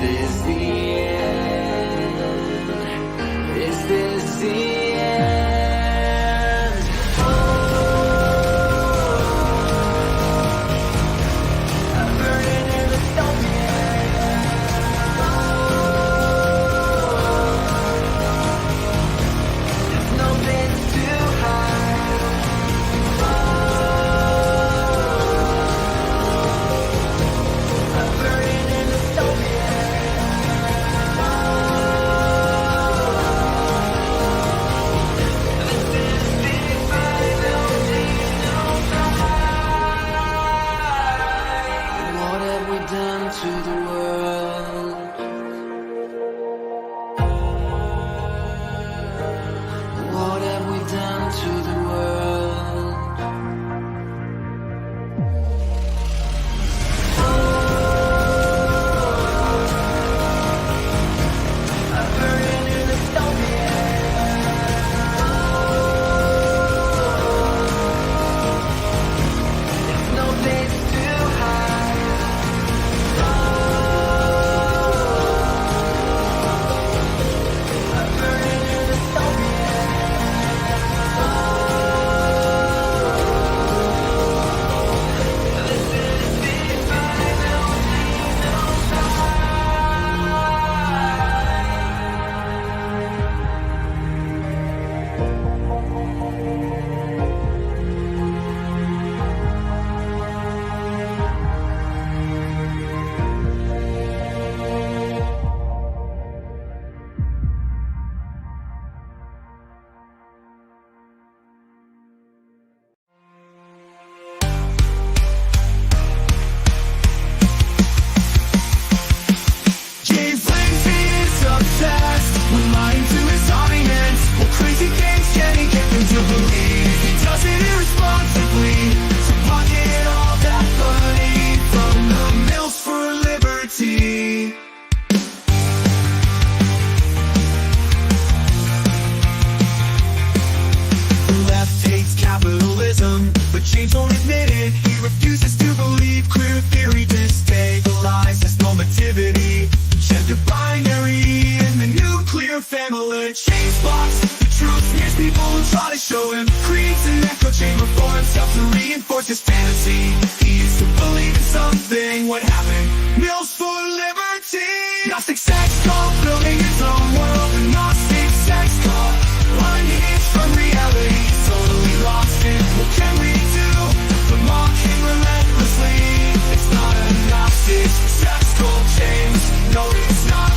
this the end? Is this the end? I'm burning in the there's nothing to hide. I'm burning in the What have we done to the world? What have we done to the world? I'm burning in the there's no place to hide. I'm burning in the this is the final James Lindsay is obsessed with lying to his audience. What crazy things can he get them to believe? He does it irresponsibly to pocket all that money from the mills for liberty. The left hates capitalism, but James won't admit it. He refuses to believe queer theory destabilizes normativity, gender binary, and the nuclear family. James blocks the truth, smears people who try to show him, creates an echo chamber for himself to reinforce his fantasy. He used to believe in something, what happened? Mills for liberty. Gnostic sex cult, building his own world. A Gnostic sex cult, unhinged from reality. He's totally lost it. What can we do but mock him relentlessly? It's not a Gnostic sex cult, James. No, it's not.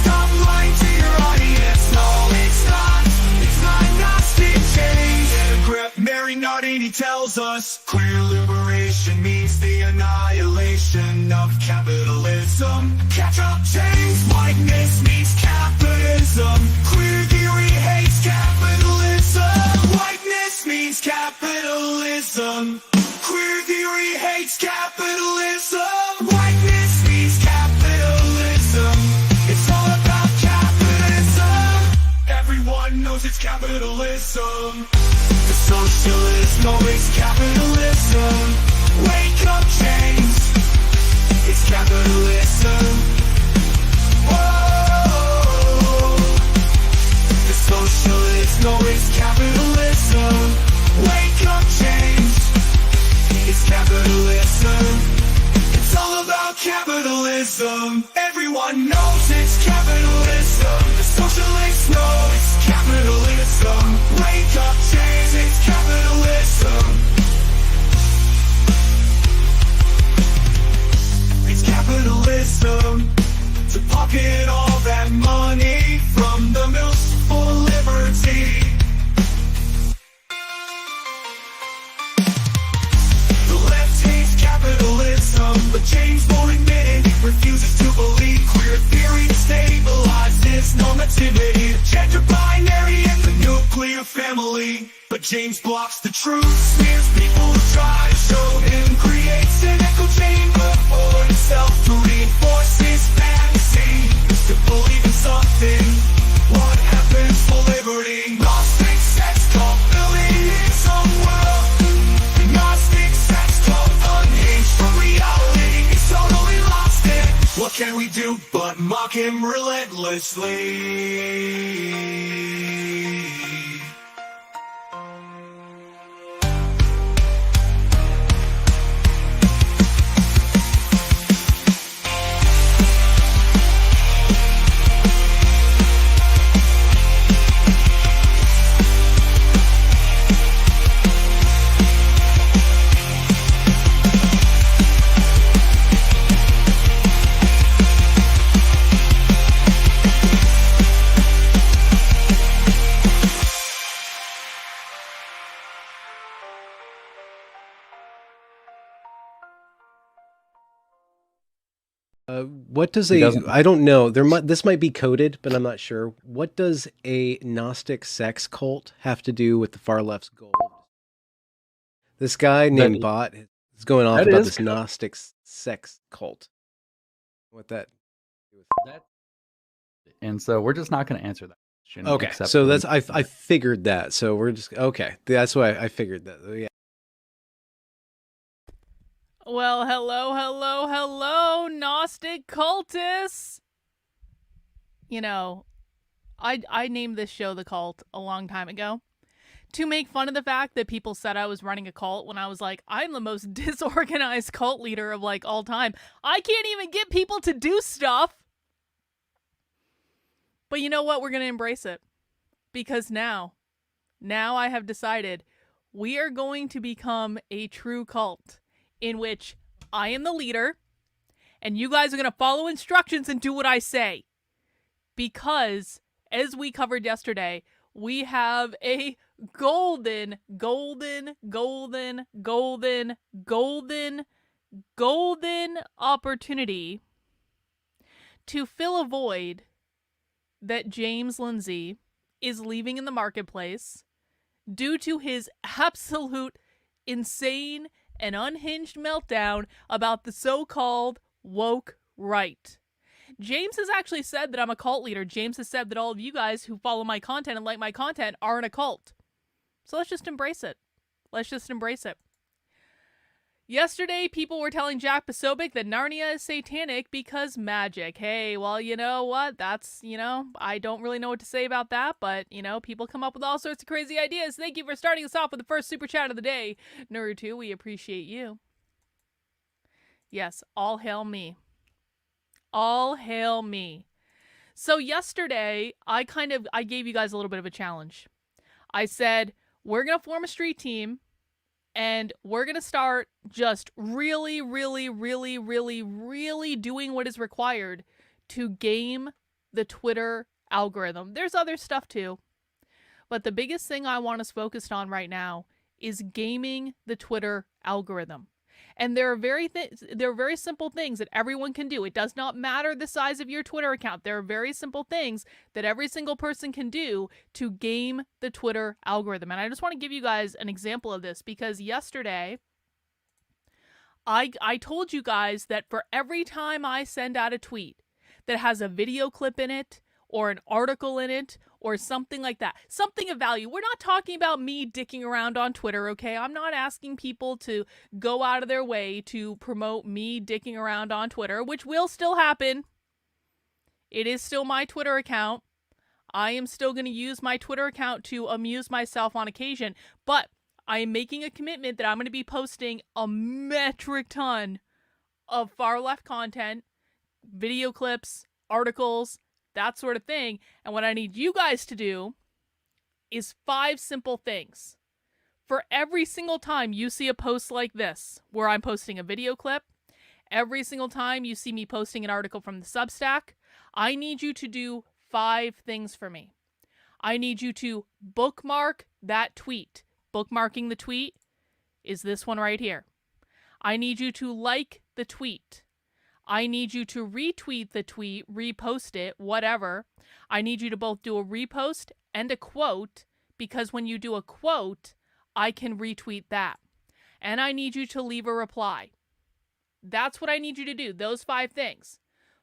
Stop lying to your audience. No, it's not. It's not Gnostic, James. Mary Nardini tells us queer liberation means the annihilation of capitalism. Catch up, James. Whiteness means capitalism. Queer theory hates capitalism. Whiteness means capitalism. Queer theory hates capitalism. Whiteness means capitalism. It's all about capitalism. Everyone knows it's capitalism. The socialist knows capitalism. Wake up, James. It's capitalism. Whoa. The socialist knows capitalism. Wake up, James. It's capitalism. It's all about capitalism. Everyone knows it's capitalism. The socialists know it's capitalism. Wake up, James. It's capitalism. It's capitalism. To pocket all that money from the mills for liberty. The left hates capitalism, but James won't admit it. He refuses to believe queer theory stabilizes normativity, gender binary, and the nuclear family. But James blocks the truth, smears people who try to show him, creates an echo chamber for himself to reinforce his fantasy. To believe in something, what happens for liberty? Gnostic sex cult, building his own world. Gnostic sex cult, unhinged from reality. He's totally lost it. What can we do but mock him relentlessly? What does I don't know. This might be coded, but I'm not sure. What does a Gnostic sex cult have to do with the far left's goal? This guy named Bot is going off about this Gnostic sex cult. What that? And so we're just not going to answer that question. Okay, so that's I figured that. So we're just okay. That's why I figured that. Yeah. Well, hello, Gnostic cultists! You know, I named this show The Cult a long time ago to make fun of the fact that people said I was running a cult when I was like, I'm the most disorganized cult leader of like all time. I can't even get people to do stuff! But you know what? We're going to embrace it. Because now I have decided we are going to become a true cult in which I am the leader and you guys are going to follow instructions and do what I say. Because, as we covered yesterday, we have a golden opportunity to fill a void that James Lindsay is leaving in the marketplace due to his absolute insane and unhinged meltdown about the so-called woke right. James has actually said that I'm a cult leader. James has said that all of you guys who follow my content and like my content are in a cult. So let's just embrace it. Let's just embrace it. Yesterday, people were telling Jack Posobiec that Narnia is satanic because magic. Hey, well, you know what? That's, I don't really know what to say about that, but, people come up with all sorts of crazy ideas. Thank you for starting us off with the first super chat of the day. Naruto, we appreciate you. Yes, all hail me. All hail me. So yesterday, I gave you guys a little bit of a challenge. I said, we're going to form a street team. And we're going to start just really doing what is required to game the Twitter algorithm. There's other stuff too. But the biggest thing I want us focused on right now is gaming the Twitter algorithm. And there are very simple things that everyone can do. It does not matter the size of your Twitter account. There are very simple things that every single person can do to game the Twitter algorithm. And I just want to give you guys an example of this because yesterday I told you guys that for every time I send out a tweet that has a video clip in it or an article in it or something like that, something of value. We're not talking about me dicking around on Twitter, okay? I'm not asking people to go out of their way to promote me dicking around on Twitter, which will still happen. It is still my Twitter account. I am still going to use my Twitter account to amuse myself on occasion, but I am making a commitment that I'm going to be posting a metric ton of far left content, video clips, articles, that sort of thing. And what I need you guys to do is 5 simple things. For every single time you see a post like this, where I'm posting a video clip, every single time you see me posting an article from the Substack, I need you to do 5 things for me. I need you to bookmark that tweet. Bookmarking the tweet is this one right here. I need you to like the tweet. I need you to retweet the tweet, repost it, whatever. I need you to both do a repost and a quote, because when you do a quote, I can retweet that. And I need you to leave a reply. That's what I need you to do, those 5 things.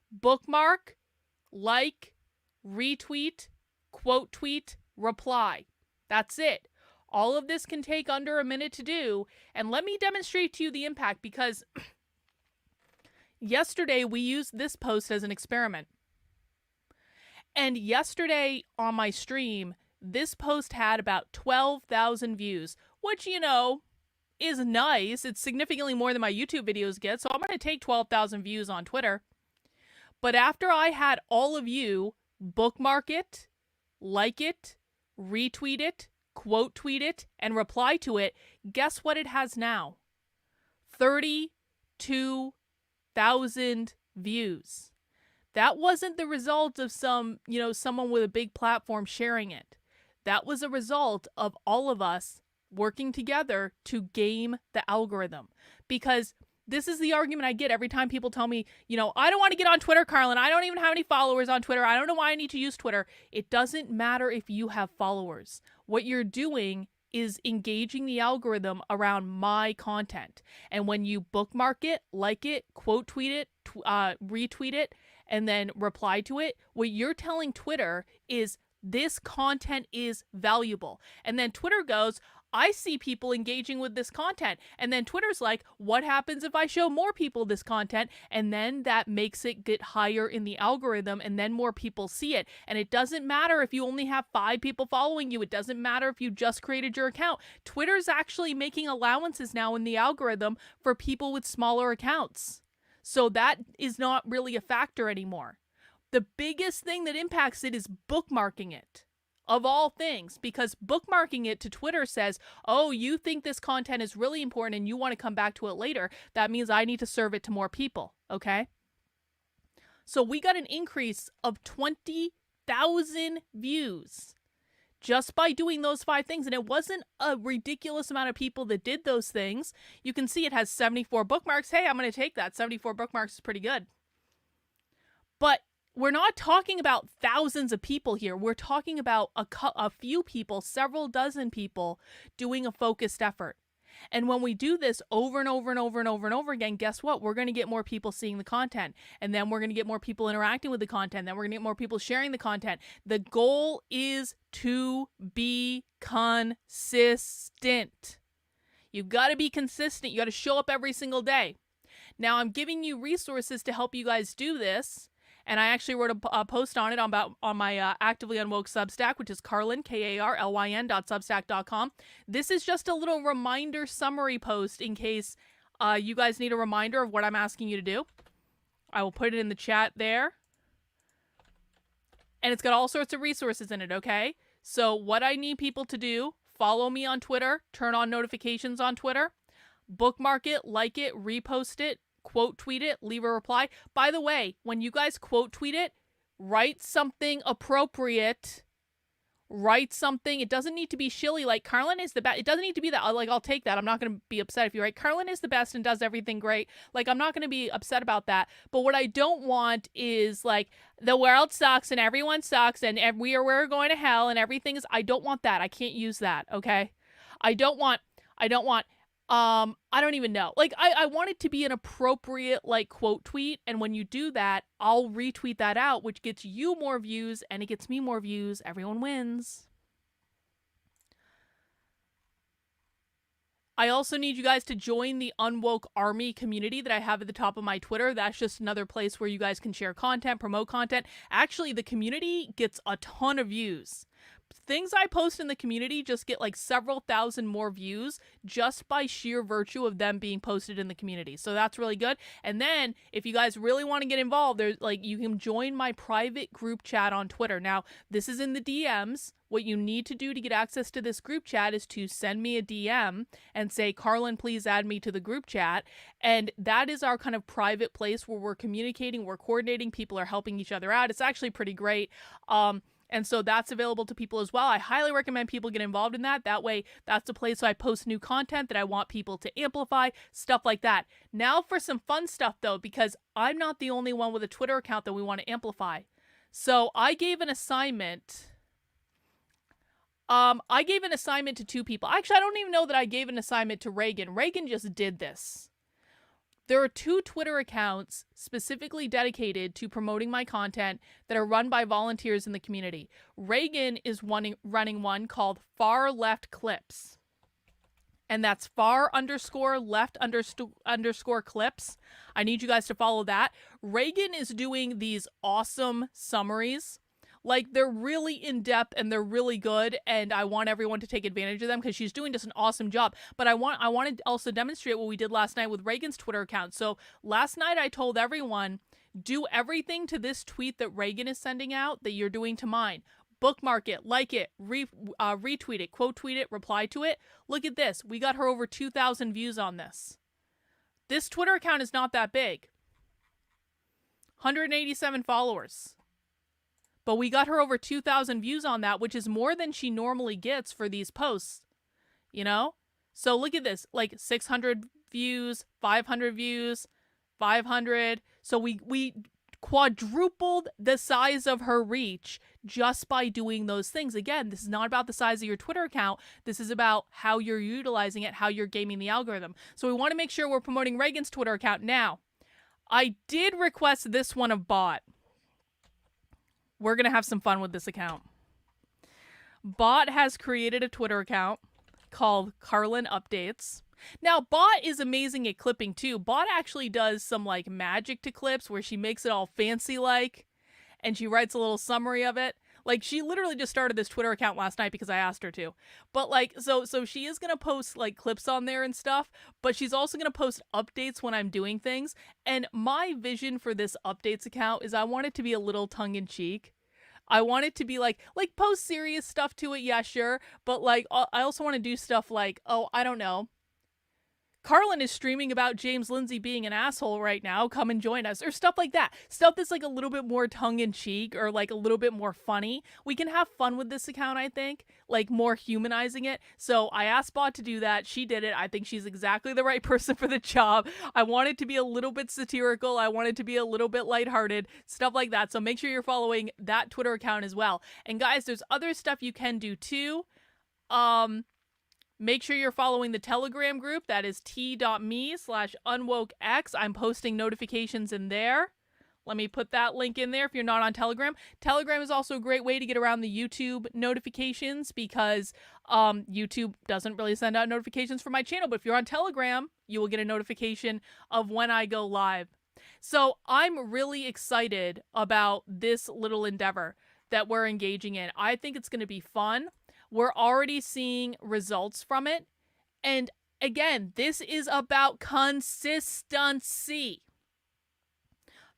Bookmark, like, retweet, quote tweet, reply. That's it. All of this can take under a minute to do. And let me demonstrate to you the impact because... yesterday we used this post as an experiment. And yesterday on my stream, this post had about 12,000 views, which, you know, is nice. It's significantly more than my YouTube videos get, so I'm going to take 12,000 views on Twitter. But after I had all of you bookmark it, like it, retweet it, quote tweet it, and reply to it, guess what it has now? 32,000 views. That wasn't the result of someone with a big platform sharing it. That was a result of all of us working together to game the algorithm. Because this is the argument I get every time people tell me, I don't want to get on Twitter, Carlin. I don't even have any followers on Twitter. I don't know why I need to use Twitter. It doesn't matter if you have followers. What you're doing is engaging the algorithm around my content. And when you bookmark it, like it, quote tweet it, retweet it, and then reply to it, what you're telling Twitter is this content is valuable. And then Twitter goes, I see people engaging with this content. And then Twitter's like, what happens if I show more people this content? And then that makes it get higher in the algorithm, and then more people see it. And it doesn't matter if you only have 5 people following you. It doesn't matter if you just created your account. Twitter's actually making allowances now in the algorithm for people with smaller accounts. So that is not really a factor anymore. The biggest thing that impacts it is bookmarking it, of all things, because bookmarking it to Twitter says, oh, you think this content is really important and you want to come back to it later. That means I need to serve it to more people, okay? So we got an increase of 20,000 views just by doing those 5 things. And it wasn't a ridiculous amount of people that did those things. You can see it has 74 bookmarks. Hey, I'm going to take that. 74 bookmarks is pretty good. But we're not talking about thousands of people here. We're talking about a few people, several dozen people doing a focused effort. And when we do this over and over and over and over and over again, guess what? We're going to get more people seeing the content. And then we're going to get more people interacting with the content. Then we're going to get more people sharing the content. The goal is to be consistent. You've got to be consistent. You got to show up every single day. Now, I'm giving you resources to help you guys do this. And I actually wrote a post on it on my Actively Unwoke Substack, which is Carlin, KARLYN.substack.com. This is just a little reminder summary post in case you guys need a reminder of what I'm asking you to do. I will put it in the chat there. And it's got all sorts of resources in it, okay? So what I need people to do, follow me on Twitter, turn on notifications on Twitter, bookmark it, like it, repost it, quote tweet it, leave a reply. By the way, when you guys quote tweet it, write something appropriate. Write something. It doesn't need to be shilly like Carlin is the best. It doesn't need to be that. Like, I'll take that. I'm not going to be upset if you write Carlin is the best and does everything great. Like, I'm not going to be upset about that. But what I don't want is like the world sucks and everyone sucks and we're going to hell and everything is. I don't want that. I can't use that. Okay. I don't want I don't even know. Like, I want it to be an appropriate, like, quote tweet. And when you do that, I'll retweet that out, which gets you more views and it gets me more views. Everyone wins. I also need you guys to join the Unwoke Army community that I have at the top of my Twitter. That's just another place where you guys can share content, promote content. Actually, the community gets a ton of views. Things I post in the community just get like several thousand more views just by sheer virtue of them being posted in the community. So that's really good. And then if you guys really want to get involved, there's like you can join my private group chat on Twitter. Now, this is in the DMs. What you need to do to get access to this group chat is to send me a DM and say, Carlin, please add me to the group chat. And that is our kind of private place where we're communicating, we're coordinating, people are helping each other out. It's actually pretty great. And so that's available to people as well. I highly recommend people get involved in that. That way, that's the place I post new content that I want people to amplify, stuff like that. Now for some fun stuff, though, because I'm not the only one with a Twitter account that we want to amplify. So I gave an assignment. To 2 people. Actually, I don't even know that I gave an assignment to Reagan. Reagan just did this. There are 2 Twitter accounts specifically dedicated to promoting my content that are run by volunteers in the community. Reagan is running one called Far Left Clips. and that's far_left_underscore clips. I need you guys to follow that. Reagan is doing these awesome summaries. Like, they're really in-depth and they're really good, and I want everyone to take advantage of them because she's doing just an awesome job. But I want to also demonstrate what we did last night with Reagan's Twitter account. So last night I told everyone, do everything to this tweet that Reagan is sending out that you're doing to mine. Bookmark it, like it, retweet it, quote tweet it, reply to it. Look at this. We got her over 2,000 views on this. This Twitter account is not that big. 187 followers. But we got her over 2,000 views on that, which is more than she normally gets for these posts. You know? So look at this. Like 600 views, 500 views, 500. So we quadrupled the size of her reach just by doing those things. Again, this is not about the size of your Twitter account. This is about how you're utilizing it, how you're gaming the algorithm. So we want to make sure we're promoting Reagan's Twitter account. Now, I did request this one of Bot. We're going to have some fun with this account. Bot has created a Twitter account called Carlin Updates. Now, Bot is amazing at clipping too. Bot actually does some like magic to clips where she makes it all fancy like, and she writes a little summary of it. Like, she literally just started this Twitter account last night because I asked her to. But like, so she is going to post like clips on there and stuff, but she's also going to post updates when I'm doing things. And my vision for this updates account is I want it to be a little tongue in cheek. I want it to be like post serious stuff to it. Yeah, sure. But like, I also want to do stuff like, oh, I don't know. Carlin is streaming about James Lindsay being an asshole right now. Come and join us. Or stuff like that. Stuff that's like a little bit more tongue-in-cheek or like a little bit more funny. We can have fun with this account, I think. Like more humanizing it. So I asked Bot to do that. She did it. I think she's exactly the right person for the job. I want it to be a little bit satirical. I want it to be a little bit lighthearted. Stuff like that. So make sure you're following that Twitter account as well. And guys, there's other stuff you can do too. Make sure you're following the Telegram group. That is t.me/unwokex. I'm posting notifications in there. Let me put that link in there if you're not on Telegram. Telegram is also a great way to get around the YouTube notifications because YouTube doesn't really send out notifications for my channel. But if you're on Telegram, you will get a notification of when I go live. So I'm really excited about this little endeavor that we're engaging in. I think it's going to be fun. We're already seeing results from it. And again, this is about consistency.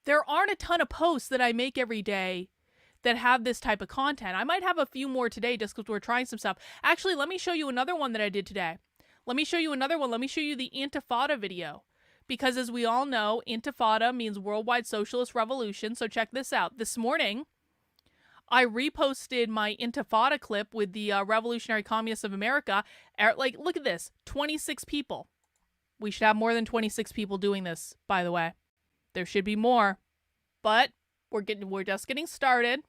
There aren't a ton of posts that I make every day that have this type of content. I might have a few more today just because we're trying some stuff. Actually, let me show you another one that I did today. Let me show you another one. Let me show you the Intifada video. Because as we all know, Intifada means Worldwide Socialist Revolution. So check this out. This morning, I reposted my Intifada clip with the Revolutionary Communists of America. Like, look at this. 26 people. We should have more than 26 people doing this, by the way. There should be more. But we're just getting started.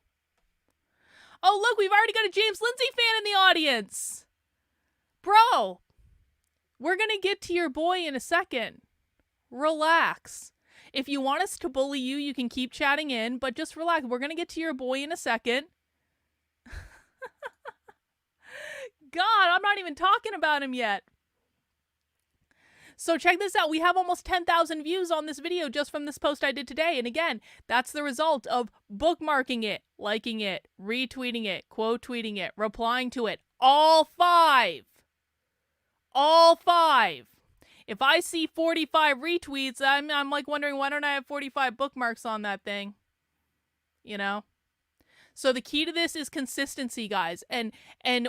Oh, look, we've already got a James Lindsay fan in the audience. Bro, we're going to get to your boy in a second. Relax. If you want us to bully you, you can keep chatting in, but just relax. We're going to get to your boy in a second. God, I'm not even talking about him yet. So check this out. We have almost 10,000 views on this video just from this post I did today. And again, that's the result of bookmarking it, liking it, retweeting it, quote tweeting it, replying to it. All 5. All 5. If I see 45 retweets, I'm like wondering, why don't I have 45 bookmarks on that thing? You know? So the key to this is consistency, guys. And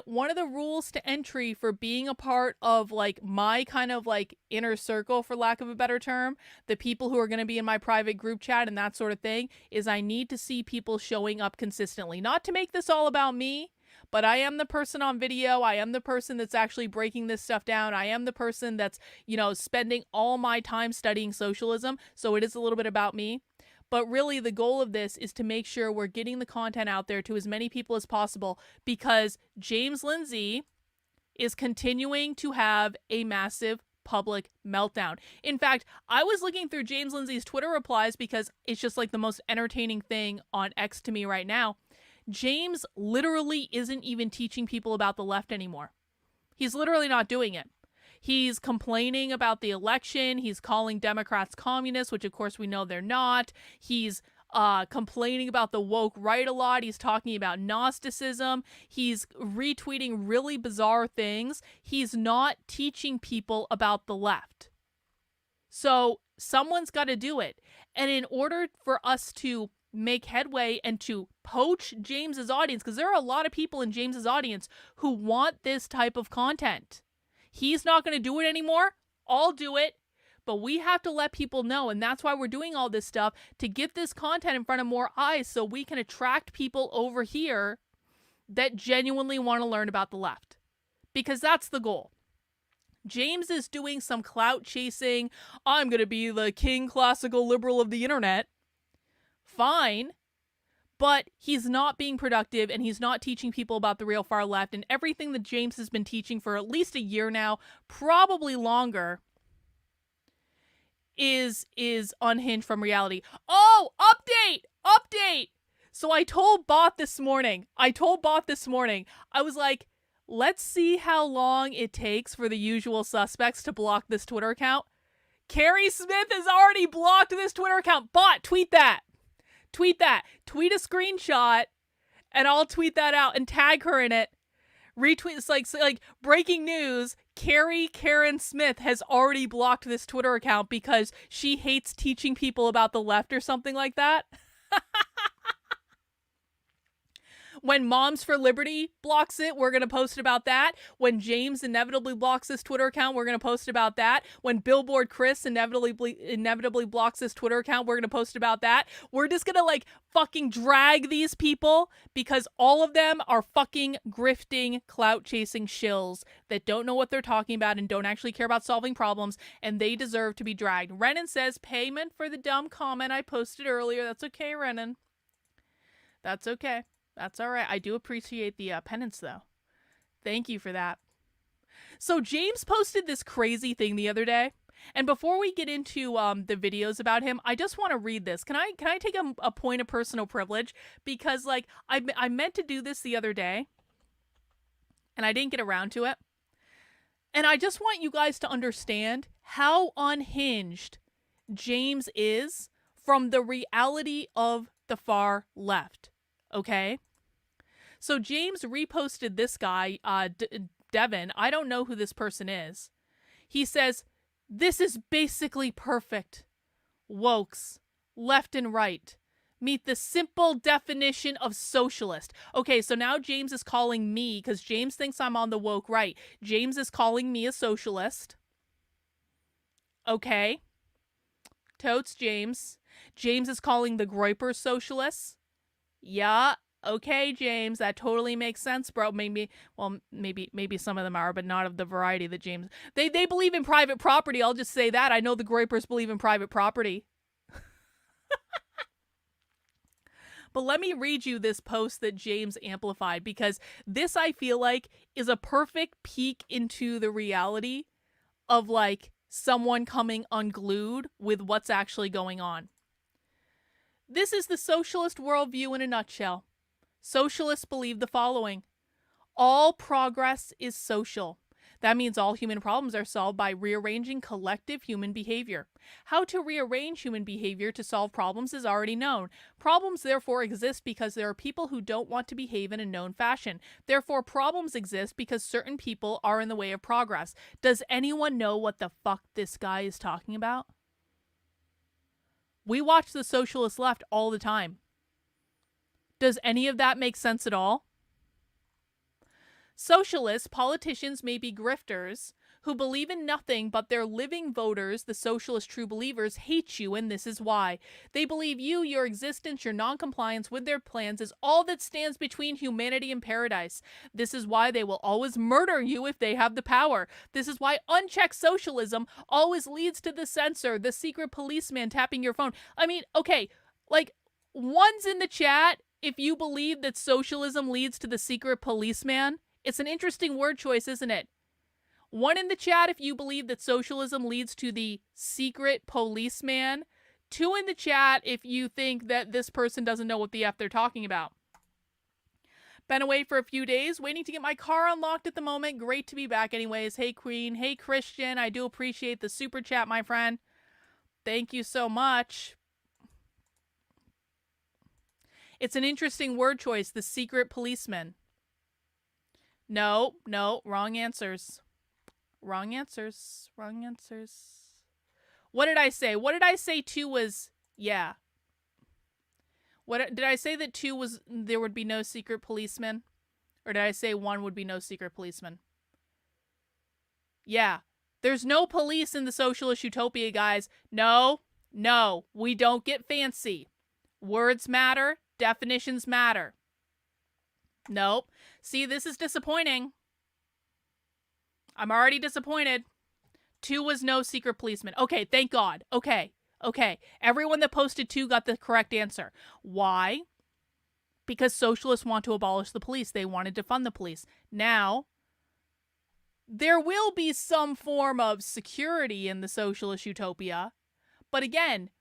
one of the rules to entry for being a part of like my kind of like inner circle, for lack of a better term, the people who are going to be in my private group chat and that sort of thing, is I need to see people showing up consistently. Not to make this all about me, but I am the person on video. I am the person that's actually breaking this stuff down. I am the person that's, you know, spending all my time studying socialism. So it is a little bit about me. But really, the goal of this is to make sure we're getting the content out there to as many people as possible, because James Lindsay is continuing to have a massive public meltdown. In fact, I was looking through James Lindsay's Twitter replies because it's just like the most entertaining thing on X to me right now. James literally isn't even teaching people about the left anymore. He's literally not doing it. He's complaining about the election. He's calling Democrats communists, which of course we know they're not. He's complaining about the woke right a lot. He's talking about Gnosticism. He's retweeting really bizarre things. He's not teaching people about the left. So someone's got to do it. And in order for us to make headway and to poach James's audience, because there are a lot of people in James's audience who want this type of content. He's not going to do it anymore. I'll do it. But we have to let people know, and that's why we're doing all this stuff, to get this content in front of more eyes so we can attract people over here that genuinely want to learn about the left. Because that's the goal. James is doing some clout chasing. I'm going to be the king classical liberal of the internet. Fine. But he's not being productive, and he's not teaching people about the real far left, and everything that James has been teaching for at least a year now, probably longer, is unhinged from reality. Oh, update. So I told Bot this morning, I was like, let's see how long it takes for the usual suspects to block this Twitter account. Carrie Smith has already blocked this Twitter account. Bot, tweet that. Tweet a screenshot, and I'll tweet that out and tag her in it. Retweet. It's like breaking news. Karen Smith has already blocked this Twitter account because she hates teaching people about the left or something like that. When Moms for Liberty blocks it, we're going to post about that. When James inevitably blocks this Twitter account, we're going to post about that. When Billboard Chris inevitably blocks this Twitter account, we're going to post about that. We're just going to fucking drag these people because all of them are fucking grifting, clout chasing shills that don't know what they're talking about and don't actually care about solving problems, and they deserve to be dragged. Renan says, payment for the dumb comment I posted earlier. That's okay, Renan. That's okay. That's all right. I do appreciate the penance, though. Thank you for that. So James posted this crazy thing the other day. And before we get into the videos about him, I just want to read this. Can I take a point of personal privilege? Because, I meant to do this the other day. And I didn't get around to it. And I just want you guys to understand how unhinged James is from the reality of the far left. Okay? So James reposted this guy, Devin. I don't know who this person is. He says, this is basically perfect. Wokes, left and right, meet the simple definition of socialist. Okay, so now James is calling me, because James thinks I'm on the woke right. James is calling me a socialist. Okay. Totes, James. James is calling the Groypers socialists. Yeah. Okay, James, that totally makes sense, bro. Maybe some of them are, but not of the variety that James... They believe in private property, I'll just say that. I know the Groypers believe in private property. But let me read you this post that James amplified, because this, I feel like, is a perfect peek into the reality of, someone coming unglued with what's actually going on. This is the socialist worldview in a nutshell. Socialists believe the following. All progress is social. That means all human problems are solved by rearranging collective human behavior. How to rearrange human behavior to solve problems is already known. Problems therefore exist because there are people who don't want to behave in a known fashion. Therefore, problems exist because certain people are in the way of progress. Does anyone know what the fuck this guy is talking about? We watch the socialist left all the time. Does any of that make sense at all? Socialists, politicians may be grifters who believe in nothing but their living voters, the socialist true believers, hate you, and this is why. They believe you, your existence, your non-compliance with their plans is all that stands between humanity and paradise. This is why they will always murder you if they have the power. This is why unchecked socialism always leads to the censor, the secret policeman tapping your phone. I mean, okay, one's in the chat if you believe that socialism leads to the secret policeman. It's an interesting word choice, isn't it? One in the chat if you believe that socialism leads to the secret policeman. Two in the chat if you think that this person doesn't know what the F they're talking about. Been away for a few days, waiting to get my car unlocked at the moment. Great to be back anyways. Hey, Queen. Hey, Christian. I do appreciate the super chat, my friend. Thank you so much. It's an interesting word choice, the secret policeman. No, wrong answers. Wrong answers. Wrong answers. What did I say? What did I say 2 was, yeah. What did I say that 2 was, there would be no secret policeman? Or did I say 1 would be no secret policeman? Yeah. There's no police in the socialist utopia, guys. No, we don't get fancy. Words matter. Definitions matter. Nope. See, this is disappointing. I'm already disappointed. 2 was no secret policeman. Okay, thank God. Okay. Everyone that posted 2 got the correct answer. Why? Because socialists want to abolish the police. They want to defund the police. Now, there will be some form of security in the socialist utopia. But again,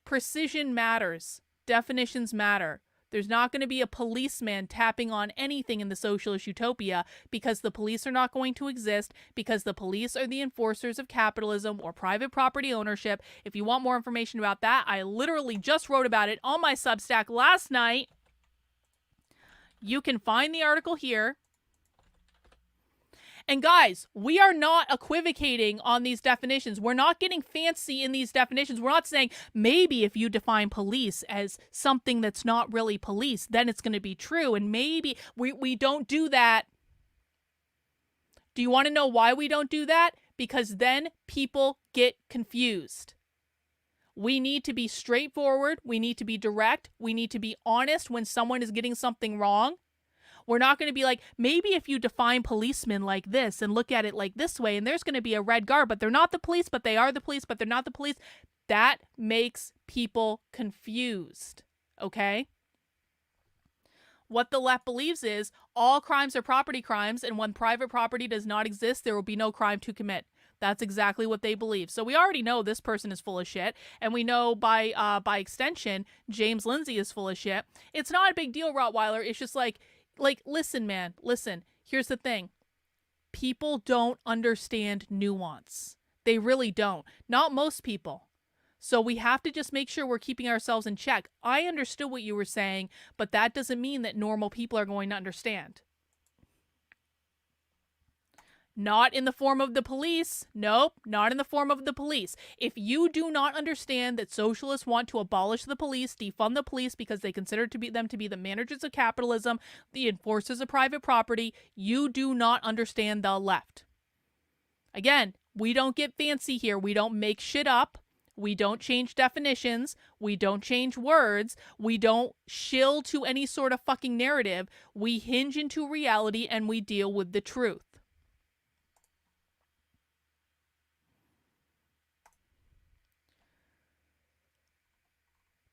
precision matters. Definitions matter. There's not going to be a policeman tapping on anything in the socialist utopia because the police are not going to exist, because the police are the enforcers of capitalism or private property ownership. If you want more information about that, I literally just wrote about it on my Substack last night. You can find the article here. And guys, we are not equivocating on these definitions. We're not getting fancy in these definitions. We're not saying maybe if you define police as something that's not really police, then it's going to be true. And maybe we don't do that. Do you want to know why we don't do that? Because then people get confused. We need to be straightforward. We need to be direct. We need to be honest when someone is getting something wrong. We're not going to be like, maybe if you define policemen like this and look at it like this way, and there's going to be a red guard, but they're not the police, but they are the police, but they're not the police. That makes people confused, okay? What the left believes is all crimes are property crimes, and when private property does not exist, there will be no crime to commit. That's exactly what they believe. So we already know this person is full of shit, and we know by extension, James Lindsay is full of shit. It's not a big deal, Rottweiler. It's just like, listen, man, listen. Here's the thing. People don't understand nuance. They really don't. Not most people. So we have to just make sure we're keeping ourselves in check. I understood what you were saying, but that doesn't mean that normal people are going to understand. Not in the form of the police. Nope, not in the form of the police. If you do not understand that socialists want to abolish the police, defund the police because they consider them to be the managers of capitalism, the enforcers of private property, you do not understand the left. Again, we don't get fancy here. We don't make shit up. We don't change definitions. We don't change words. We don't shill to any sort of fucking narrative. We hinge into reality and we deal with the truth.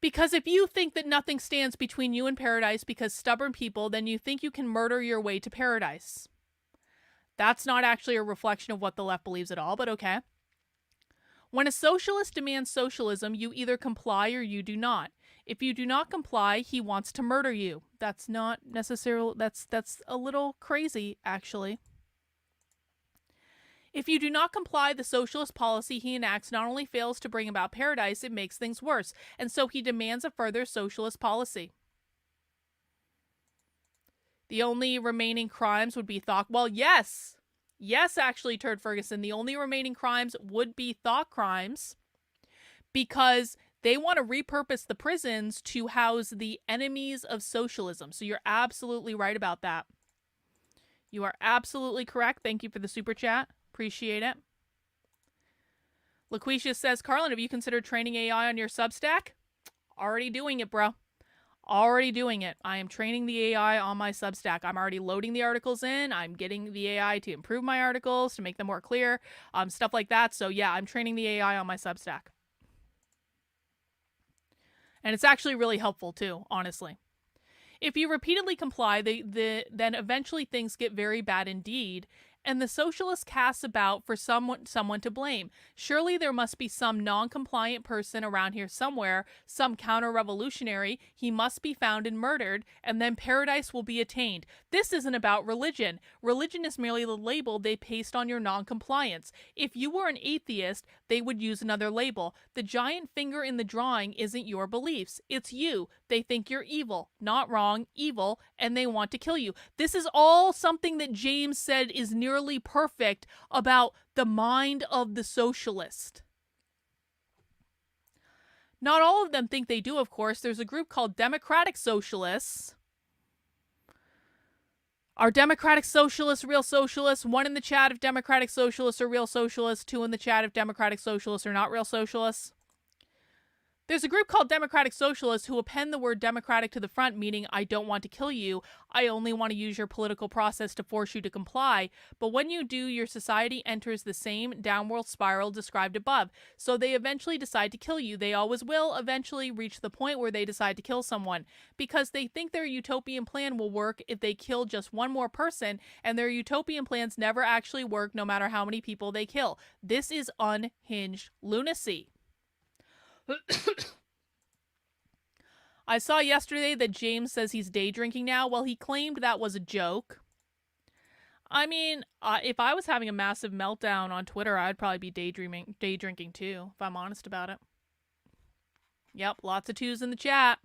Because if you think that nothing stands between you and paradise because stubborn people, then you think you can murder your way to paradise. That's not actually a reflection of what the left believes at all, but okay. When a socialist demands socialism, you either comply or you do not. If you do not comply, he wants to murder you. That's not necessarily, that's a little crazy, actually. If you do not comply, the socialist policy he enacts not only fails to bring about paradise, it makes things worse. And so he demands a further socialist policy. The only remaining crimes would be thought. Well, yes. Yes, actually, Turd Ferguson. The only remaining crimes would be thought crimes because they want to repurpose the prisons to house the enemies of socialism. So you're absolutely right about that. You are absolutely correct. Thank you for the super chat. Appreciate it. LaQuisha says, Carlin, have you considered training AI on your Substack? Already doing it, bro. Already doing it. I am training the AI on my Substack. I'm already loading the articles in. I'm getting the AI to improve my articles, to make them more clear, stuff like that. So yeah, I'm training the AI on my Substack. And it's actually really helpful too, honestly. If you repeatedly comply, then eventually things get very bad indeed. and the socialist casts about for someone to blame. Surely there must be some non-compliant person around here somewhere, some counter-revolutionary. He must be found and murdered, and then paradise will be attained. This isn't about religion. Religion is merely the label they paste on your non-compliance. If you were an atheist, they would use another label. The giant finger in the drawing isn't your beliefs. It's you. They think you're evil. Not wrong, evil, and they want to kill you. This is all something that James said is nearly perfect about the mind of the socialist. Not all of them think they do, of course. There's a group called Democratic Socialists. Are Democratic Socialists real socialists? 1 in the chat if Democratic Socialists are real socialists. 2 in the chat if Democratic Socialists are not real socialists. There's a group called Democratic Socialists who append the word democratic to the front, meaning I don't want to kill you. I only want to use your political process to force you to comply. But when you do, your society enters the same downward spiral described above. So they eventually decide to kill you. They always will eventually reach the point where they decide to kill someone because they think their utopian plan will work if they kill just one more person, and their utopian plans never actually work no matter how many people they kill. This is unhinged lunacy. I saw yesterday that James says he's day drinking now. Well, he claimed that was a joke. I mean, if I was having a massive meltdown on Twitter, I'd probably be day drinking too, if I'm honest about it. Yep, lots of 2s in the chat.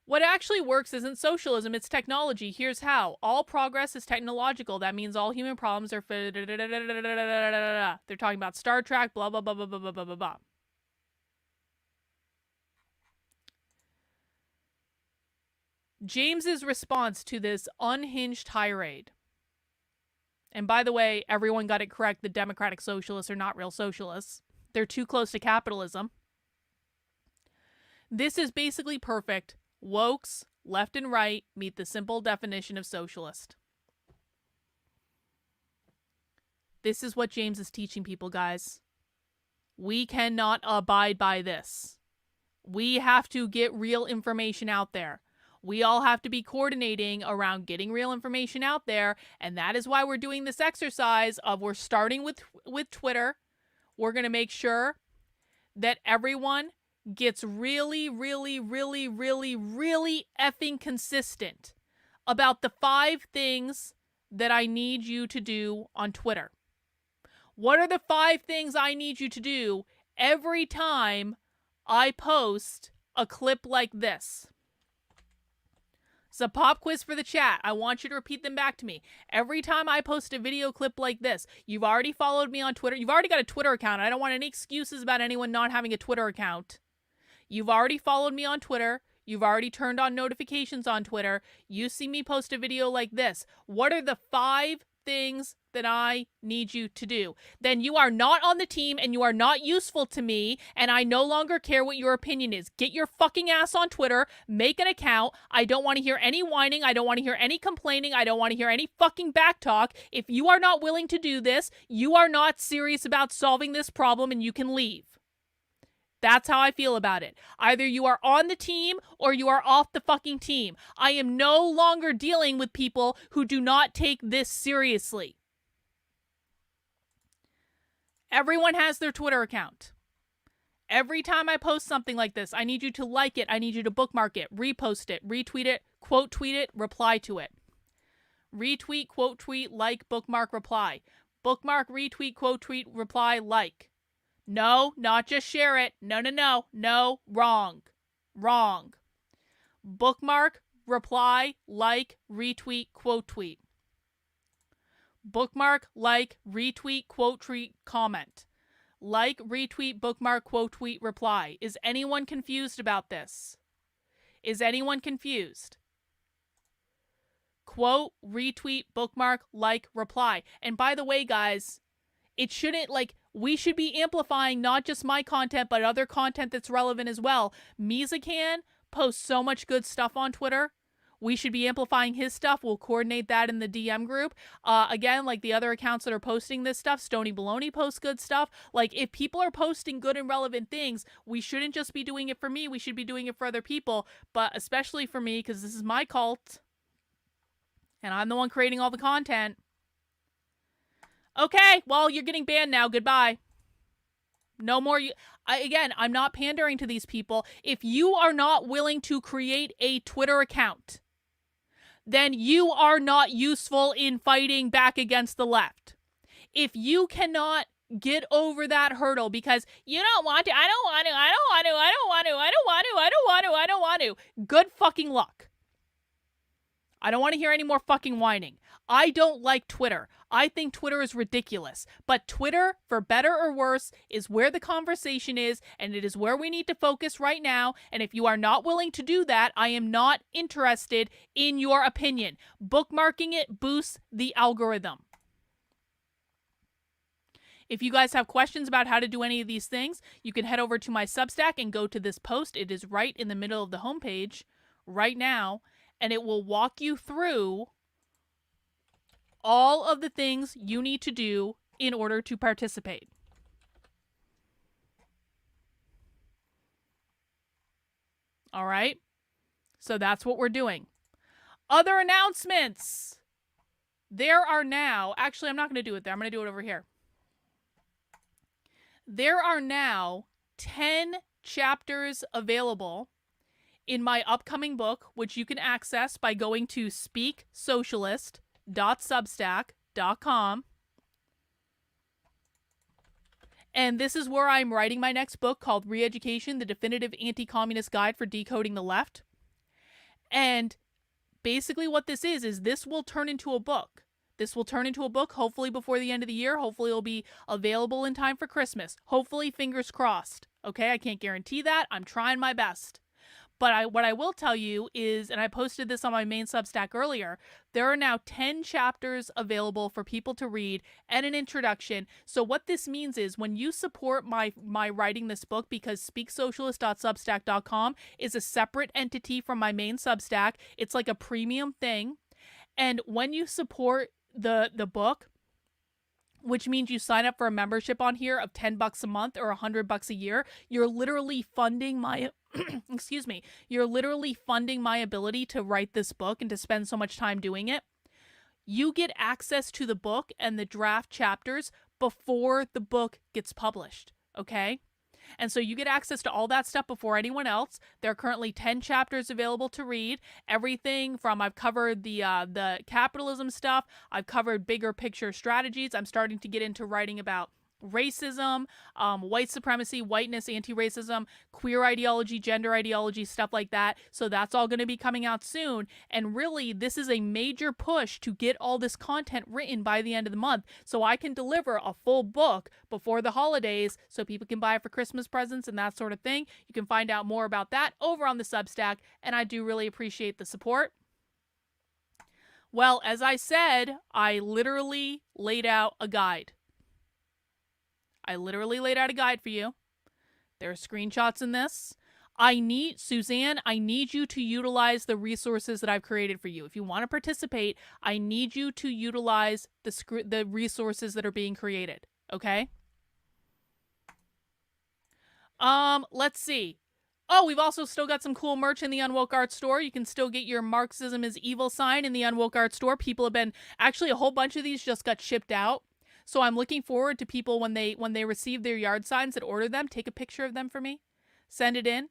What actually works isn't socialism, it's technology. Here's how. All progress is technological. That means all human problems are... They're talking about Star Trek, blah, blah, blah, blah, blah, blah, blah, blah. James's response to this unhinged tirade. And by the way, everyone got it correct. The Democratic Socialists are not real socialists. They're too close to capitalism. This is basically perfect. Wokes, left and right, meet the simple definition of socialist. This is what James is teaching people, guys. We cannot abide by this. We have to get real information out there. We all have to be coordinating around getting real information out there, and that is why we're doing this exercise of we're starting with Twitter. We're going to make sure that everyone gets really, really, really, really, really effing consistent about the 5 things that I need you to do on Twitter. What are the 5 things I need you to do every time I post a clip like this? It's a pop quiz for the chat. I want you to repeat them back to me. Every time I post a video clip like this, you've already followed me on Twitter. You've already got a Twitter account. I don't want any excuses about anyone not having a Twitter account. You've already followed me on Twitter. You've already turned on notifications on Twitter. You see me post a video like this. What are the 5 things that I need you to do? Then you are not on the team and you are not useful to me, and I no longer care what your opinion is. Get your fucking ass on Twitter, make an account. I don't want to hear any whining. I don't want to hear any complaining. I don't want to hear any fucking backtalk. If you are not willing to do this, you are not serious about solving this problem and you can leave. That's how I feel about it. Either you are on the team or you are off the fucking team. I am no longer dealing with people who do not take this seriously. Everyone has their Twitter account. Every time I post something like this, I need you to like it. I need you to bookmark it, repost it, retweet it, quote tweet it, reply to it. Retweet, quote tweet, like, bookmark, reply. Bookmark, retweet, quote tweet, reply, like. No, not just share it. No, no, no. No, wrong. Wrong. Bookmark, reply, like, retweet, quote tweet. Bookmark, like, retweet, quote tweet, comment. Like, retweet, bookmark, quote tweet, reply. Is anyone confused about this? Is anyone confused? Quote, retweet, bookmark, like, reply. And by the way, guys, it shouldn't, we should be amplifying not just my content, but other content that's relevant as well. Mizakan posts so much good stuff on Twitter. We should be amplifying his stuff. We'll coordinate that in the DM group. Again, like the other accounts that are posting this stuff, Stony Baloney posts good stuff. Like, if people are posting good and relevant things, we shouldn't just be doing it for me. We should be doing it for other people, but especially for me, because this is my cult, and I'm the one creating all the content. Okay, well, you're getting banned now. Goodbye. No more. Again, I'm not pandering to these people. If you are not willing to create a Twitter account, then you are not useful in fighting back against the left. If you cannot get over that hurdle because you don't want to, I don't want to, good fucking luck. I don't want to hear any more fucking whining. I don't like Twitter. I think Twitter is ridiculous. But Twitter, for better or worse, is where the conversation is, and it is where we need to focus right now. And if you are not willing to do that, I am not interested in your opinion. Bookmarking it boosts the algorithm. If you guys have questions about how to do any of these things, you can head over to my Substack and go to this post. It is right in the middle of the homepage right now, and it will walk you through all of the things you need to do in order to participate. All right? So that's what we're doing. Other announcements. There are now, actually, I'm not going to do it there. I'm going to do it over here. There are now 10 chapters available in my upcoming book, which you can access by going to speaksocialist.substack.com. And this is where I'm writing my next book called Re-Education, the Definitive Anti-Communist Guide for Decoding the Left. And basically what this is this will turn into a book. This will turn into a book hopefully before the end of the year. Hopefully it'll be available in time for Christmas. Hopefully, fingers crossed. Okay, I can't guarantee that. I'm trying my best. But what I will tell you is, and I posted this on my main Substack earlier, there are now 10 chapters available for people to read and an introduction. So what this means is when you support my writing this book, because speaksocialist.substack.com is a separate entity from my main Substack, it's like a premium thing. And when you support the book, which means you sign up for a membership on here of $10 a month or $100 a year, you're literally funding my excuse me, you're literally funding my ability to write this book and to spend so much time doing it. You get access to the book and the draft chapters before the book gets published, okay? And so you get access to all that stuff before anyone else. There are currently 10 chapters available to read. Everything from, I've covered the capitalism stuff. I've covered bigger picture strategies. I'm starting to get into writing about racism, white supremacy, whiteness, anti-racism, queer ideology, gender ideology, stuff like that. So that's all going to be coming out soon. And really, this is a major push to get all this content written by the end of the month so I can deliver a full book before the holidays so people can buy it for Christmas presents and that sort of thing. You can find out more about that over on the Substack, and I do really appreciate the support. Well, as I said, I literally laid out a guide. I literally laid out a guide for you. There are screenshots in this. Suzanne, I need you to utilize the resources that I've created for you. If you want to participate, I need you to utilize the resources that are being created, okay? Let's see. Oh, we've also still got some cool merch in the Unwoke Art Store. You can still get your Marxism is Evil sign in the Unwoke Art Store. People have been, actually a whole bunch of these just got shipped out. So I'm looking forward to people when they receive their yard signs that order them, take a picture of them for me, send it in.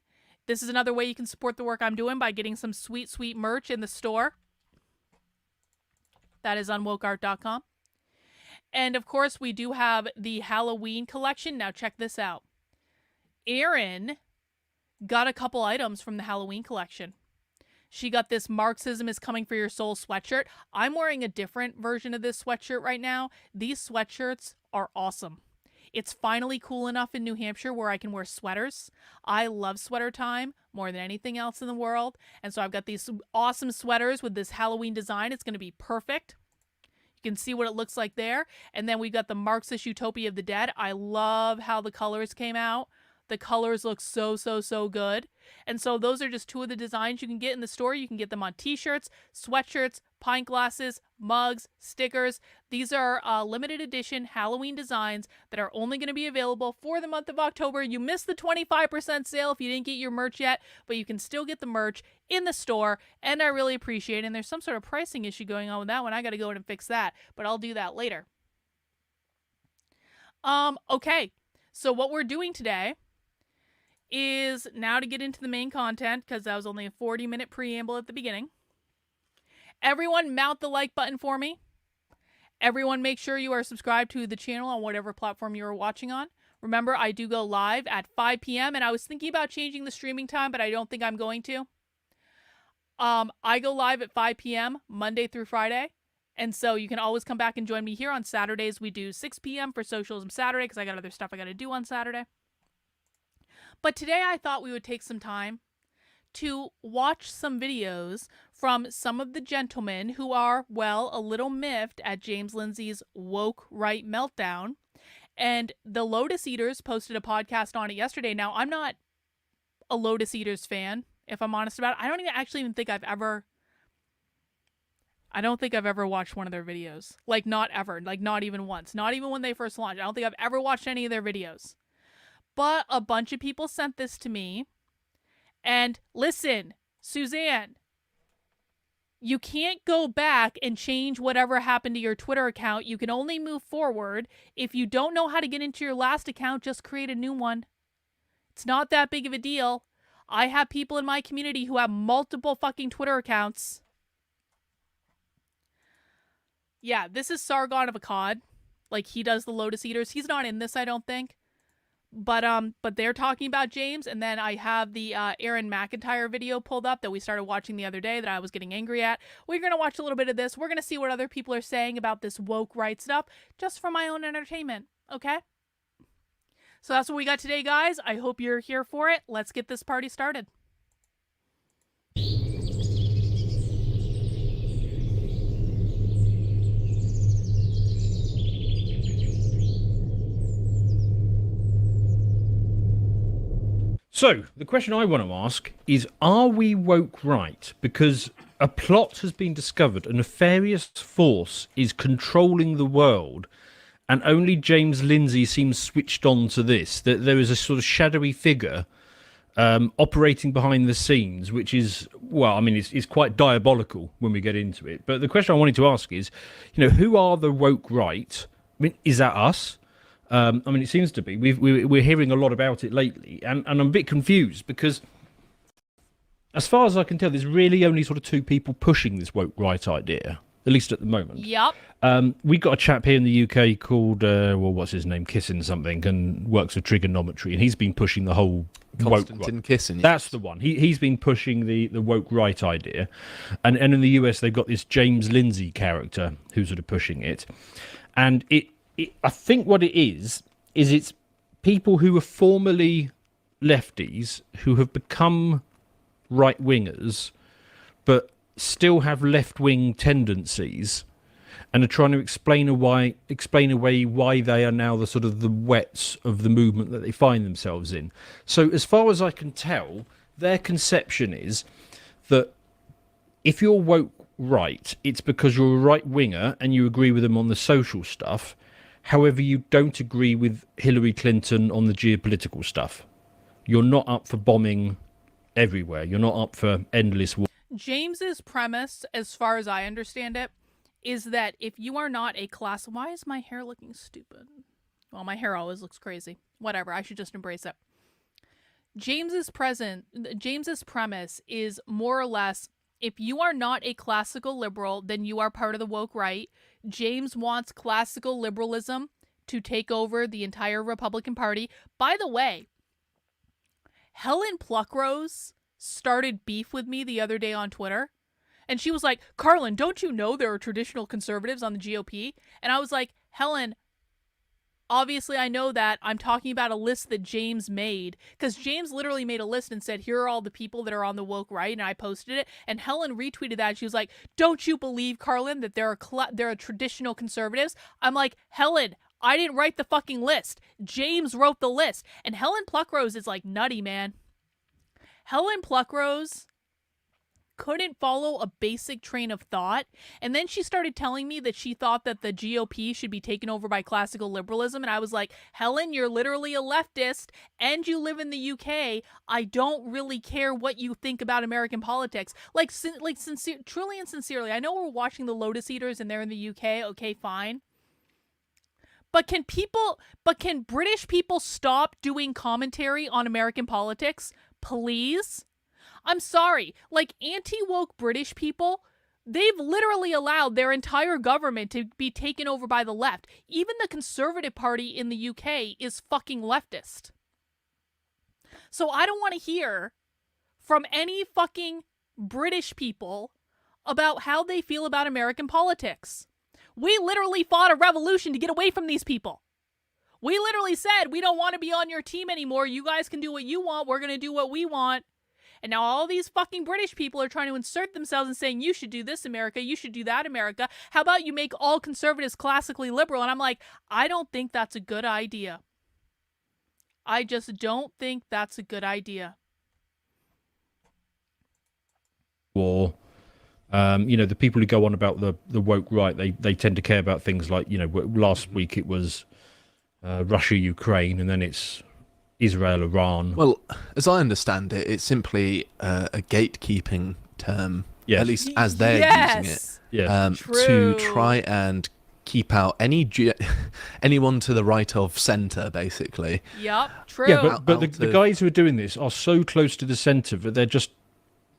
This is another way you can support the work I'm doing by getting some sweet, sweet merch in the store. That is unwokeart.com. And of course, we do have the Halloween collection. Now check this out. Erin got a couple items from the Halloween collection. She got this Marxism is Coming for Your Soul sweatshirt. I'm wearing a different version of this sweatshirt right now. These sweatshirts are awesome. It's finally cool enough in New Hampshire where I can wear sweaters. I love sweater time more than anything else in the world. And so I've got these awesome sweaters with this Halloween design. It's going to be perfect. You can see what it looks like there. And then we've got the Marxist Utopia of the Dead. I love how the colors came out. The colors look so, so, so good. And so those are just two of the designs you can get in the store. You can get them on t-shirts, sweatshirts, pint glasses, mugs, stickers. These are limited edition Halloween designs that are only going to be available for the month of October. You missed the 25% sale if you didn't get your merch yet, but you can still get the merch in the store, and I really appreciate it. And there's some sort of pricing issue going on with that one. I got to go in and fix that, but I'll do that later. Okay. So what we're doing today is now to get into the main content, because that was only a 40-minute preamble at the beginning. Everyone mount the like button for me. Everyone make sure you are subscribed to the channel on whatever platform you are watching on. Remember, I do go live at 5 p.m. and I was thinking about changing the streaming time, but I don't think I'm going to. I go live at 5 p.m. Monday through Friday. And so you can always come back and join me here on Saturdays. We do 6 p.m. for Socialism Saturday because I got other stuff I got to do on Saturday. But today I thought we would take some time to watch some videos from some of the gentlemen who are, well, a little miffed at James Lindsay's woke right meltdown. And the Lotus Eaters posted a podcast on it yesterday. Now, I'm not a Lotus Eaters fan, if I'm honest about it. I don't think I've ever watched one of their videos. Like, not ever. Like, not even once. Not even when they first launched. I don't think I've ever watched any of their videos. But a bunch of people sent this to me. And listen, Suzanne, you can't go back and change whatever happened to your Twitter account. You can only move forward. If you don't know how to get into your last account, just create a new one. It's not that big of a deal. I have people in my community who have multiple fucking Twitter accounts. Yeah, this is Sargon of Akkad. Like, he does the Lotus Eaters. He's not in this, I don't think. But they're talking about James, and then I have the Auron McIntyre video pulled up that we started watching the other day that I was getting angry at. We're going to watch a little bit of this. We're going to see what other people are saying about this woke right stuff, just for my own entertainment, okay? So that's what we got today, guys. I hope you're here for it. Let's get this party started. So, the question I want to ask is, are we woke right? Because a plot has been discovered, a nefarious force is controlling the world, and only James Lindsay seems switched on to this. That there is a sort of shadowy figure operating behind the scenes, which is, well, I mean, it's quite diabolical when we get into it. But the question I wanted to ask is, who are the woke right? I mean, is that us? I mean, it seems to be. We're hearing a lot about it lately, and I'm a bit confused because, as far as I can tell, there's really only sort of two people pushing this woke right idea, at least at the moment. Yep. We got a chap here in the UK called, what's his name, Kissing something, and works with trigonometry, and he's been pushing the whole woke right. Kissing. Yes. That's the one. He's been pushing the woke right idea, and in the US they've got this James Lindsay character who's sort of pushing it, and I think what it is it's people who were formerly lefties who have become right-wingers but still have left-wing tendencies and are trying to explain away why they are now the sort of the wets of the movement that they find themselves in. So as far as I can tell, their conception is that if you're woke right, it's because you're a right-winger and you agree with them on the social stuff. However, you don't agree with Hillary Clinton on the geopolitical stuff. You're not up for bombing everywhere. You're not up for endless war. James's premise, as far as I understand it, is that if you are not a class... Why is my hair looking stupid? Well, my hair always looks crazy. Whatever, I should just embrace it. James's premise is more or less, if you are not a classical liberal, then you are part of the woke right. James wants classical liberalism to take over the entire Republican Party. By the way, Helen Pluckrose started beef with me the other day on Twitter. And she was like, Carlin, don't you know there are traditional conservatives on the GOP? And I was like, Helen, obviously I know that. I'm talking about a list that James made. Because James literally made a list and said, here are all the people that are on the woke right. And I posted it. And Helen retweeted that. And she was like, don't you believe, Carlin, that there are traditional conservatives? I'm like, Helen, I didn't write the fucking list. James wrote the list. And Helen Pluckrose is like nutty, man. Helen Pluckrose couldn't follow a basic train of thought, and then she started telling me that she thought that the GOP should be taken over by classical liberalism, and I was like, Helen, you're literally a leftist, and you live in the UK. I don't really care what you think about American politics. Truly and sincerely, I know we're watching the Lotus Eaters and they're in the UK, okay, fine. But can British people stop doing commentary on American politics, please? I'm sorry, like anti-woke British people, they've literally allowed their entire government to be taken over by the left. Even the Conservative Party in the UK is fucking leftist. So I don't want to hear from any fucking British people about how they feel about American politics. We literally fought a revolution to get away from these people. We literally said, we don't want to be on your team anymore. You guys can do what you want. We're going to do what we want. And now all these fucking British people are trying to insert themselves and saying, you should do this, America. You should do that, America. How about you make all conservatives classically liberal? And I'm like, I don't think that's a good idea. I just don't think that's a good idea. Or, the people who go on about the woke right, they tend to care about things like, last week it was Russia, Ukraine, and then it's Israel, Iran. Well, as I understand it, it's simply a gatekeeping term, yes. at least as they're using it, Yes. to try and keep out anyone to the right of centre, basically. Yep, true. Yeah, but the guys who are doing this are so close to the centre that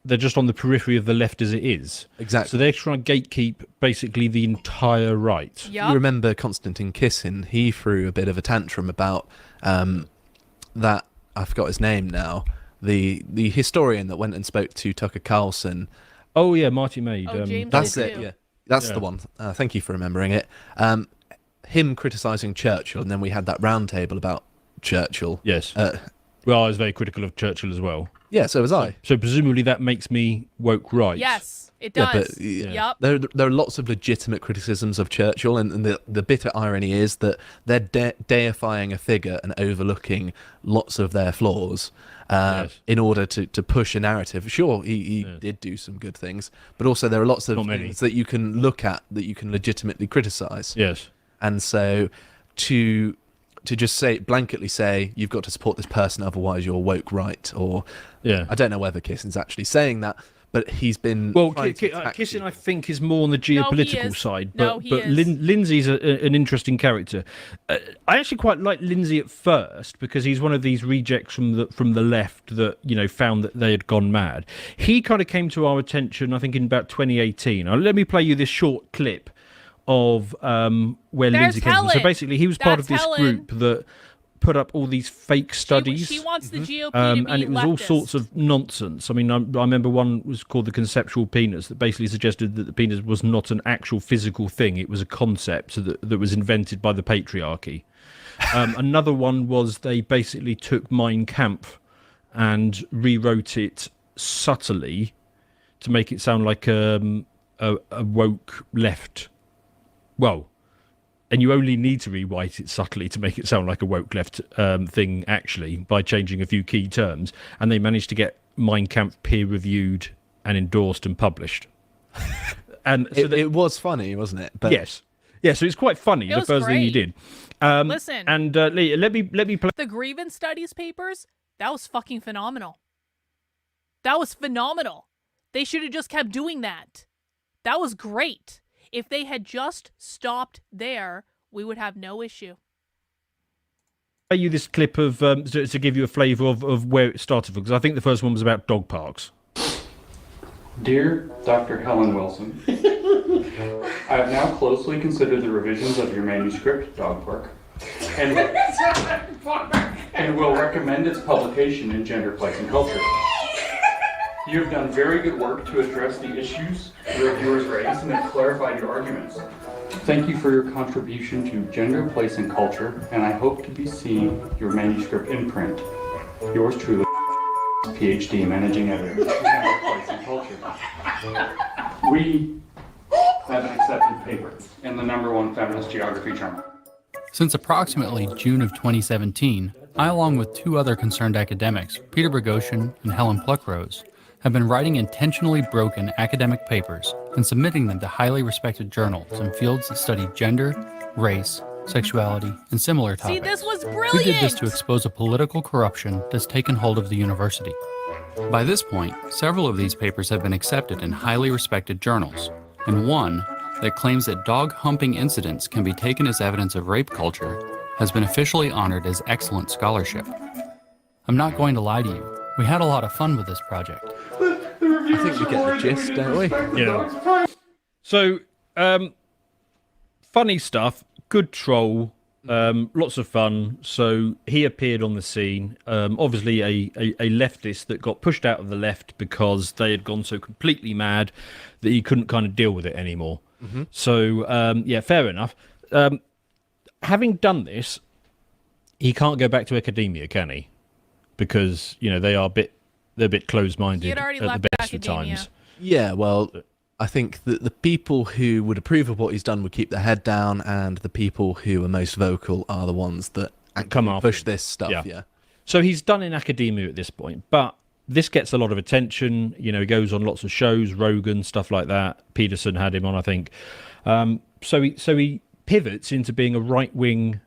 they're just on the periphery of the left as it is. Exactly. So they're trying to gatekeep basically the entire right. Yep. You remember Konstantin Kissin? He threw a bit of a tantrum about that. I forgot his name now. The historian that went and spoke to Tucker Carlson. Oh yeah, Marty Maid. James That's did it. too. Yeah, that's the one. Thank you for remembering it. Him criticising Churchill, and then we had that round table about Churchill. Yes. Well, I was very critical of Churchill as well. Yeah, so was I. So presumably that makes me woke right. Yes, it Yeah, does. but Yep. there are lots of legitimate criticisms of Churchill, and the bitter irony is that they're deifying a figure and overlooking lots of their flaws Yes. in order to push a narrative. Sure, he did do some good things, but also there are lots of Not many. things that you can look at that you can legitimately criticise. Yes. And so to just blanketly say you've got to support this person, otherwise you're woke right, or Yeah. I don't know whether Kissin's actually saying that, but he's been Well, trying to attack Kissing, you. I think, is more on the geopolitical side, but No, he is. Lindsay's an interesting character. I actually quite like Lindsay at first because he's one of these rejects from the left that found that they had gone mad. He kind of came to our attention, I think, in about 2018. Now, let me play you this short clip of where There's Lindsay came from. So Helen. basically, he was part of That's this Helen. group that put up all these fake studies. She wants the GOP to be And it was all leftist. sorts of nonsense. I mean, I remember one was called the conceptual penis that basically suggested that the penis was not an actual physical thing. It was a concept that was invented by the patriarchy. Another one was they basically took Mein Kampf and rewrote it subtly to make it sound like a woke left. Well, and you only need to rewrite it subtly to make it sound like a woke left thing, actually, by changing a few key terms. And they managed to get Mein Kampf peer-reviewed and endorsed and publised. And so It was funny, wasn't it? But yes. Yeah, so it's quite funny, It the was first thing he great. did. Listen. And let me play. The grievance studies papers, that was fucking phenomenal. That was phenomenal. They should have just kept doing that. That was great. If they had just stopped there, we would have no issue. Play you this clip of to give you a flavour of where it started from, because I think the first one was about dog parks. Dear Dr. Helen Wilson, I have now closely considered the revisions of your manuscript, Dog Park, and will recommend its publication in Gender, Place, and Culture. You have done very good work to address the issues the reviewers raised and have clarified your arguments. Thank you for your contribution to Gender, Place, and Culture, and I hope to be seeing your manuscript in print. Yours truly, PhD, Managing Editor, Gender, Place, and Culture. We have an accepted paper in the #1 feminist geography journal. Since approximately June of 2017, I, along with two other concerned academics, Peter Boghossian and Helen Pluckrose, have been writing intentionally broken academic papers and submitting them to highly respected journals in fields that study gender, race, sexuality, and similar topics. See, this was brilliant. We did this to expose a political corruption that's taken hold of the university. By this point, several of these papers have been accepted in highly respected journals, and one, that claims that dog humping incidents can be taken as evidence of rape culture has been officially honored as excellent scholarship. I'm not going to lie to you, we had a lot of fun with this project. I think we get the gist, don't we? Yeah. So, funny stuff, good troll, lots of fun. So he appeared on the scene, obviously a leftist that got pushed out of the left because they had gone so completely mad that he couldn't kind of deal with it anymore. So, yeah, fair enough. Having done this, he can't go back to academia, can he? Because, you know, they're a bit closed-minded at the best of times. Yeah, well, I think that the people who would approve of what he's done would keep their head down, and the people who are most vocal are the ones that come after push this stuff. Yeah. So he's done in academia at this point, but this gets a lot of attention. You know, he goes on lots of shows, Rogan, stuff like that. Peterson had him on, I think. So he pivots into being a right-wing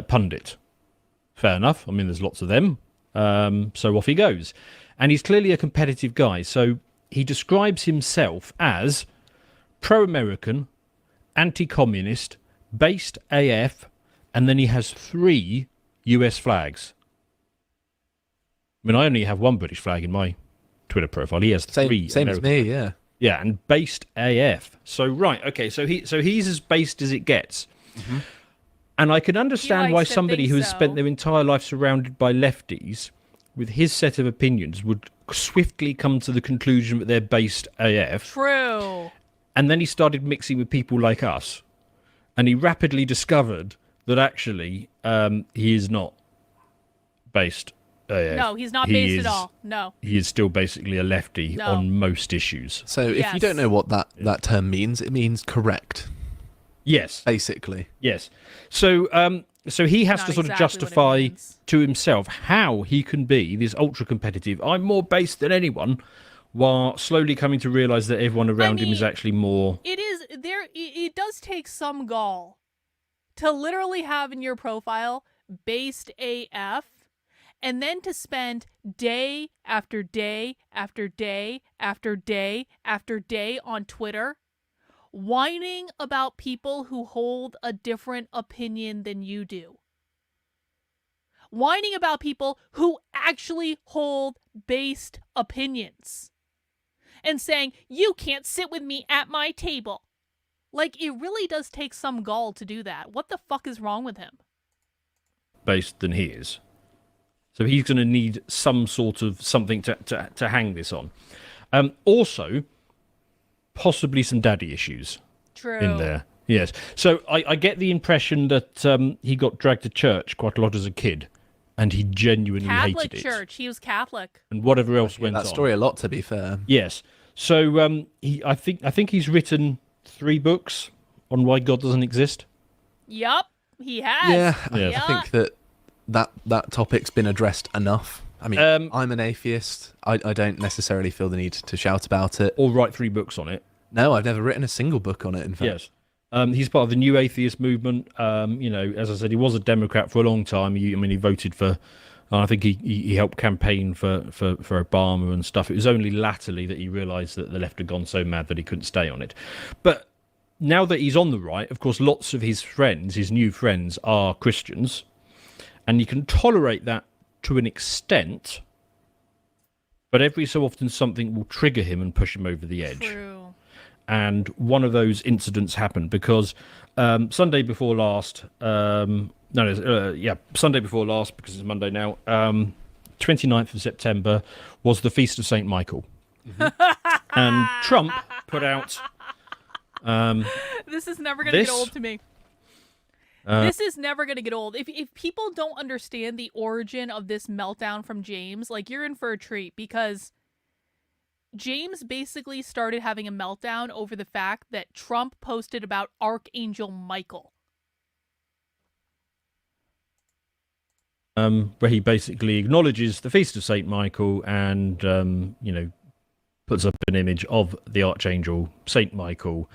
pundit. Fair enough. I mean, there's lots of them. So off he goes. And he's clearly a competitive guy. So he describes himself as pro-American, anti-communist, based AF, and then he has 3 US flags. I mean, I only have 1 British flag in my Twitter profile. He has 3. Same as me, yeah. Yeah, and based AF. So right, okay, so he's as based as it gets. And I can understand why somebody who has spent their entire life surrounded by lefties with his set of opinions would swiftly come to the conclusion that they're based AF. True. And then he started mixing with people like us. And he rapidly discovered that actually he is not based AF. No, he's not based at all. No. He is still basically a lefty on most issues. So if you don't know what that term means, it means correct. Yes. Basically. Yes. So he has to sort of justify to himself how he can be this ultra competitive. I'm more based than anyone, while slowly coming to realize that everyone around him is actually more. It does take some gall to literally have in your profile based AF, and then to spend day after day after day after day after day on Twitter whining about people who hold a different opinion than you do. Whining about people who actually hold based opinions. And saying, you can't sit with me at my table. Like, it really does take some gall to do that. What the fuck is wrong with him? Based than he is. So he's going to need some sort of something to hang this on. Also, possibly some daddy issues in there. Yes. So I get the impression that he got dragged to church quite a lot as a kid, and he genuinely hated it. Catholic church. He was Catholic. And whatever else went on. That story a lot, to be fair. Yes. So I think he's written 3 books on why God doesn't exist. Yup, he has. Yeah, I think that topic's been addressed enough. I mean, I'm an atheist. I don't necessarily feel the need to shout about it. Or write 3 books on it. No, I've never written a single book on it, in fact. Yes. He's part of the new atheist movement. You know, as I said, he was a Democrat for a long time. He voted for, I think he helped campaign for Obama and stuff. It was only latterly that he realised that the left had gone so mad that he couldn't stay on it. But now that he's on the right, of course, lots of his friends, his new friends, are Christians. And you can tolerate that to an extent, but every so often something will trigger him and push him over the edge. True. And one of those incidents happened because Sunday before last, Sunday before last, because it's Monday now, 29th of September was the Feast of St. Michael. And Trump put out... this is never going to get old to me. This is never going to get old. If people don't understand the origin of this meltdown from James, like, you're in for a treat, because James basically started having a meltdown over the fact that Trump posted about Archangel Michael. Where he basically acknowledges the Feast of St. Michael and, puts up an image of the Archangel St. Michael.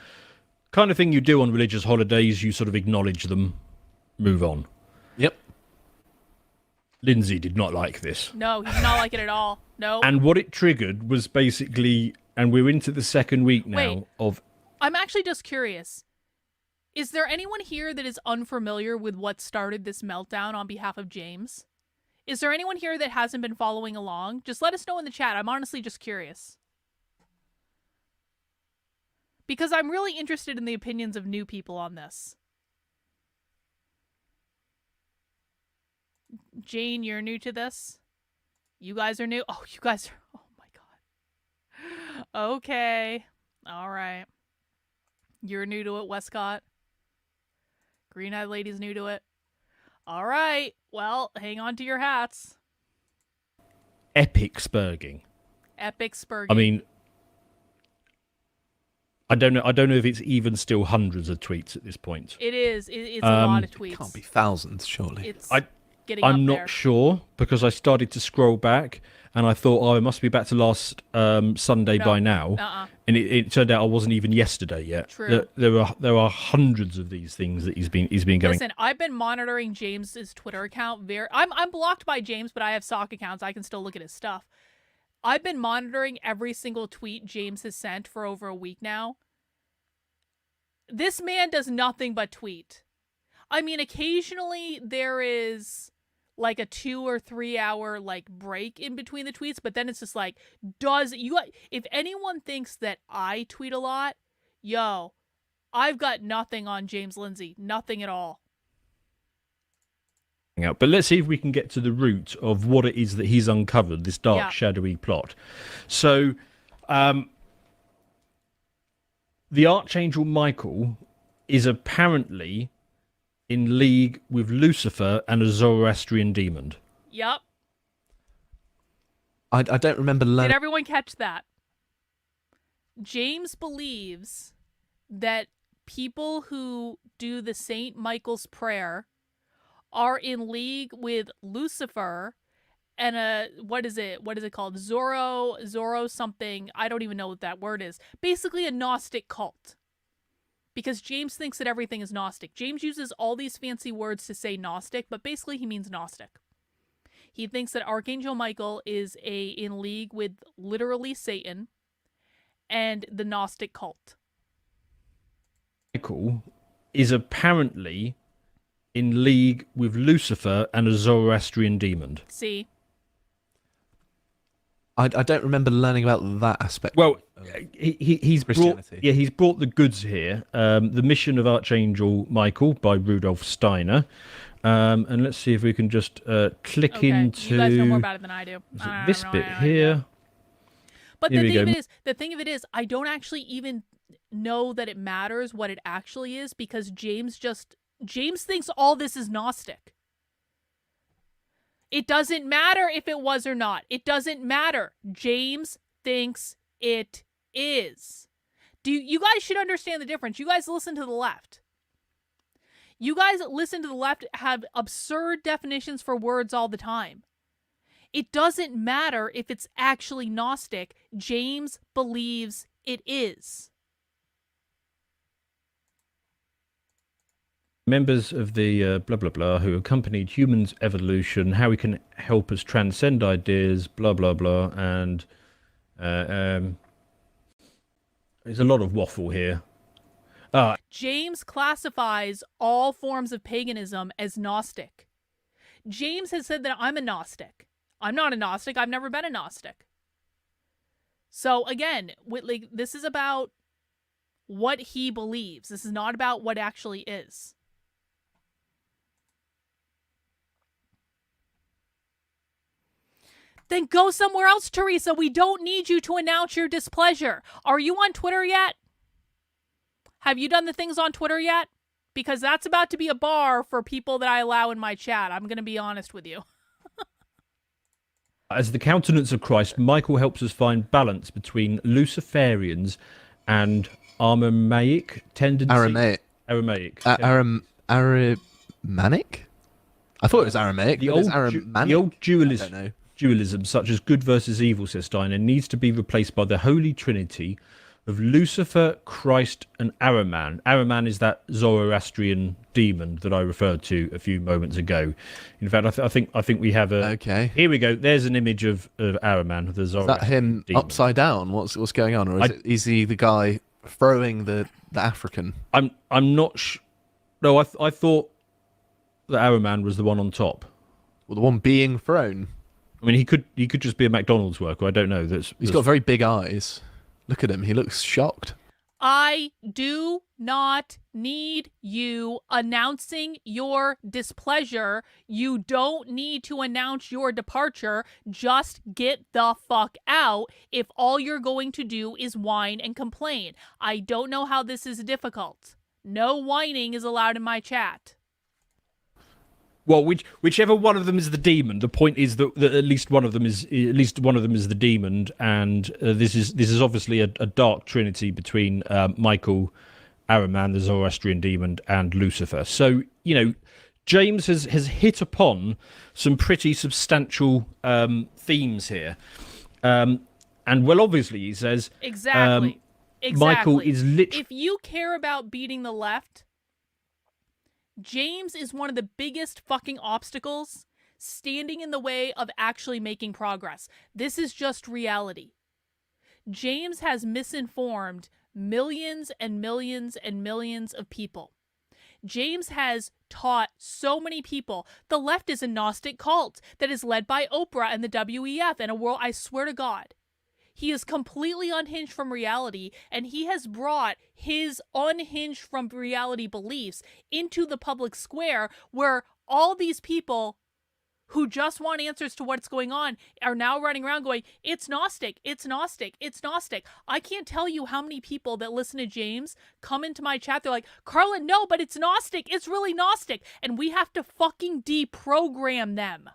Kind of thing you do on religious holidays, you sort of acknowledge them, move on. Yep. Lindsay did not like this. No, he did not like it at all. No. And what it triggered was basically, and we're into the second week now of I'm actually just curious. Is there anyone here that is unfamiliar with what started this meltdown on behalf of James? Is there anyone here that hasn't been following along? Just let us know in the chat. I'm honestly just curious. Because I'm really interested in the opinions of new people on this. Jane, you're new to this? You guys are new? Oh, you guys are... Oh my god. Okay. All right. You're new to it, Westcott. Green-eyed lady's new to it. All right. Well, hang on to your hats. Epic spurging. Epic spurging. I mean, I don't know if it's even still hundreds of tweets at this point. It is. It's a lot of tweets. It can't be thousands, surely. It's getting up I'm there. not sure because I started to scroll back and I thought, oh, it must be back to last Sunday by now. And it turned out I wasn't even yesterday yet. True. There are hundreds of these things that he's been going. Listen, I've been monitoring James's Twitter account. I'm blocked by James, but I have sock accounts. I can still look at his stuff. I've been monitoring every single tweet James has sent for over a week now. This man does nothing but tweet. I mean, occasionally there is like a 2 or 3 hour like break in between the tweets, but then it's just like, if anyone thinks that I tweet a lot, yo, I've got nothing on James Lindsay, nothing at all. But let's see if we can get to the root of what it is that he's uncovered, this dark, shadowy plot. So, the Archangel Michael is apparently in league with Lucifer and a Zoroastrian demon. Yep. I don't remember learning. Did everyone catch that? James believes that people who do the St. Michael's prayer are in league with Lucifer and what is it called? Zorro something. I don't even know what that word is. Basically a Gnostic cult. Because James thinks that everything is Gnostic. James uses all these fancy words to say Gnostic, but basically he means Gnostic. He thinks that Archangel Michael is in league with literally Satan and the Gnostic cult. Michael is apparently in league with Lucifer and a Zoroastrian demon. See? I don't remember learning about that aspect. Well, he's brought the goods here. The Mission of Archangel Michael by Rudolf Steiner. And let's see if we can just click into... You guys know more about it than I do. This bit here. But the thing of it is, I don't actually even know that it matters what it actually is because James thinks all this is Gnostic. It doesn't matter if it was or not. It doesn't matter. James thinks it is. You guys should understand the difference. You guys listen to the left. You guys listen to the left have absurd definitions for words all the time. It doesn't matter if it's actually Gnostic. James believes it is. Members of the blah, blah, blah, who accompanied humans' evolution, how we can help us transcend ideas, blah, blah, blah. And there's a lot of waffle here. James classifies all forms of paganism as Gnostic. James has said that I'm a Gnostic. I'm not a Gnostic. I've never been a Gnostic. So again, this is about what he believes. This is not about what actually is. Then go somewhere else, Teresa. We don't need you to announce your displeasure. Are you on Twitter yet? Have you done the things on Twitter yet? Because that's about to be a bar for people that I allow in my chat. I'm going to be honest with you. As the countenance of Christ, Michael helps us find balance between Luciferians and Aramaic tendencies. Aramaic. Aramanic? I thought it was Aramaic. The old dualism, such as good versus evil, says Steiner, needs to be replaced by the Holy Trinity of Lucifer, Christ, and Ahriman. Ahriman is that Zoroastrian demon that I referred to a few moments ago. In fact, I think we have a... Okay. Here we go. There's an image of Ahriman, the Zoroastrian Is that him demon. upside down? What's going on? Or is he the guy throwing the African. I'm not. No, I thought that Auron was the one on top. Well, the one being thrown. I mean, he could just be a McDonald's worker. I don't know. He's got very big eyes. Look at him. He looks shocked. I do not need you announcing your displeasure. You don't need to announce your departure. Just get the fuck out if all you're going to do is whine and complain. I don't know how this is difficult. No whining is allowed in my chat. Well, whichever one of them is the demon. The point is that at least one of them is the demon, and this is obviously a dark trinity between Michael, Auron, the Zoroastrian demon, and Lucifer. So James has hit upon some pretty substantial themes here, and obviously he says Exactly. Michael is literally. If you care about beating the left, James is one of the biggest fucking obstacles standing in the way of actually making progress. This is just reality. James has misinformed millions and millions and millions of people. James has taught so many people the left is a Gnostic cult that is led by Oprah and the WEF and a world, I swear to God. He is completely unhinged from reality, and he has brought his unhinged from reality beliefs into the public square where all these people who just want answers to what's going on are now running around going, it's Gnostic, it's Gnostic, it's Gnostic. I can't tell you how many people that listen to James come into my chat, they're like, Carlin, no, but it's Gnostic, it's really Gnostic. And we have to fucking deprogram them.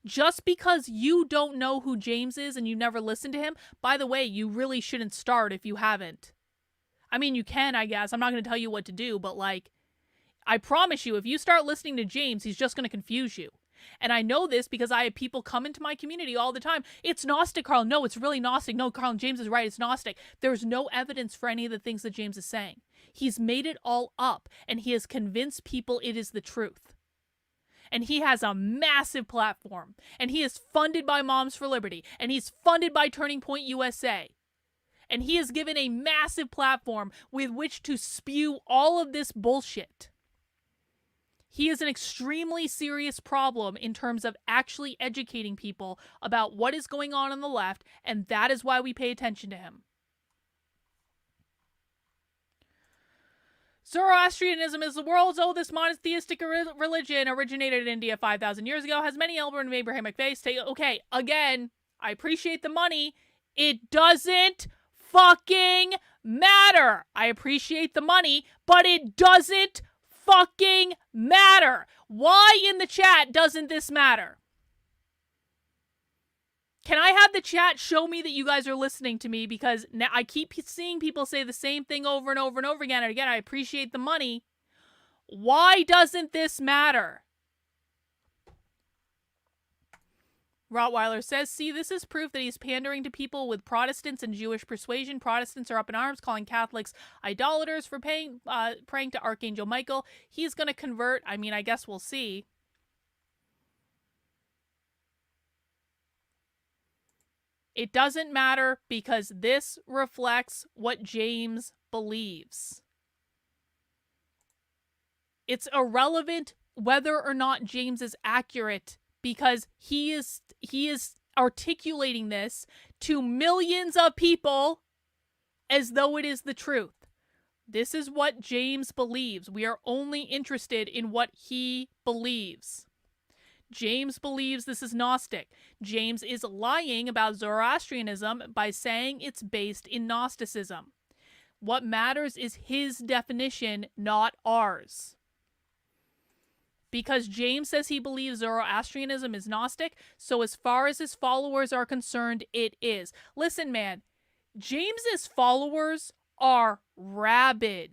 Just because you don't know who James is and you never listened to him, by the way, you really shouldn't start if you haven't. I mean, you can, I guess. I'm not going to tell you what to do, but I promise you, if you start listening to James, he's just going to confuse you. And I know this because I have people come into my community all the time. It's Gnostic, Carl. No, it's really Gnostic. No, Carl, James is right. It's Gnostic. There's no evidence for any of the things that James is saying. He's made it all up, and he has convinced people it is the truth. And he has a massive platform. And he is funded by Moms for Liberty. And he's funded by Turning Point USA. And he is given a massive platform with which to spew all of this bullshit. He is an extremely serious problem in terms of actually educating people about what is going on the left, and that is why we pay attention to him. Zoroastrianism is the world's oldest monotheistic religion, originated in India 5,000 years ago, has many Elbert and Abrahamic faiths. Okay, again, I appreciate the money. It doesn't fucking matter. I appreciate the money, but it doesn't fucking matter. Why in the chat doesn't this matter? Can I have the chat show me that you guys are listening to me? Because now I keep seeing people say the same thing over and over and over again. And again, I appreciate the money. Why doesn't this matter? Rottweiler says, see, this is proof that he's pandering to people with Protestants and Jewish persuasion. Protestants are up in arms, calling Catholics idolaters for praying to Archangel Michael. He's going to convert. I mean, I guess we'll see. It doesn't matter because this reflects what James believes. It's irrelevant whether or not James is accurate because he is articulating this to millions of people as though it is the truth. This is what James believes. We are only interested in what he believes. James believes this is Gnostic. James is lying about Zoroastrianism by saying it's based in Gnosticism. What matters is his definition, not ours. Because James says he believes Zoroastrianism is Gnostic, so as far as his followers are concerned, it is. Listen, man, James's followers are rabid.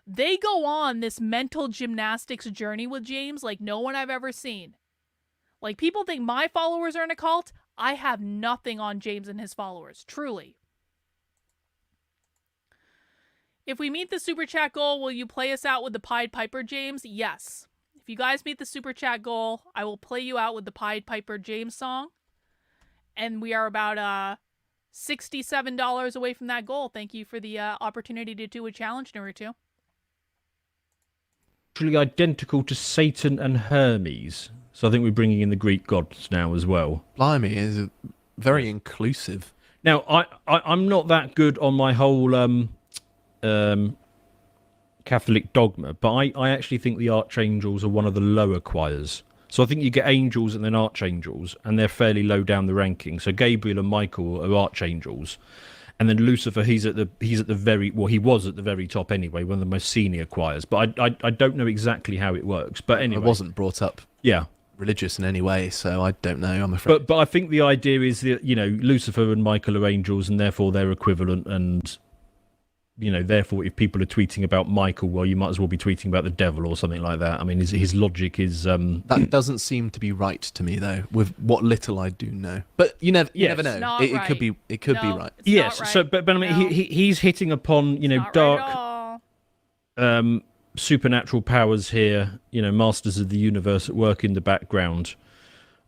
They go on this mental gymnastics journey with James like no one I've ever seen. Like, people think my followers are in a cult. I have nothing on James and his followers, truly. If we meet the super chat goal, will you play us out with the Pied Piper, James? Yes. If you guys meet the super chat goal, I will play you out with the Pied Piper James song. And we are about $67 away from that goal. Thank you for the opportunity to do a challenge, Naruto. Actually identical to Satan and Hermes. So I think we're bringing in the Greek gods now as well. Blimey, is very inclusive. Now, I'm not that good on my whole Catholic dogma, but I actually think the archangels are one of the lower choirs. So I think you get angels and then archangels, and they're fairly low down the ranking. So Gabriel and Michael are archangels, and then Lucifer, he was at the very top anyway, one of the most senior choirs. But I don't know exactly how it works. But anyway, I wasn't brought up religious in any way, so I don't know, I'm afraid. But I think the idea is that, Lucifer and Michael are angels, and therefore they're equivalent, and therefore if people are tweeting about Michael, well, you might as well be tweeting about the devil or something like that. I mean, his logic is that doesn't seem to be right to me, though, with what little I do know. But you never know. It could be right. Yes. Right. So but I mean, No. he's hitting upon dark supernatural powers here, masters of the universe at work in the background,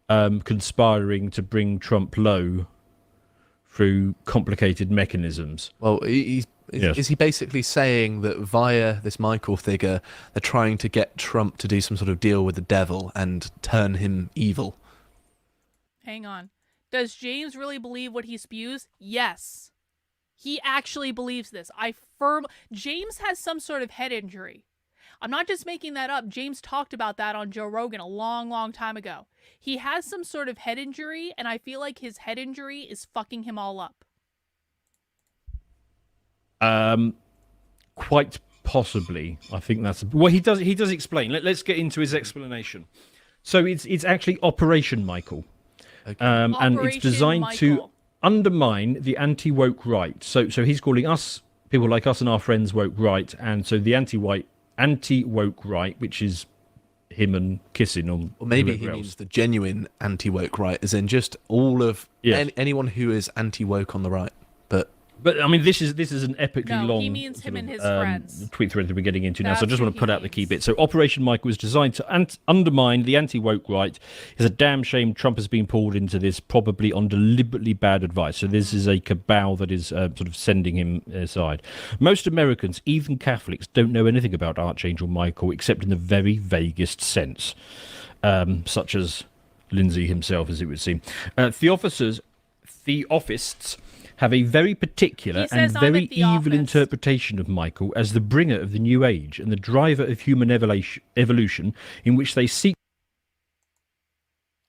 conspiring to bring Trump low through complicated mechanisms. Well, is he basically saying that via this Michael figure, they're trying to get Trump to do some sort of deal with the devil and turn him evil? Hang on. Does James really believe what he spews? Yes. He actually believes this. James has some sort of head injury. I'm not just making that up. James talked about that on Joe Rogan a long, long time ago. He has some sort of head injury, and I feel like his head injury is fucking him all up. Quite possibly. I think that's well. He does explain. Let's get into his explanation. So it's actually Operation Michael, Okay. and it's designed to Michael. undermine the anti-woke right. So he's calling us, people like us and our friends, woke right, and so the anti-woke right, which is him and kissing on. Or maybe he whoever else. means the genuine anti-woke right, as in just all of anyone who is anti-woke on the right. But I mean, this is an epically No, long. he means him and his friends. friends. Tweet thread that we're getting into now, so I That's just who want to he put out the key means. bit. So Operation Michael was designed to undermine the anti-woke right. It's a damn shame Trump has been pulled into this, probably on deliberately bad advice. So this is a cabal that is sort of sending him aside. Most Americans, even Catholics, don't know anything about Archangel Michael except in the very vaguest sense, such as Lindsay himself, as it would seem. Theosophists have a very particular and very evil interpretation of Michael as the bringer of the New Age and the driver of human evolution, in which they seek.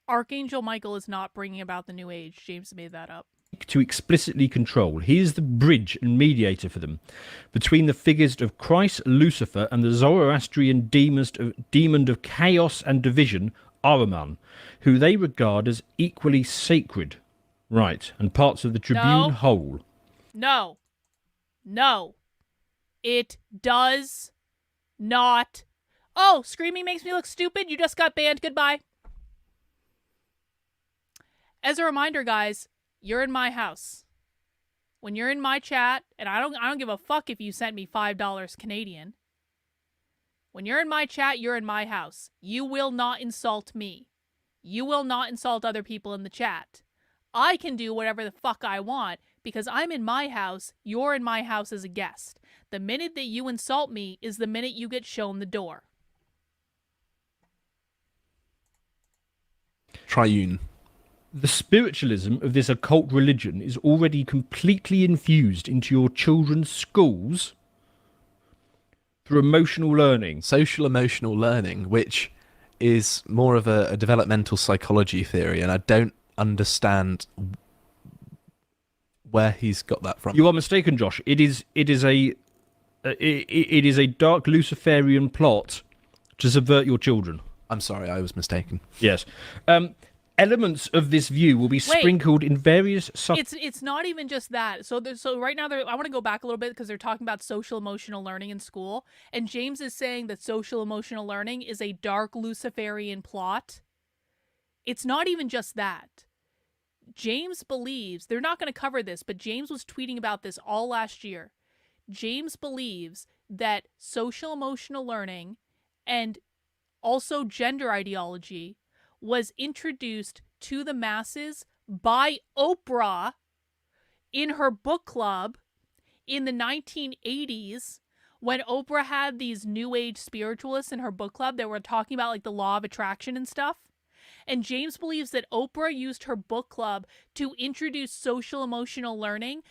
Archangel Michael is not bringing about the New Age. James made that up. To explicitly control. He is the bridge and mediator for them between the figures of Christ, Lucifer, and the Zoroastrian demon of chaos and division, Auron, who they regard as equally sacred. Right, and parts of the Tribune whole. No. It does not. Oh, screaming makes me look stupid. You just got banned. Goodbye. As a reminder, guys, you're in my house. When you're in my chat, and I don't give a fuck if you sent me $5 Canadian. When you're in my chat, you're in my house. You will not insult me. You will not insult other people in the chat. I can do whatever the fuck I want because I'm in my house, you're in my house as a guest. The minute that you insult me is the minute you get shown the door. Triune. The spiritualism of this occult religion is already completely infused into your children's schools through emotional learning. Social emotional learning, which is more of a developmental psychology theory, and I don't understand where he's got that from. You are mistaken, Josh. It is a dark Luciferian plot to subvert your children. I'm sorry, I was mistaken. Yes. Elements of this view will be sprinkled in various. It's not even just that. So right now, I want to go back a little bit because they're talking about social emotional learning in school, and James is saying that social emotional learning is a dark Luciferian plot. It's not even just that. James believes, they're not going to cover this, but James was tweeting about this all last year. James believes that social emotional learning and also gender ideology was introduced to the masses by Oprah in her book club in the 1980s, when Oprah had these new age spiritualists in her book club that were talking about like the law of attraction and stuff. And James believes that Oprah used her book club to introduce social emotional learning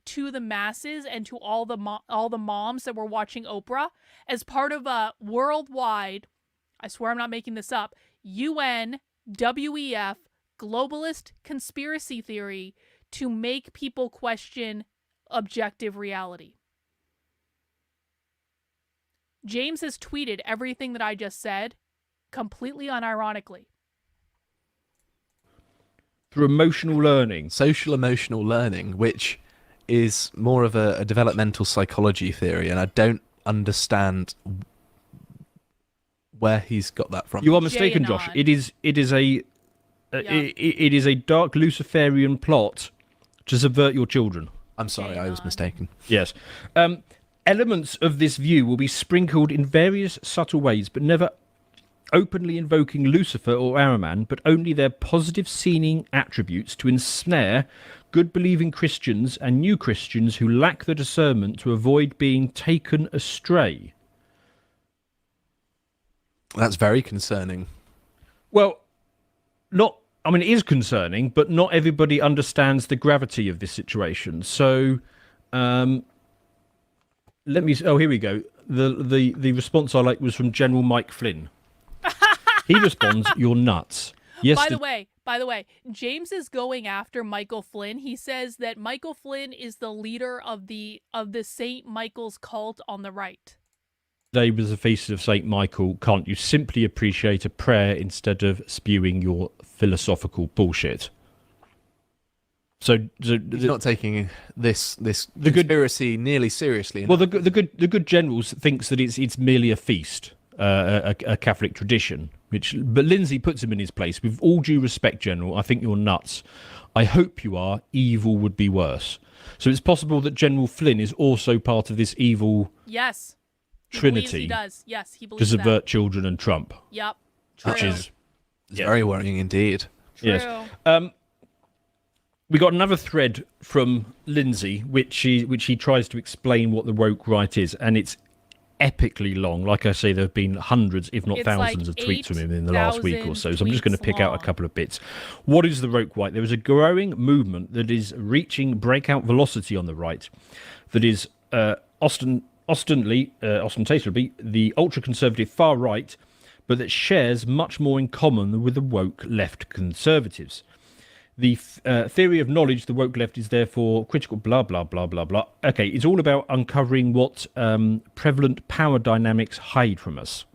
to the masses and to all the moms that were watching Oprah as part of a worldwide, I swear I'm not making this up, UN WEF globalist conspiracy theory to make people question objective reality. James has tweeted everything that I just said completely unironically. Through emotional learning. Social emotional learning, which is more of a developmental psychology theory, and I don't understand where he's got that from. You are mistaken, Josh. It is a dark Luciferian plot to subvert your children. I'm sorry, I was mistaken. Yes. Elements of this view will be sprinkled in various subtle ways, but never openly invoking Lucifer or Ahriman, but only their positive seeming attributes to ensnare good-believing Christians and new Christians who lack the discernment to avoid being taken astray. That's very concerning. Well, it is concerning, but not everybody understands the gravity of this situation. So, here we go. The response I like was from General Mike Flynn. He responds, "You're nuts." Yes. By the way, James is going after Michael Flynn. He says that Michael Flynn is the leader of the St. Michael's cult on the right. Today was the feast of St. Michael. Can't you simply appreciate a prayer instead of spewing your philosophical bullshit? So he's not taking this conspiracy nearly seriously. Well, the good generals thinks that it's merely a feast, a Catholic tradition. But Lindsay puts him in his place. With all due respect, General, I think you're nuts. I hope you are. Evil would be worse. So it's possible that General Flynn is also part of this evil. Yes. Trinity. He does. Yes, he believes to subvert children and Trump. Yep. True. Which is very worrying indeed. True. Yes. We got another thread from Lindsay, which he tries to explain what the woke right is, and it's epically long. Like I say, there have been hundreds, if not thousands, of tweets from him in the last week or so. So I'm just going to pick out a couple of bits. What is the woke right? There is a growing movement that is reaching breakout velocity on the right, that is ostentatiously the ultra-conservative far right, but that shares much more in common with the woke left conservatives. The theory of knowledge, the woke left, is therefore critical, blah, blah, blah, blah, blah. Okay, it's all about uncovering what prevalent power dynamics hide from us.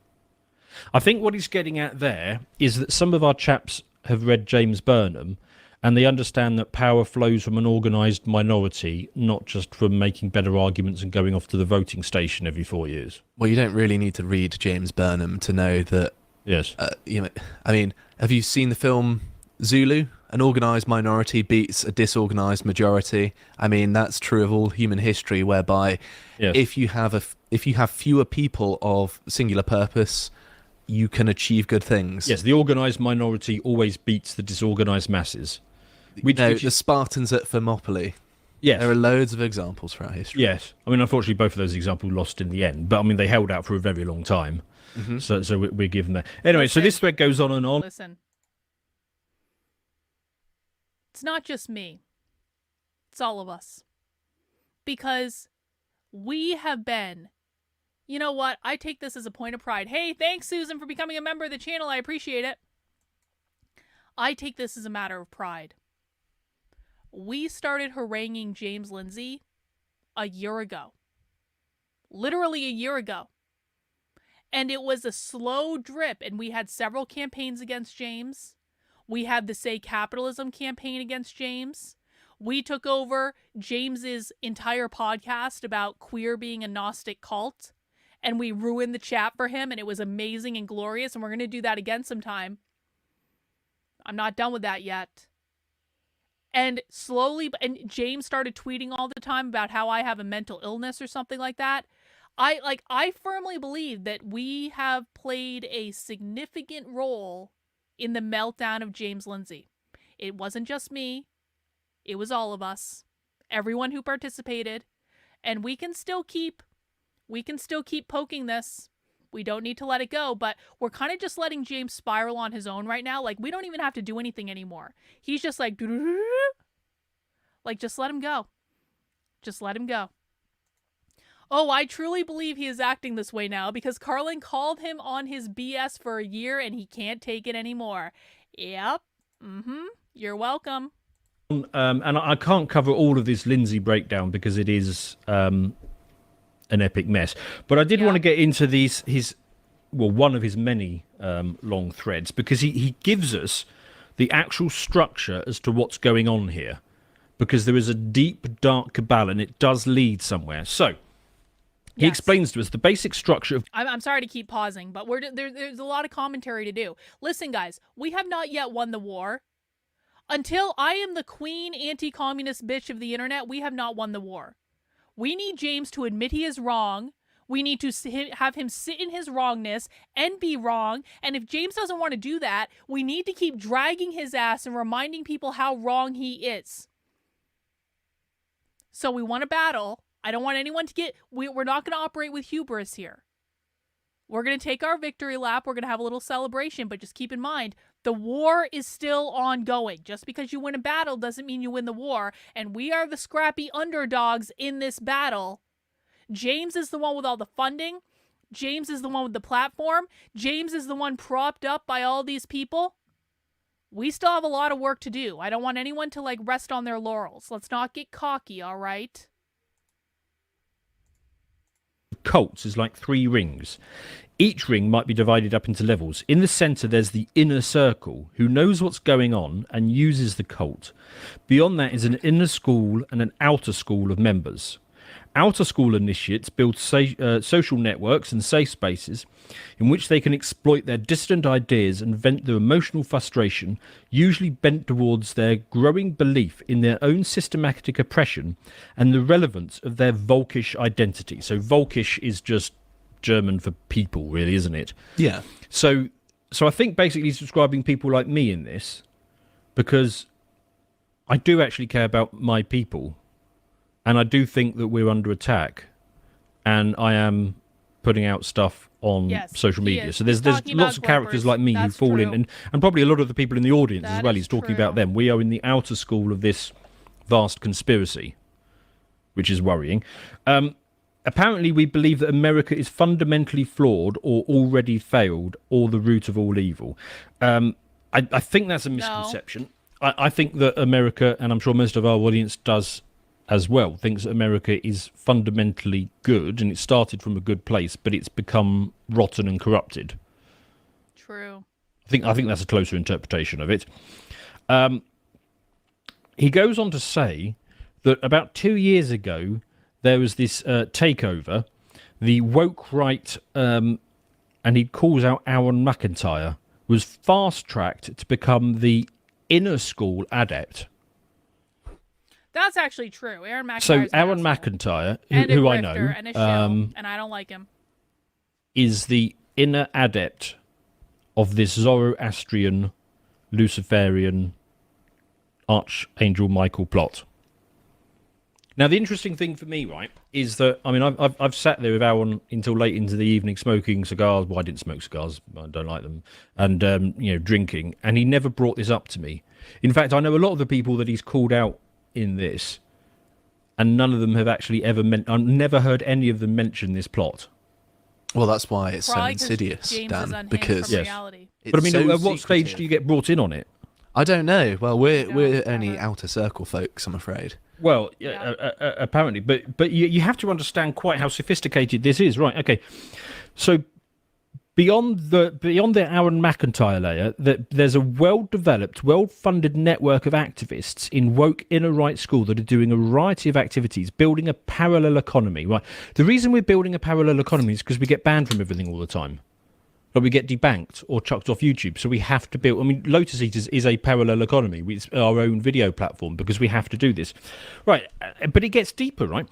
I think what he's getting at there is that some of our chaps have read James Burnham, and they understand that power flows from an organised minority, not just from making better arguments and going off to the voting station every 4 years. Well, you don't really need to read James Burnham to know that. Yes. Have you seen the film Zulu? An organised minority beats a disorganised majority. I mean, that's true of all human history, whereby if you have fewer people of singular purpose, you can achieve good things. Yes, the organised minority always beats the disorganised masses. The Spartans at Thermopylae. Yes. There are loads of examples throughout history. Yes. I mean, unfortunately, both of those examples lost in the end, but I mean, they held out for a very long time. Mm-hmm. So we're given that. Anyway, so this thread goes on and on. Listen. It's not just me. It's all of us. Because we have been, you know what? I take this as a point of pride. Hey, thanks, Susan, for becoming a member of the channel. I appreciate it. I take this as a matter of pride. We started haranguing James Lindsay a year ago. Literally a year ago. And it was a slow drip, and we had several campaigns against James. We had the Say Capitalism campaign against James. We took over James's entire podcast about queer being a Gnostic cult, and we ruined the chat for him, and it was amazing and glorious, and we're going to do that again sometime. I'm not done with that yet. And James started tweeting all the time about how I have a mental illness or something like that. I firmly believe that we have played a significant role in the meltdown of James Lindsay. It wasn't just me. It was all of us. everyone who participated, and we can still keep poking this. We don't need to let it go, but we're kind of just letting James spiral on his own right now. Like, we don't even have to do anything anymore. He's just like, just let him go. Just let him go. Oh, I truly believe he is acting this way now because Carlin called him on his BS for a year and he can't take it anymore. Yep. You're welcome. And I can't cover all of this Lindsay breakdown because it is an epic mess. But I did want to get into one of his many long threads, because he gives us the actual structure as to what's going on here, because there is a deep, dark cabal and it does lead somewhere. So he explains to us the basic structure of... I'm sorry to keep pausing, but there's a lot of commentary to do. Listen, guys, we have not yet won the war. Until I am the queen anti-communist bitch of the internet, we have not won the war. We need James to admit he is wrong. We need to have him sit in his wrongness and be wrong. And if James doesn't want to do that, we need to keep dragging his ass and reminding people how wrong he is. So we want to battle. I don't want anyone to get... We're not going to operate with hubris here. We're going to take our victory lap. We're going to have a little celebration. But just keep in mind, the war is still ongoing. Just because you win a battle doesn't mean you win the war. And we are the scrappy underdogs in this battle. James is the one with all the funding. James is the one with the platform. James is the one propped up by all these people. We still have a lot of work to do. I don't want anyone to rest on their laurels. Let's not get cocky, all right? Cults is like 3 rings. Each ring might be divided up into levels. In the center, there's the inner circle, who knows what's going on and uses the cult. Beyond that is an inner school and an outer school of members. Outer school initiates build social networks and safe spaces in which they can exploit their dissident ideas and vent their emotional frustration, usually bent towards their growing belief in their own systematic oppression and the relevance of their Volkish identity. So Volkish is just German for people, really, isn't it? Yeah. So I think basically he's describing people like me in this, because I do actually care about my people. And I do think that we're under attack, and I am putting out stuff on social media. So there's lots of characters like me who fall in, and probably a lot of the people in the audience as well. He's talking about them. We are in the outer school of this vast conspiracy, which is worrying. Apparently, we believe that America is fundamentally flawed or already failed or the root of all evil. I think that's a misconception. No. I think that America, and I'm sure most of our audience does as well, thinks that America is fundamentally good, and it started from a good place, but it's become rotten and corrupted. True. I think that's a closer interpretation of it. He goes on to say that about 2 years ago, there was this takeover, the woke right, and he calls out Auron McIntyre, was fast-tracked to become the inner school adept. That's actually true. Auron McIntyre. So Auron McIntyre, who I know, and I don't like him, is the inner adept of this Zoroastrian, Luciferian, Archangel Michael plot. Now, the interesting thing for me, right, is that I've sat there with Auron until late into the evening smoking cigars. Well, I didn't smoke cigars; I don't like them, and drinking. And he never brought this up to me. In fact, I know a lot of the people that he's called out in this, and none of them have actually ever I've never heard any of them mention this plot. Well, that's why it's Probably so insidious, James Dan. Because reality. But I mean, at what stage do you get brought in on it? I don't know. Well, we're only outer circle folks, I'm afraid. Well, apparently, but you have to understand quite how sophisticated this is, right? Okay, so beyond the Auron McIntyre layer, there's a well-developed, well-funded network of activists in woke inner right school that are doing a variety of activities, building a parallel economy. Right? The reason we're building a parallel economy is because we get banned from everything all the time. But we get debanked or chucked off YouTube, so we have to build... I mean, Lotus Eaters is a parallel economy. It's our own video platform because we have to do this. Right, but it gets deeper, right?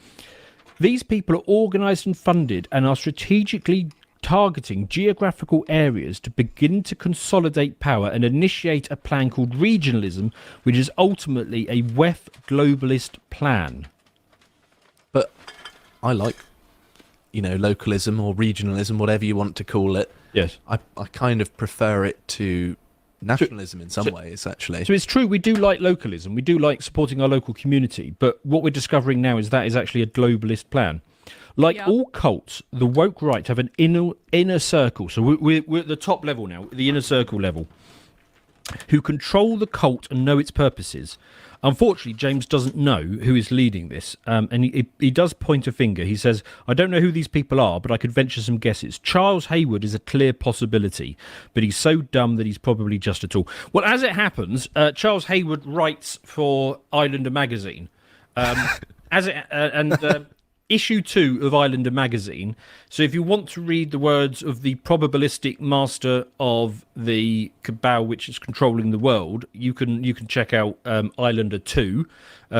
These people are organised and funded and are strategically targeting geographical areas to begin to consolidate power and initiate a plan called regionalism, which is ultimately a WEF globalist plan. But I like, localism or regionalism, whatever you want to call it. Yes. I kind of prefer it to nationalism in some ways, actually. So it's true, we do like localism, we do like supporting our local community, but what we're discovering now is that is actually a globalist plan. Like all cults, the woke right have an inner circle. So we're at the top level now, the inner circle level, who control the cult and know its purposes. Unfortunately, James doesn't know who is leading this, and he does point a finger. He says, I don't know who these people are, but I could venture some guesses. Charles Hayward is a clear possibility, but he's so dumb that he's probably just a tool. Well, as it happens, Charles Hayward writes for Islander magazine. Issue 2 of Islander magazine. So if you want to read the words of the probabilistic master of the cabal which is controlling the world, you can check out Islander 2,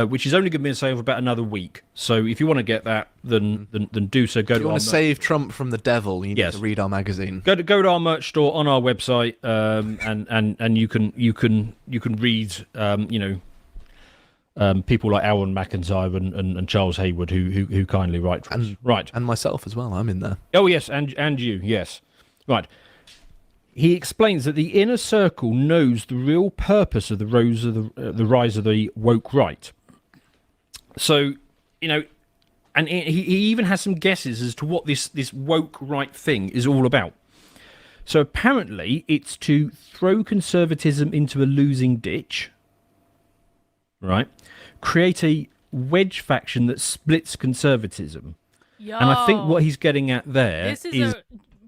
which is only going to be on sale for about another week. So if you want to get that, then do so. If you want to save Trump from the devil, you need to read our magazine. Go to our merch store on our website, and you can read people like Auron, McIntyre and Charles Hayward who kindly write for us. Right. And myself as well, I'm in there. Oh, yes, and you, yes. Right. He explains that the inner circle knows the real purpose of the rise of the woke right. So, and he even has some guesses as to what this woke right thing is all about. So apparently it's to throw conservatism into a losing ditch, right? Create a wedge faction that splits conservatism. Yo, and I think what he's getting at there is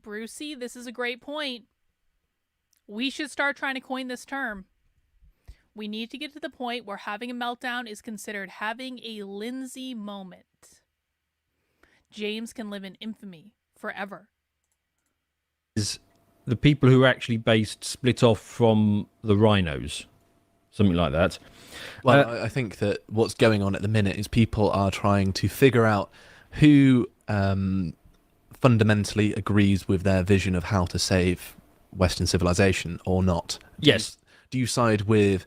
Brucey, this is a great point. We should start trying to coin this term. We need to get to the point where having a meltdown is considered having a Lindsay moment. James can live in infamy forever. Is the people who are actually based split off from the rhinos. Something like that. Well, I think that what's going on at the minute is people are trying to figure out who fundamentally agrees with their vision of how to save Western civilization or not. Yes. Do you side with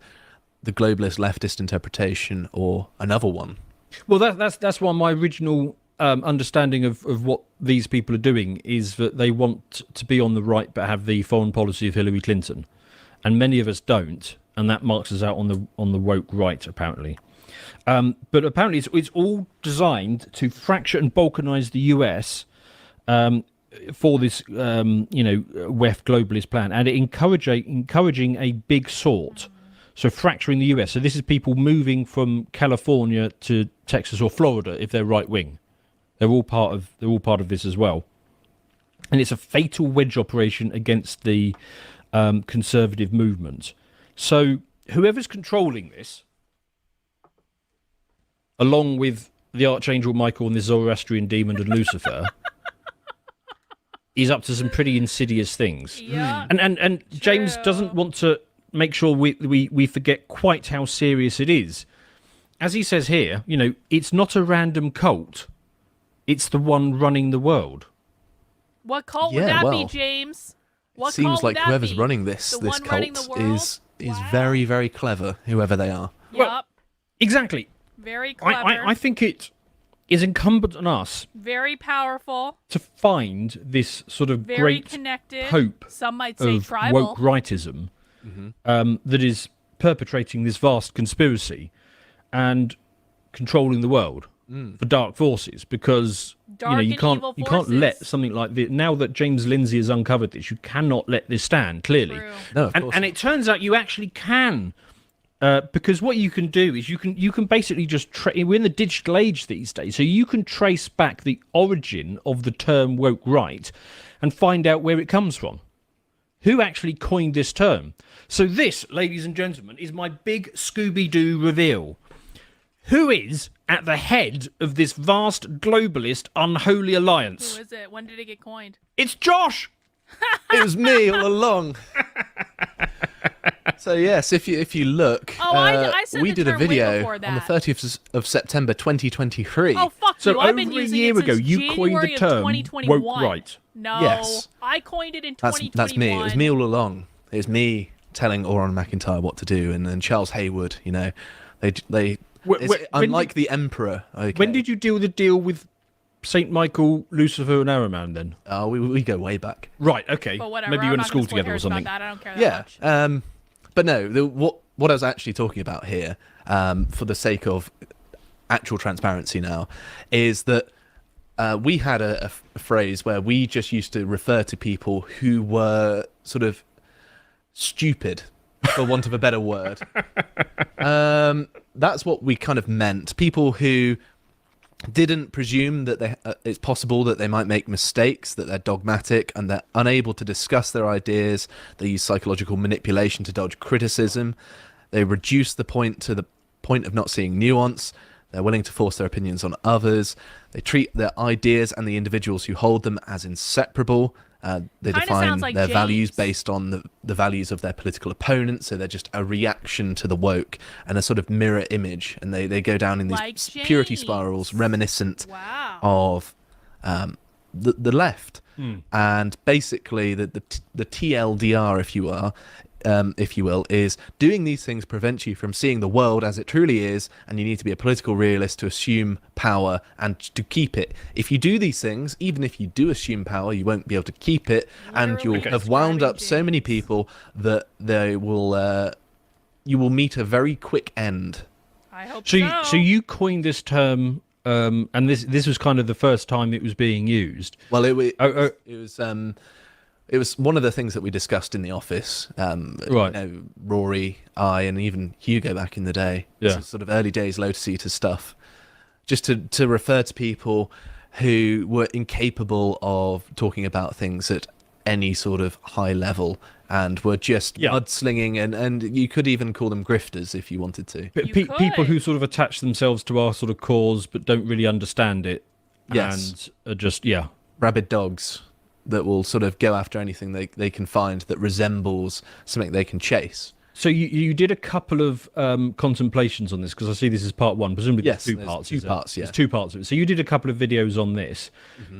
the globalist leftist interpretation or another one? Well, that's why my original understanding of what these people are doing is that they want to be on the right but have the foreign policy of Hillary Clinton, and many of us don't. And that marks us out on the woke right, apparently. But apparently it's all designed to fracture and balkanize the US for this, WEF globalist plan, and encouraging a big sort. So fracturing the US. So this is people moving from California to Texas or Florida if they're right wing. They're all part of this as well. And it's a fatal wedge operation against the conservative movement. So whoever's controlling this, along with the Archangel Michael and the Zoroastrian demon and Lucifer, is up to some pretty insidious things. Yeah. And James doesn't want to make sure we forget quite how serious it is. As he says here, it's not a random cult. It's the one running the world. What cult would that be, James? What it seems cult like would that whoever's be? running this cult is Wow. very, very clever, whoever they are. Yup. Exactly. Very clever. I think it is incumbent on us very powerful to find this sort of very great connected. hope Some might say of tribal. woke rightism that is perpetrating this vast conspiracy and controlling the world for dark forces, because you can't let something like this, now that James Lindsay has uncovered this, you cannot let this stand, clearly. True. No, of course and it turns out you actually can, because what you can do is you can basically just we're in the digital age these days, so you can trace back the origin of the term woke right and find out where it comes from, who actually coined this term. So this, ladies and gentlemen, is my big Scooby-Doo reveal. Who is at the head of this vast globalist unholy alliance? Who is it? When did it get coined? It's Josh! It was me all along. So yes, if you look, I said we the did a term way video before on the that. 30th of September 2023. Oh, fuck Fuck So you. I've been over a using year it ago, since you coined January the of term 2021. woke right. No, Yes. I coined it in That's 2021. me. It was me all along. It was me telling Auron and McIntyre what to do, and then Charles Hayward. You know, I'm like the emperor. Okay. When did you deal the deal with Saint Michael, Lucifer, and Ahriman? Then we go way back. right. Okay. But whatever. Maybe you I'm went to not school gonna split together or hairs about something. that. I don't care that Yeah. much. But no, what I was actually talking about here, for the sake of actual transparency now, is that we had a phrase where we just used to refer to people who were sort of stupid, for want of a better word. That's what we kind of meant. People who didn't presume that it's possible that they might make mistakes, that they're dogmatic and they're unable to discuss their ideas. They use psychological manipulation to dodge criticism. They reduce the point to the point of not seeing nuance. They're willing to force their opinions on others. They treat their ideas and the individuals who hold them as inseparable. They Kinda define sounds like their values James. based on the values of their political opponents. So they're just a reaction to the woke and a sort of mirror image. And they go down in these Like purity James. spirals reminiscent Wow. of the left. And basically the TLDR, if you will, is doing these things prevents you from seeing the world as it truly is, and you need to be a political realist to assume power and to keep it. If you do these things, even if you do assume power, you won't be able to keep it, and Literally you'll have wound up describing so many James. people that you will meet a very quick end. I hope So, so. so you coined this term, and this was kind of the first time it was being used. Well, it was one of the things that we discussed in the office. Right. You know, Rory, I, and even Hugo back in the day. Yeah. This is sort of early days Lotus Eater stuff. Just to refer to people who were incapable of talking about things at any sort of high level and were just mudslinging, and you could even call them grifters if you wanted to. People who sort of attach themselves to our sort of cause but don't really understand it. Yes. And are just, Rabid dogs that will sort of go after anything they can find that resembles something they can chase. So you did a couple of contemplations on this, because I see this is part one. Presumably Yes, there's there's parts. two is there? parts, yeah. There's two parts of it. So you did a couple of videos on this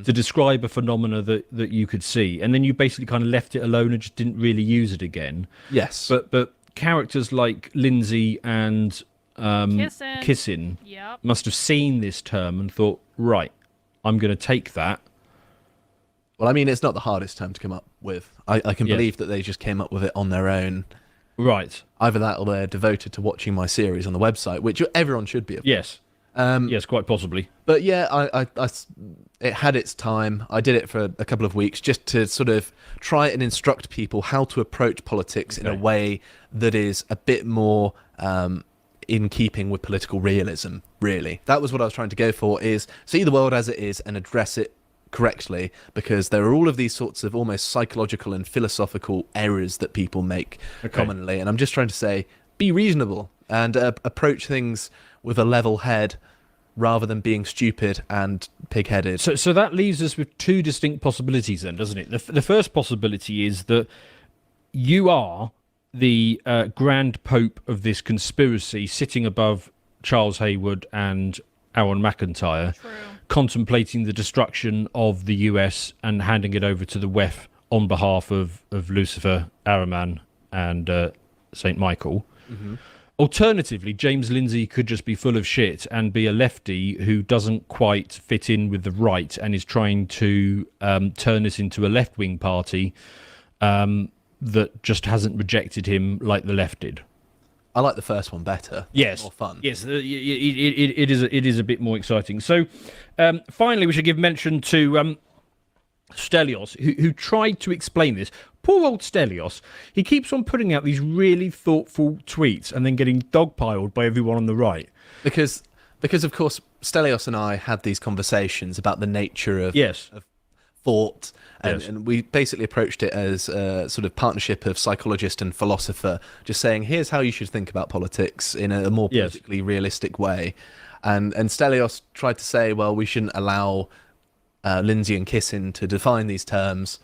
to describe a phenomena that you could see, and then you basically kind of left it alone and just didn't really use it again. Yes. But characters like Lindsay and Kissin Yep. must have seen this term and thought, right, I'm going to take that. Well, I mean, it's not the hardest term to come up with. I can believe that they just came up with it on their own. Right. Either that or they're devoted to watching my series on the website, which everyone should be. Yes. Yes, quite possibly. But yeah, it had its time. I did it for a couple of weeks just to sort of try and instruct people how to approach politics in a way that is a bit more in keeping with political realism, really. That was what I was trying to go for, is see the world as it is and address it correctly, because there are all of these sorts of almost psychological and philosophical errors that people make commonly, and I'm just trying to say, be reasonable and approach things with a level head rather than being stupid and pig-headed. So that leaves us with two distinct possibilities then, doesn't it? The first possibility is that you are the grand pope of this conspiracy, sitting above Charles Hayward and Auron McIntyre, contemplating the destruction of the US and handing it over to the WEF on behalf of Lucifer, Ahriman, and Saint Michael. Alternatively, James Lindsay could just be full of shit and be a lefty who doesn't quite fit in with the right and is trying to turn this into a left-wing party that just hasn't rejected him like the left did. I like the first one better. Yes, more fun. Yes, it is a bit more exciting. So, finally, we should give mention to Stelios, who tried to explain this. Poor old Stelios. He keeps on putting out these really thoughtful tweets and then getting dogpiled by everyone on the right. Because of course, Stelios and I had these conversations about the nature of thought, and we basically approached it as a sort of partnership of psychologist and philosopher, just saying, here's how you should think about politics in a more politically realistic way. And Stelios tried to say, well, we shouldn't allow Lindsay and Kissin to define these terms,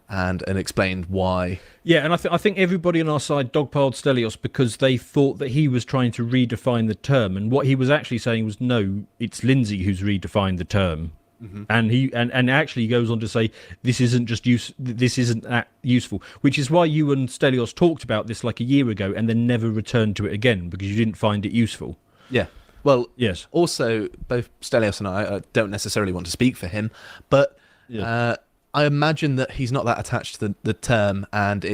and explained why. Yeah, and I think everybody on our side dogpiled Stelios because they thought that he was trying to redefine the term, and what he was actually saying was, no, it's Lindsay who's redefined the term. And he actually goes on to say this isn't that useful, which is why you and Stelios talked about this like a year ago and then never returned to it again because you didn't find it useful. Yeah. Well, yes. Also, both Stelios and I don't necessarily want to speak for him, but I imagine that he's not that attached to the term, and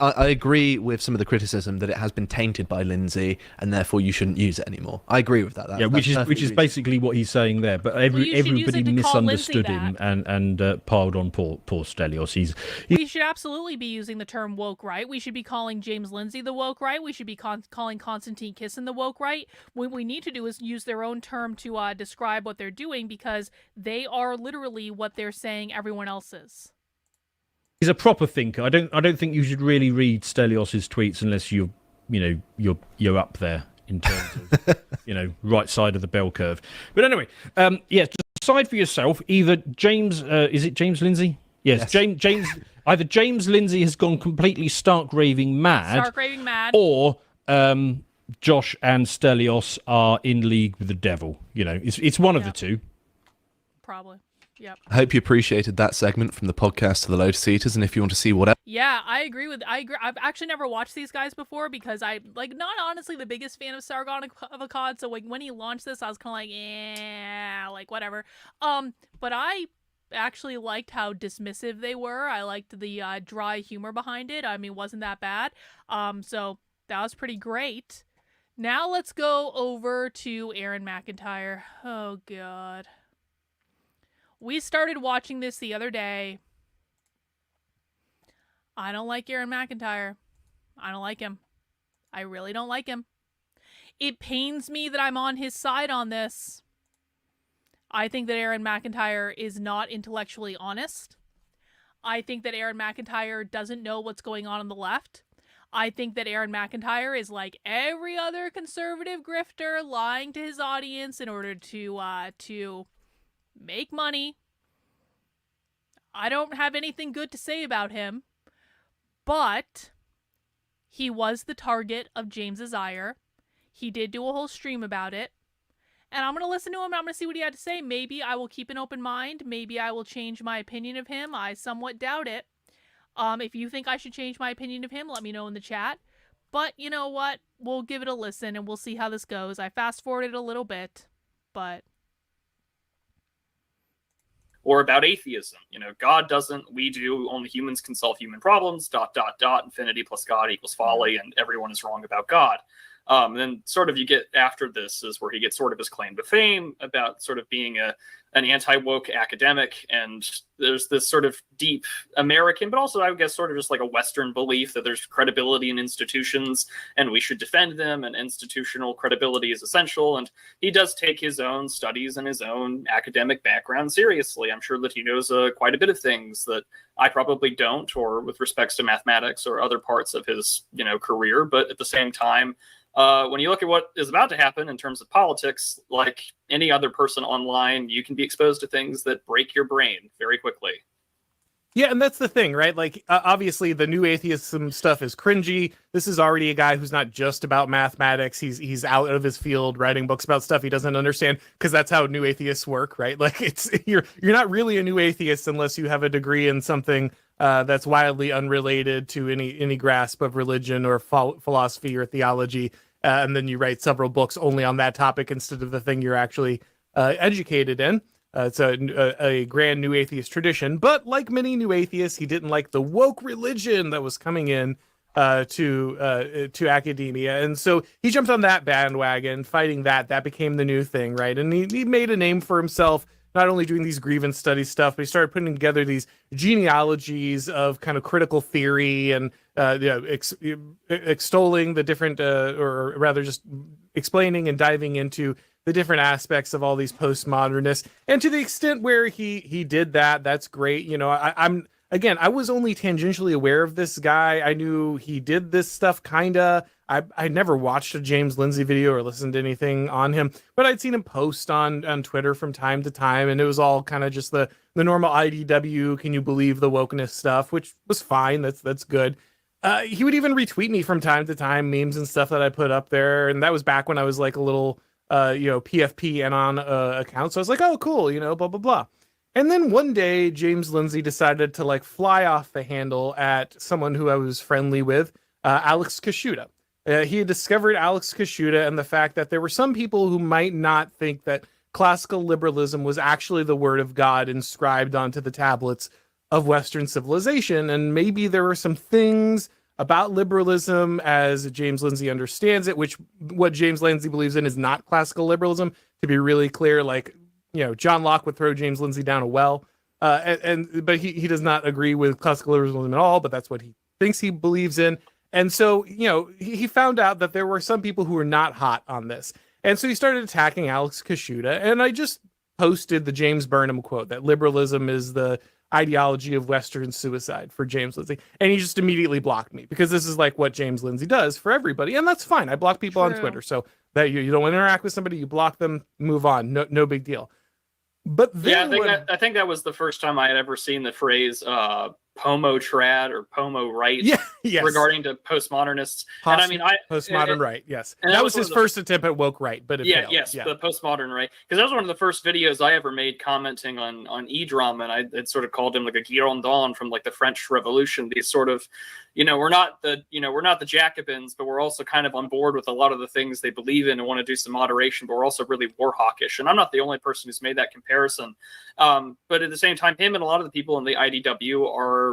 I agree with some of the criticism that it has been tainted by Lindsay, and therefore you shouldn't use it anymore. I agree with that. Which is basically what he's saying there. But everybody misunderstood him and piled on poor Stelios. We should absolutely be using the term woke right. We should be calling James Lindsay the woke right. We should be calling Konstantin Kisin the woke right. What we need to do is use their own term to describe what they're doing, because they are literally what they're saying everyone else is. He's a proper thinker. I don't think you should really read Stelios's tweets unless you're up there in terms of right side of the bell curve. But anyway, decide for yourself. Either James, is it James Lindsay? Yes. James. Either James Lindsay has gone completely stark raving mad, or Josh and Stelios are in league with the devil. It's one of the two. Probably. Yep. I hope you appreciated that segment from the podcast to the Lotus Eaters, and if you want to see what else... Yeah, I agree. I've actually never watched these guys before because I not honestly the biggest fan of Sargon of Akkad. So when he launched this, I was kind of like whatever. But I actually liked how dismissive they were. I liked the dry humor behind it. I mean, wasn't that bad. So that was pretty great. Now let's go over to Auron McIntyre. Oh God. We started watching this the other day. I don't like Auron McIntyre. I don't like him. I really don't like him. It pains me that I'm on his side on this. I think that Auron McIntyre is not intellectually honest. I think that Auron McIntyre doesn't know what's going on the left. I think that Auron McIntyre is like every other conservative grifter, lying to his audience in order to make money. I don't have anything good to say about him, but he was the target of James's ire. He did do a whole stream about it, and I'm going to listen to him and I'm going to see what he had to say. Maybe I will keep an open mind. Maybe I will change my opinion of him. I somewhat doubt it. If you think I should change my opinion of him, let me know in the chat. But you know what? We'll give it a listen and we'll see how this goes. I fast forwarded a little bit, but... Or about atheism. God doesn't, we do, only humans can solve human problems, ... infinity plus God equals folly, and everyone is wrong about God. And then sort of you get after this is where he gets sort of his claim to fame about sort of being an anti-woke academic. And there's this sort of deep American, but also I would guess sort of just like a Western belief that there's credibility in institutions and we should defend them, and institutional credibility is essential. And he does take his own studies and his own academic background seriously. I'm sure that he knows quite a bit of things that I probably don't, or with respects to mathematics or other parts of his, career. But at the same time, when you look at what is about to happen in terms of politics, like any other person online, you can be exposed to things that break your brain very quickly. Yeah, and that's the thing, right? Like, obviously, the new atheism stuff is cringy. This is already a guy who's not just about mathematics. He's out of his field writing books about stuff he doesn't understand, because that's how new atheists work, right? Like, you're not really a new atheist unless you have a degree in something that's wildly unrelated to any grasp of religion or philosophy or theology. And then you write several books only on that topic instead of the thing you're actually educated in. It's a grand new atheist tradition. But like many new atheists, he didn't like the woke religion that was coming in to academia. And so he jumped on that bandwagon, fighting that. That became the new thing, right? And he made a name for himself, not only doing these grievance study stuff, but he started putting together these genealogies of kind of critical theory and extolling the different, or rather just explaining and diving into the different aspects of all these postmodernists. And to the extent where he did that, that's great. I'm again, I was only tangentially aware of this guy. I knew he did this stuff, kinda. I never watched a James Lindsay video or listened to anything on him, but I'd seen him post on Twitter from time to time, and it was all kind of just the normal IDW, can you believe the wokeness stuff, which was fine. That's good. He would even retweet me from time to time, memes and stuff that I put up there, and that was back when I was like a little, PFP and on account. So I was like, oh, cool, blah blah blah. And then one day, James Lindsay decided to like fly off the handle at someone who I was friendly with, Alex Kashuta. He had discovered Alex Kashuta and the fact that there were some people who might not think that classical liberalism was actually the word of God inscribed onto the tablets of Western civilization. And maybe there were some things about liberalism as James Lindsay understands it, which what James Lindsay believes in is not classical liberalism, to be really clear. Like, John Locke would throw James Lindsay down a well, but he does not agree with classical liberalism at all, but that's what he thinks he believes in. And so, he found out that there were some people who were not hot on this. And so he started attacking Alex Kashuta. And I just posted the James Burnham quote that liberalism is the ideology of Western suicide for James Lindsay. And he just immediately blocked me because this is like what James Lindsay does for everybody. And that's fine. I block people on Twitter. So that you don't want to interact with somebody, you block them, move on. No big deal. But then I think that was the first time I had ever seen the phrase Pomo trad or Pomo right regarding to postmodernists. Postmodern right, yes. And that was his first attempt at woke right, but it failed. The postmodern right. Because that was one of the first videos I ever made commenting on e-drama, and I had sort of called him like a Girondin from like the French Revolution. These sort of, we're not the Jacobins, but we're also kind of on board with a lot of the things they believe in and want to do some moderation, but we're also really war hawkish. And I'm not the only person who's made that comparison. But at the same time, him and a lot of the people in the IDW are,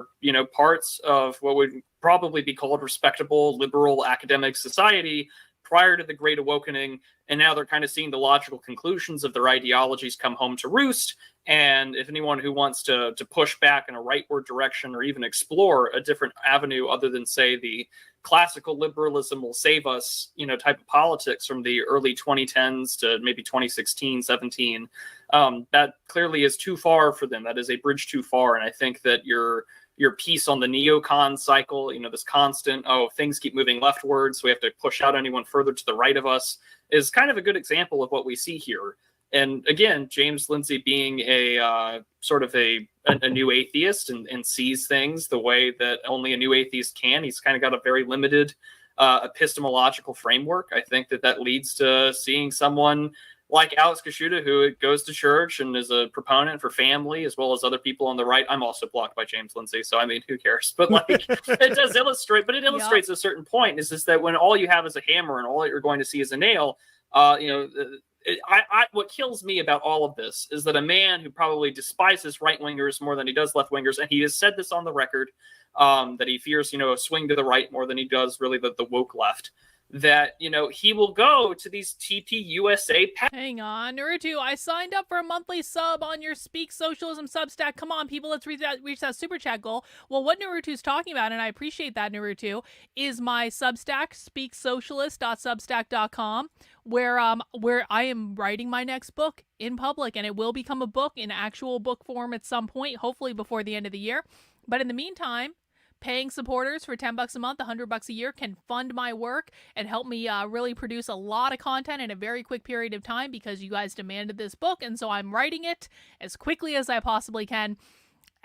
parts of what would probably be called respectable liberal academic society prior to the Great Awakening. And now they're kind of seeing the logical conclusions of their ideologies come home to roost. And if anyone who wants to push back in a rightward direction or even explore a different avenue other than, say, the classical liberalism will save us, type of politics from the early 2010s to maybe 2016, 17, that clearly is too far for them. That is a bridge too far. And I think that your piece on the neocon cycle, this constant, things keep moving leftward, so we have to push out anyone further to the right of us, is kind of a good example of what we see here. And again, James Lindsay being a sort of a new atheist and sees things the way that only a new atheist can. He's kind of got a very limited epistemological framework. I think that leads to seeing someone like Alex Kashuta, who goes to church and is a proponent for family, as well as other people on the right. I'm also blocked by James Lindsay, so I mean, who cares? But like, it does illustrate. But it illustrates a certain point. Is that when all you have is a hammer and all that you're going to see is a nail? What kills me about all of this is that a man who probably despises right-wingers more than he does left-wingers, and he has said this on the record, that he fears, a swing to the right more than he does really the woke left, that, he will go to these TPUSA. Hang on, Naruto, I signed up for a monthly sub on your Speak Socialism Substack. Come on, people, let's reach that super chat goal. Well, what Naruto's talking about, and I appreciate that, Naruto, is my Substack, speaksocialist.substack.com, where I am writing my next book in public, and it will become a book in actual book form at some point, hopefully before the end of the year. But in the meantime, paying supporters for $10 a month, $100 a year can fund my work and help me really produce a lot of content in a very quick period of time because you guys demanded this book, and so I'm writing it as quickly as I possibly can.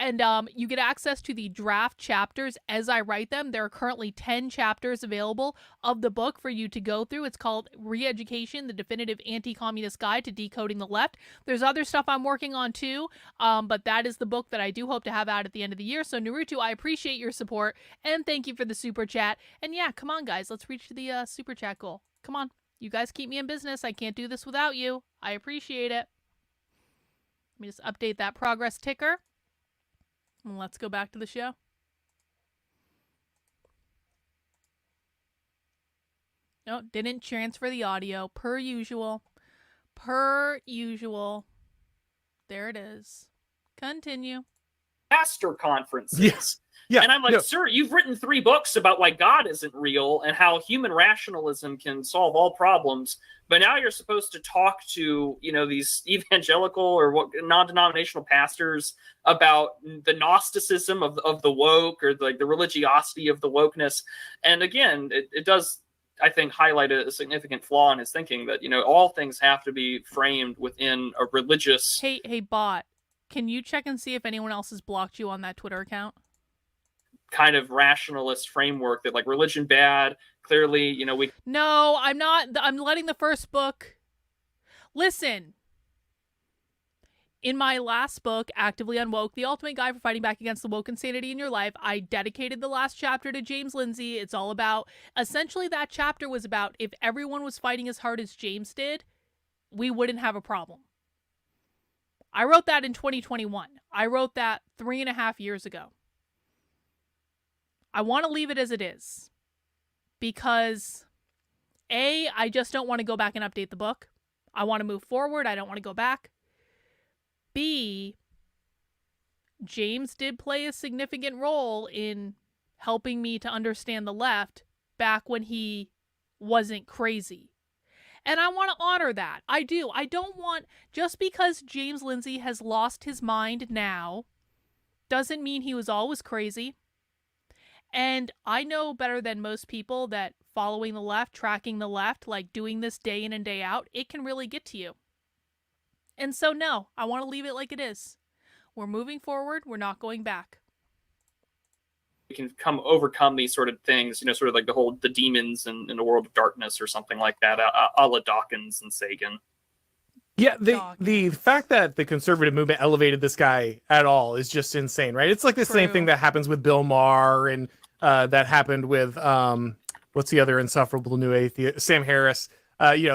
And you get access to the draft chapters as I write them. There are currently 10 chapters available of the book for you to go through. It's called Re-Education, the Definitive Anti-Communist Guide to Decoding the Left. There's other stuff I'm working on too, but that is the book that I do hope to have out at the end of the year. So Naruto, I appreciate your support, and thank you for the super chat. And yeah, come on guys, let's reach the super chat goal. Come on, you guys keep me in business. I can't do this without you. I appreciate it. Let me just update that progress ticker. Let's go back to the show. No, didn't transfer the audio. Per usual. Per usual. There it is. Continue. pastor conferences. Yes. Yeah, and I'm like, sir, you've written 3 books about why God isn't real and how human rationalism can solve all problems. But now you're supposed to talk to, these evangelical or non-denominational pastors about the Gnosticism of the woke, or the religiosity of the wokeness. And again, it does, I think, highlight a significant flaw in his thinking that, all things have to be framed within a religious... Hey, bot, can you check and see if anyone else has blocked you on that Twitter account? kind of rationalist framework that religion bad, clearly, we... No, I'm not. I'm letting the first book... Listen. In my last book, Actively Unwoke, The Ultimate Guide for Fighting Back Against the Woke Insanity in Your Life, I dedicated the last chapter to James Lindsay. It's all about... Essentially, that chapter was about if everyone was fighting as hard as James did, we wouldn't have a problem. I wrote that in 2021. I wrote that 3.5 years ago. I want to leave it as it is because A, I just don't want to go back and update the book. I want to move forward. I don't want to go back. B, James did play a significant role in helping me to understand the left back when he wasn't crazy. And I want to honor that. I do. I don't want, just because James Lindsay has lost his mind now, doesn't mean he was always crazy. And I know better than most people that following the left, tracking the left, doing this day in and day out, it can really get to you. And so, no, I want to leave it like it is. We're moving forward. We're not going back. We can overcome these sort of things, sort of the demons in the world of darkness or something like that, a la Dawkins and Sagan. Yeah, the fact that the conservative movement elevated this guy at all is just insane, right? It's like the same thing that happens with Bill Maher and that happened with, what's the other insufferable new atheist, Sam Harris.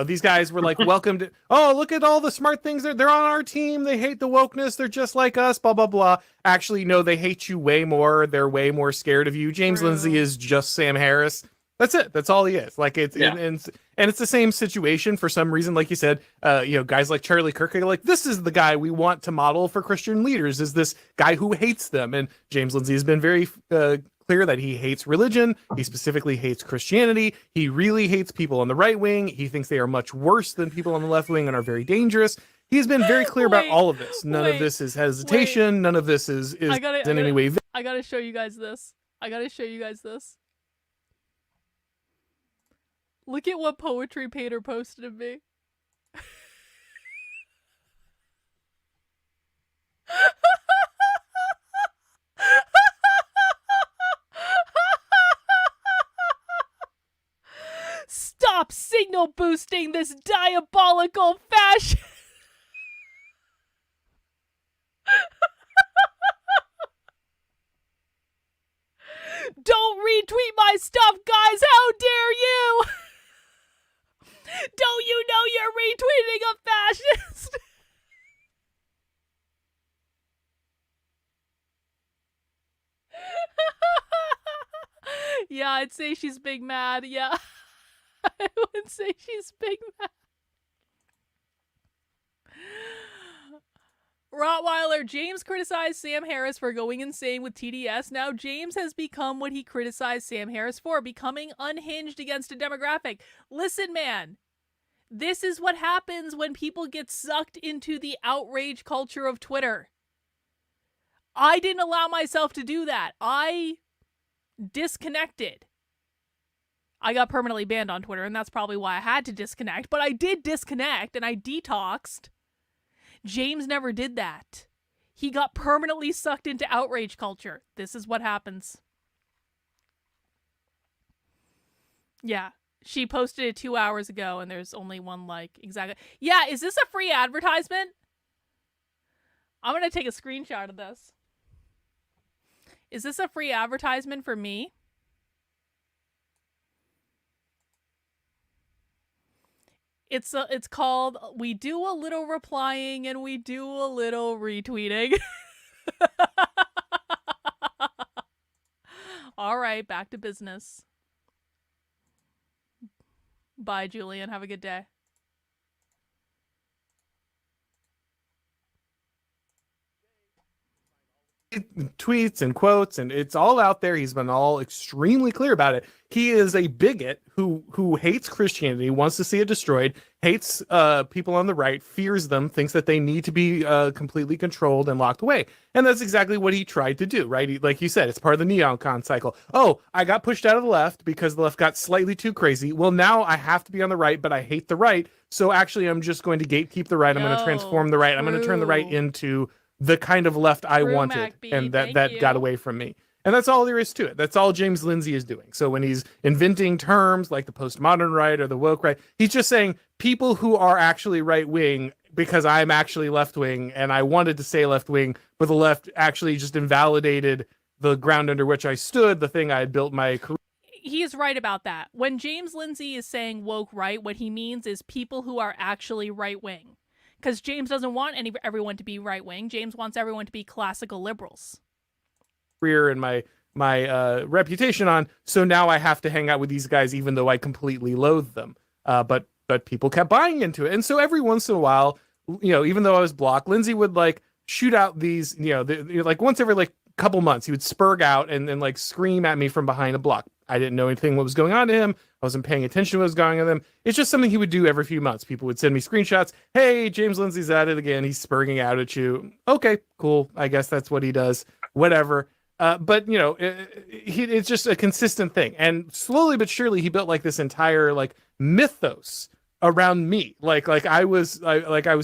These guys were welcome to, oh, look at all the smart things. They're on our team. They hate the wokeness. They're just like us, blah, blah, blah. Actually, no, they hate you way more. They're way more scared of you. James Lindsay is just Sam Harris. That's it. That's all he is. And it's the same situation for some reason. Like you said, guys like Charlie Kirk are this is the guy we want to model for Christian leaders, is this guy who hates them. And James Lindsay has been very clear that he hates religion. He specifically hates Christianity. He really hates people on the right wing. He thinks they are much worse than people on the left wing and are very dangerous. He's been very clear about all of this. None of this is hesitation. None of this is in any way. I gotta show you guys this. Look at what Poetry Painter posted of me. Stop signal boosting this diabolical fashion. Don't retweet my stuff, guys. How dare you? Don't you know you're retweeting a fascist? Yeah, I'd say she's big mad. Yeah. I would say she's big mad. Rottweiler, James criticized Sam Harris for going insane with TDS. Now James has become what he criticized Sam Harris for, becoming unhinged against a demographic. Listen, man, this is what happens when people get sucked into the outrage culture of Twitter. I didn't allow myself to do that. I disconnected. I got permanently banned on Twitter, and that's probably why I had to disconnect. But I did disconnect, and I detoxed. James never did that. He got permanently sucked into outrage culture. This is what happens. Yeah, she posted it 2 hours ago, and there's only one like. Exactly. Yeah, is this a free advertisement? I'm going to take a screenshot of this. Is this a free advertisement for me? It's called We Do a Little Replying and We Do a Little Retweeting. All right, back to business. Bye, Julian. Have a good day. tweets and quotes, and it's all out there. He's been all extremely clear about it. He is a bigot who hates Christianity, wants to see it destroyed, hates people on the right, fears them, thinks that they need to be completely controlled and locked away. And that's exactly what he tried to do, right? Like you said, it's part of the neocon cycle. Oh, I got pushed out of the left because the left got slightly too crazy. Well, now I have to be on the right, but I hate the right. So actually, I'm just going to gatekeep the right. I'm going to transform the right. I'm going to turn the right into the kind of left I wanted, and that got away from me. And that's all there is to it. That's all James Lindsay is doing. So when he's inventing terms like the postmodern right or the woke right, he's just saying people who are actually right wing because I'm actually left wing and I wanted to say left wing, but the left actually just invalidated the ground under which I stood, the thing I had built my career. He is right about that. When James Lindsay is saying woke right, what he means is people who are actually right wing. Because James doesn't want everyone to be right wing. James wants everyone to be classical liberals. Career and my reputation on, so now I have to hang out with these guys even though I completely loathe them. But people kept buying into it, and so every once in a while, even though I was blocked, Lindsay would like shoot out these, like once every like couple months, he would spurg out and then like scream at me from behind a block. I didn't know anything what was going on to him. I wasn't paying attention to what was going on to him. It's just something he would do every few months. People would send me screenshots. Hey, James Lindsay's at it again. He's spurging out at you. Okay, cool. I guess that's what he does. Whatever. But it's just a consistent thing. And slowly but surely, he built like this entire like mythos around me. Like I was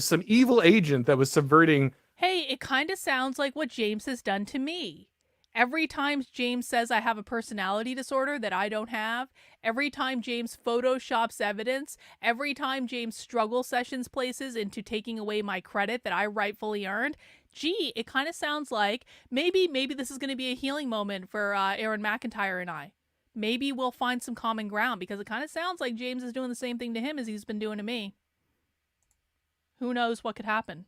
some evil agent that was subverting. Hey, it kind of sounds like what James has done to me. Every time James says I have a personality disorder that I don't have, every time James photoshops evidence, every time James struggle sessions places into taking away my credit that I rightfully earned, gee, it kind of sounds like maybe this is going to be a healing moment for Auron McIntyre and I. Maybe we'll find some common ground, because it kind of sounds like James is doing the same thing to him as he's been doing to me. Who knows what could happen?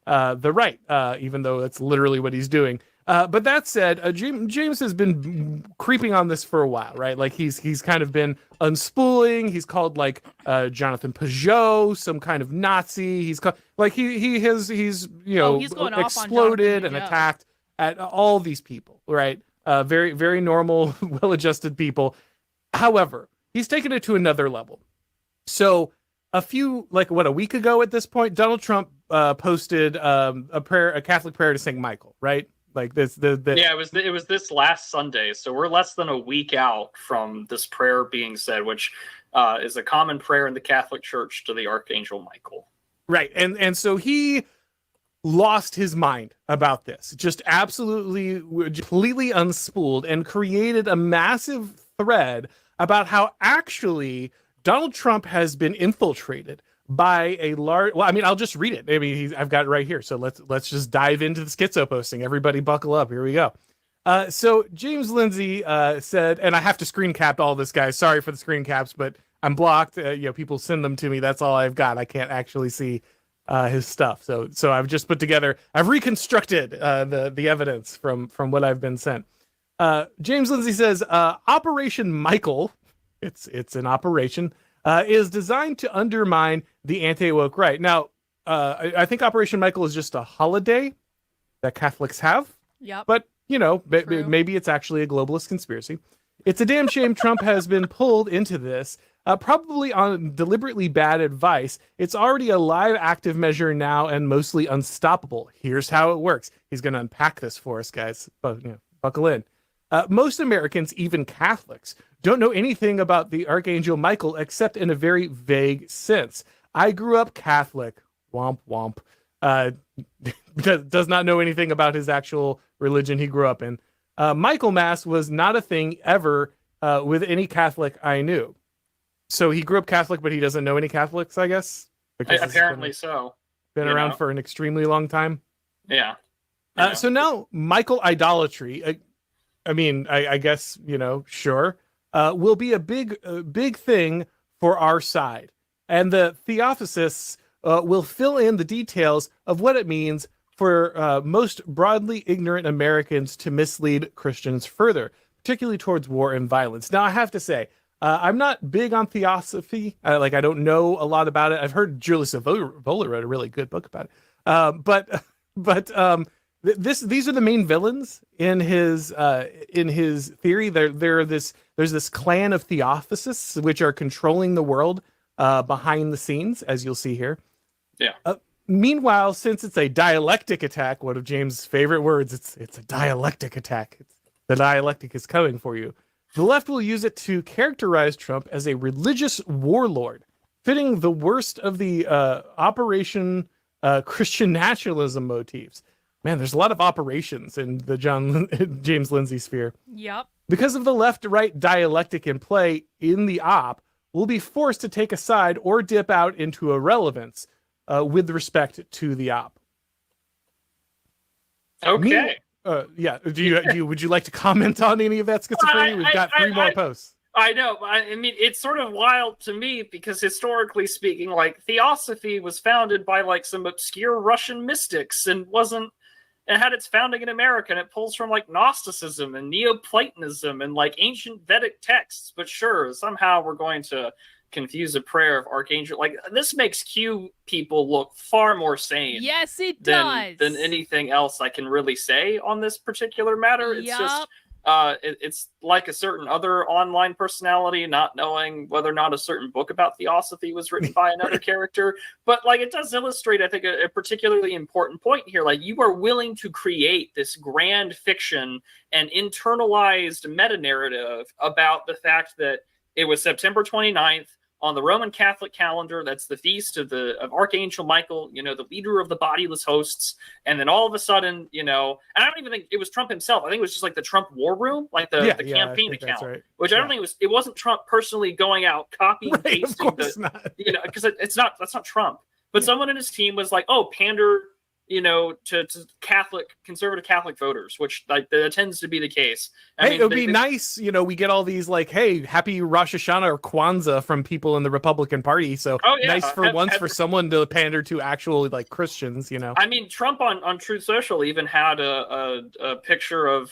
The right, even though that's literally what he's doing. But that said, James has been creeping on this for a while, right? Like he's kind of been unspooling. He's called like Jonathan Peugeot some kind of Nazi. He's called like he's he's going exploded and attacked at all these people, right? Very very normal, well-adjusted people. However, he's taken it to another level. So a week ago at this point, Donald Trump posted a Catholic prayer to Saint Michael, right? Like this, yeah, it was this last Sunday, so we're less than a week out from this prayer being said, which is a common prayer in the Catholic Church to the Archangel Michael. Right, and so he lost his mind about this, just absolutely, completely unspooled, and created a massive thread about how actually Donald Trump has been infiltrated by a large. Well, I mean, I'll just read it. Maybe I've got it right here. So let's just dive into the schizo posting. Everybody, buckle up. Here we go. So James Lindsay said, and I have to screen cap all this, guys. Sorry for the screen caps, but I'm blocked. People send them to me. That's all I've got. I can't actually see his stuff. So I've just put together. I've reconstructed the evidence from what I've been sent. James Lindsay says, Operation Michael. It's an operation. Is designed to undermine the anti-woke right. Now, I think Operation Michael is just a holiday that Catholics have. Yep. But, maybe it's actually a globalist conspiracy. It's a damn shame Trump has been pulled into this, probably on deliberately bad advice. It's already a live active measure now and mostly unstoppable. Here's how it works. He's going to unpack this for us, guys. But, buckle in. Most Americans, even Catholics, don't know anything about the Archangel Michael except in a very vague sense. I grew up Catholic. Womp womp. Does not know anything about his actual religion he grew up in. Michael Mass was not a thing ever with any Catholic I knew. So he grew up Catholic, but he doesn't know any Catholics, I guess? Apparently so. Been around for an extremely long time? Yeah. So now Michael idolatry, I guess, sure, will be a big thing for our side. And the theosophists will fill in the details of what it means for most broadly ignorant Americans to mislead Christians further, particularly towards war and violence. Now, I have to say, I'm not big on theosophy. I don't know a lot about it. I've heard Julius Evola wrote a really good book about it. But these are the main villains in his theory. There's this clan of theosophists which are controlling the world behind the scenes, as you'll see here. Yeah. Meanwhile, since it's a dialectic attack, one of James' favorite words, it's a dialectic attack. The dialectic is coming for you. The left will use it to characterize Trump as a religious warlord, fitting the worst of the Operation Christian nationalism motifs. Man, there's a lot of operations in the James Lindsay sphere. Yep. Because of the left-right dialectic in play in the op, we'll be forced to take a side or dip out into irrelevance with respect to the op. Okay. Yeah. Would you like to comment on any of that schizophrenia? We've got three more posts. I know. I mean, it's sort of wild to me because historically speaking, like theosophy was founded by like some obscure Russian mystics and had its founding in America, and it pulls from like Gnosticism and Neoplatonism and like ancient Vedic texts. But sure, somehow we're going to confuse a prayer of Archangel. Like this makes Q people look far more sane. Yes, it does. Than anything else I can really say on this particular matter. It's just it's like a certain other online personality not knowing whether or not a certain book about theosophy was written by another character. But like it does illustrate, I think, a particularly important point here. Like you are willing to create this grand fiction and internalized meta narrative about the fact that it was September 29th on the Roman Catholic calendar. That's the feast of Archangel Michael, the leader of the bodiless hosts. And then all of a sudden, and I don't even think it was Trump himself. I think it was just like the Trump war room, like the campaign account, right. Which I don't think it wasn't Trump personally going out, copying and pasting because that's not Trump. But someone in his team was like, oh, pander, to conservative Catholic voters, which like that tends to be the case. I mean, it would be nice, we get all these like, hey, happy Rosh Hashanah or Kwanzaa from people in the Republican Party. So nice for someone to pander to actual like Christians, I mean, Trump on Truth Social even had a picture of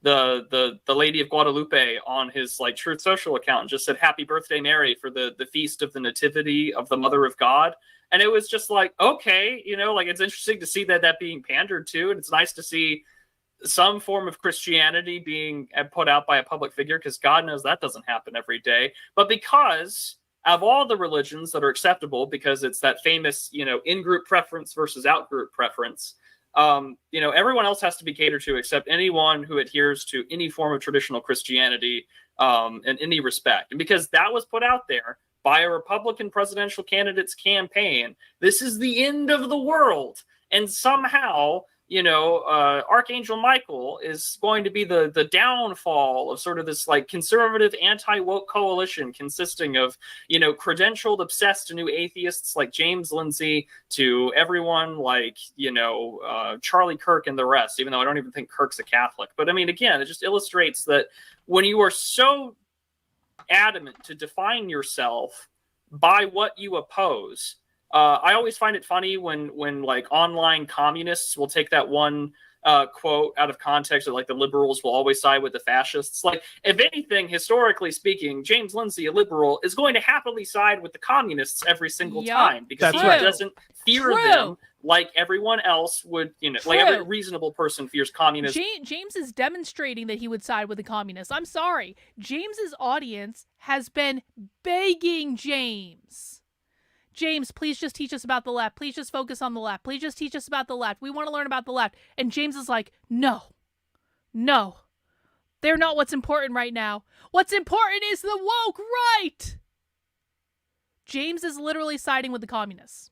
the Lady of Guadalupe on his like Truth Social account and just said happy birthday Mary for the feast of the nativity of the Mother of God. And it was just like, okay, like it's interesting to see that being pandered to. And it's nice to see some form of Christianity being put out by a public figure, because God knows that doesn't happen every day. But because of all the religions that are acceptable, because it's that famous, in-group preference versus out-group preference, everyone else has to be catered to except anyone who adheres to any form of traditional Christianity in any respect. And because that was put out there by a Republican presidential candidate's campaign, this is the end of the world. And somehow, Archangel Michael is going to be the downfall of sort of this like conservative anti-woke coalition consisting of, credentialed, obsessed new atheists like James Lindsay to everyone like, Charlie Kirk and the rest, even though I don't even think Kirk's a Catholic. But I mean, again, it just illustrates that when you are so adamant to define yourself by what you oppose, I always find it funny when like online communists will take that one quote out of context, or like the liberals will always side with the fascists. Like, if anything, historically speaking, James Lindsay, a liberal, is going to happily side with the communists every single time, because he doesn't fear them like everyone else would, like every reasonable person fears communists. James is demonstrating that he would side with the communists. I'm sorry. James's audience has been begging James, please just teach us about the left. Please just focus on the left. Please just teach us about the left. We want to learn about the left. And James is like, no, they're not what's important right now. What's important is the woke right. James is literally siding with the communists.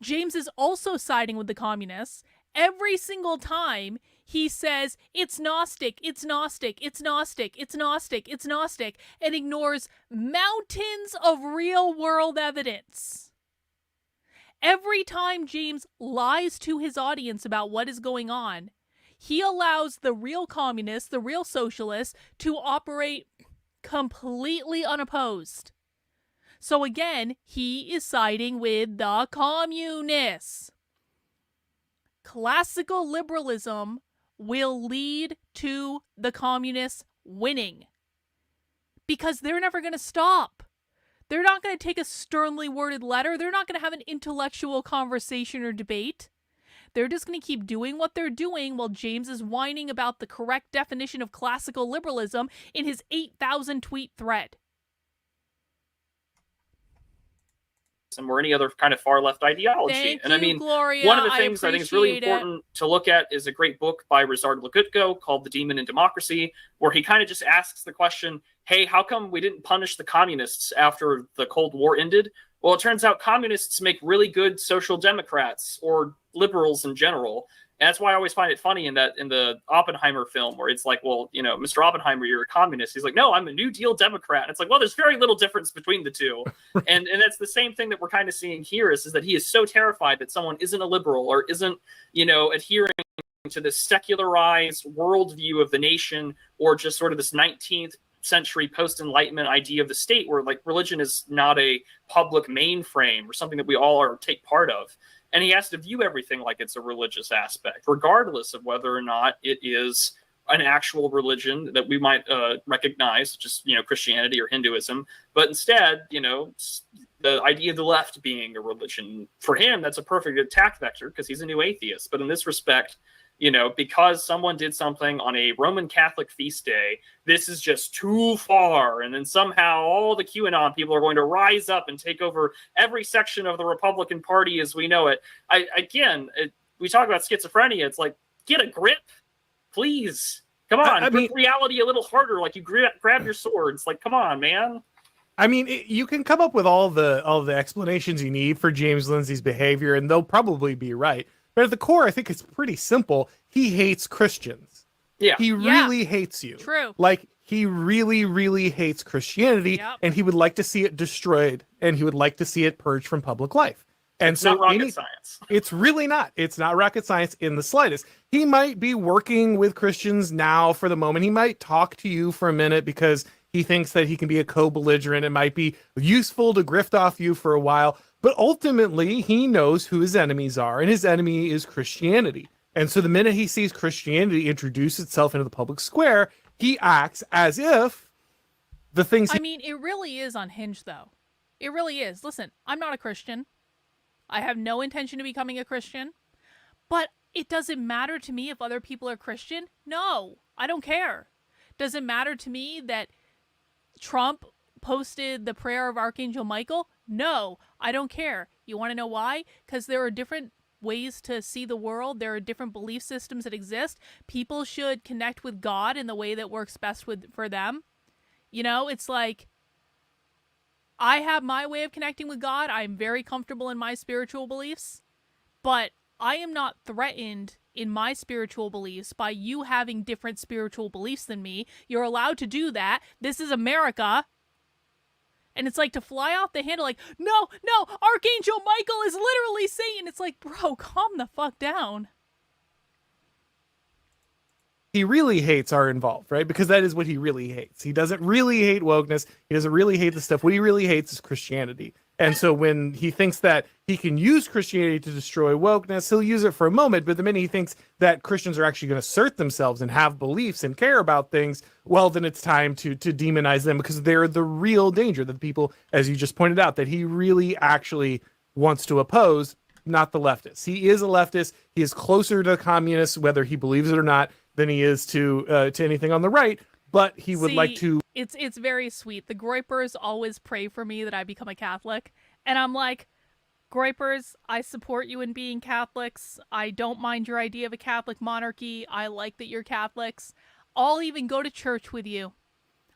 James is also siding with the communists every single time he says it's Gnostic, it's Gnostic, it's Gnostic, it's Gnostic, it's Gnostic, and ignores mountains of real-world evidence. Every time James lies to his audience about what is going on, he allows the real communists, the real socialists, to operate completely unopposed. So again, he is siding with the communists. Classical liberalism will lead to the communists winning, because they're never going to stop. They're not going to take a sternly worded letter. They're not going to have an intellectual conversation or debate. They're just going to keep doing what they're doing while James is whining about the correct definition of classical liberalism in his 8,000 tweet thread. Or any other kind of far left ideology. Thank and I you, mean, Gloria. one of the things I think is really appreciate important to look at is a great book by Rizard called The Demon in Democracy, where he kind of just asks the question, hey, how come we didn't punish the communists after the Cold War ended? Well, it turns out communists make really good social democrats or liberals in general. And that's why I always find it funny in the Oppenheimer film, where it's like, well, you know, Mr. Oppenheimer, you're a communist. He's like, no, I'm a New Deal Democrat. And it's like, well, there's very little difference between the two. and that's the same thing that we're kind of seeing here is that he is so terrified that someone isn't a liberal or isn't, you know, adhering to this secularized worldview of the nation, or just sort of this 19th century post-enlightenment idea of the state, where like religion is not a public mainframe or something that we all take part of. And he has to view everything like it's a religious aspect, regardless of whether or not it is an actual religion that we might recognize, just, you know, Christianity or Hinduism. But instead, you know, the idea of the left being a religion, for him, that's a perfect attack vector because he's a new atheist. But in this respect, you know, because someone did something on a Roman Catholic feast day, this is just too far. And then somehow all the QAnon people are going to rise up and take over every section of the Republican Party as we know it. We talk about schizophrenia. It's like, get a grip, please. Come on, grip reality a little harder. Like you grab your swords. Like, come on, man. I mean, you can come up with all the explanations you need for James Lindsay's behavior, and they'll probably be right. But at the core, I think it's pretty simple. He hates Christians. Yeah. He really hates you. True. Like, he really, really hates Christianity, and he would like to see it destroyed, and he would like to see it purged from public life. And it's not rocket science. It's really not. It's not rocket science in the slightest. He might be working with Christians now for the moment. He might talk to you for a minute because he thinks that he can be a co-belligerent. It might be useful to grift off you for a while. But ultimately, he knows who his enemies are, and his enemy is Christianity. And so the minute he sees Christianity introduce itself into the public square, he acts as if the things... I mean, it really is unhinged, though. It really is. Listen, I'm not a Christian. I have no intention of becoming a Christian. But it doesn't matter to me if other people are Christian. No, I don't care. Does it matter to me that Trump posted the prayer of Archangel Michael? No, I don't care. You want to know why? Because there are different ways to see the world. There are different belief systems that exist. People should connect with God in the way that works best for them. You know, it's like, I have my way of connecting with God. I'm very comfortable in my spiritual beliefs, but I am not threatened in my spiritual beliefs by you having different spiritual beliefs than me. You're allowed to do that. This is America. And it's like to fly off the handle like, no, Archangel Michael is literally Satan. It's like, bro, calm the fuck down. He really hates are involved, right? Because that is what he really hates. He doesn't really hate wokeness. He doesn't really hate the stuff. What he really hates is Christianity. And so when he thinks that he can use Christianity to destroy wokeness, he'll use it for a moment. But the minute he thinks that Christians are actually going to assert themselves and have beliefs and care about things, well, then it's time to demonize them because they're the real danger. The people, as you just pointed out, that he really actually wants to oppose, not the leftists. He is a leftist. He is closer to communists, whether he believes it or not, than he is to anything on the right. But he would like to... It's very sweet. The Groypers always pray for me that I become a Catholic. And I'm like, Groypers, I support you in being Catholics. I don't mind your idea of a Catholic monarchy. I like that you're Catholics. I'll even go to church with you.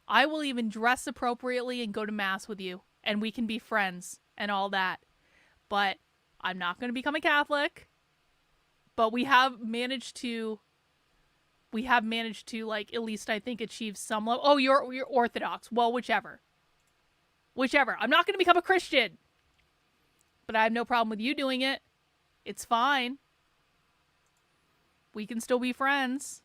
I will even dress appropriately and go to Mass with you. And we can be friends and all that. But I'm not going to become a Catholic. But we have managed to, like, at least I think achieve some level. Oh, you're Orthodox. Well, whichever. I'm not going to become a Christian. But I have no problem with you doing it. It's fine. We can still be friends.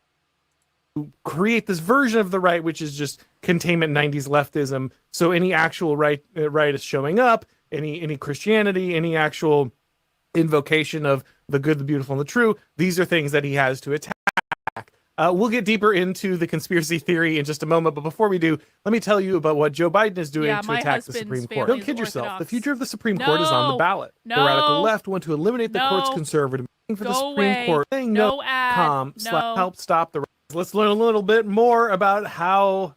Create this version of the right, which is just containment 90s leftism. So any actual right is showing up, any Christianity, any actual invocation of the good, the beautiful, and the true. These are things that he has to attack. We'll get deeper into the conspiracy theory in just a moment, but before we do, let me tell you about what Joe Biden is doing to attack the Supreme Court. Don't kid yourself. The future of the Supreme Court is on the ballot. The radical left want to eliminate the court's conservative for the Go Supreme away. Court. No ad. No. Help stop the rise. Let's learn a little bit more about how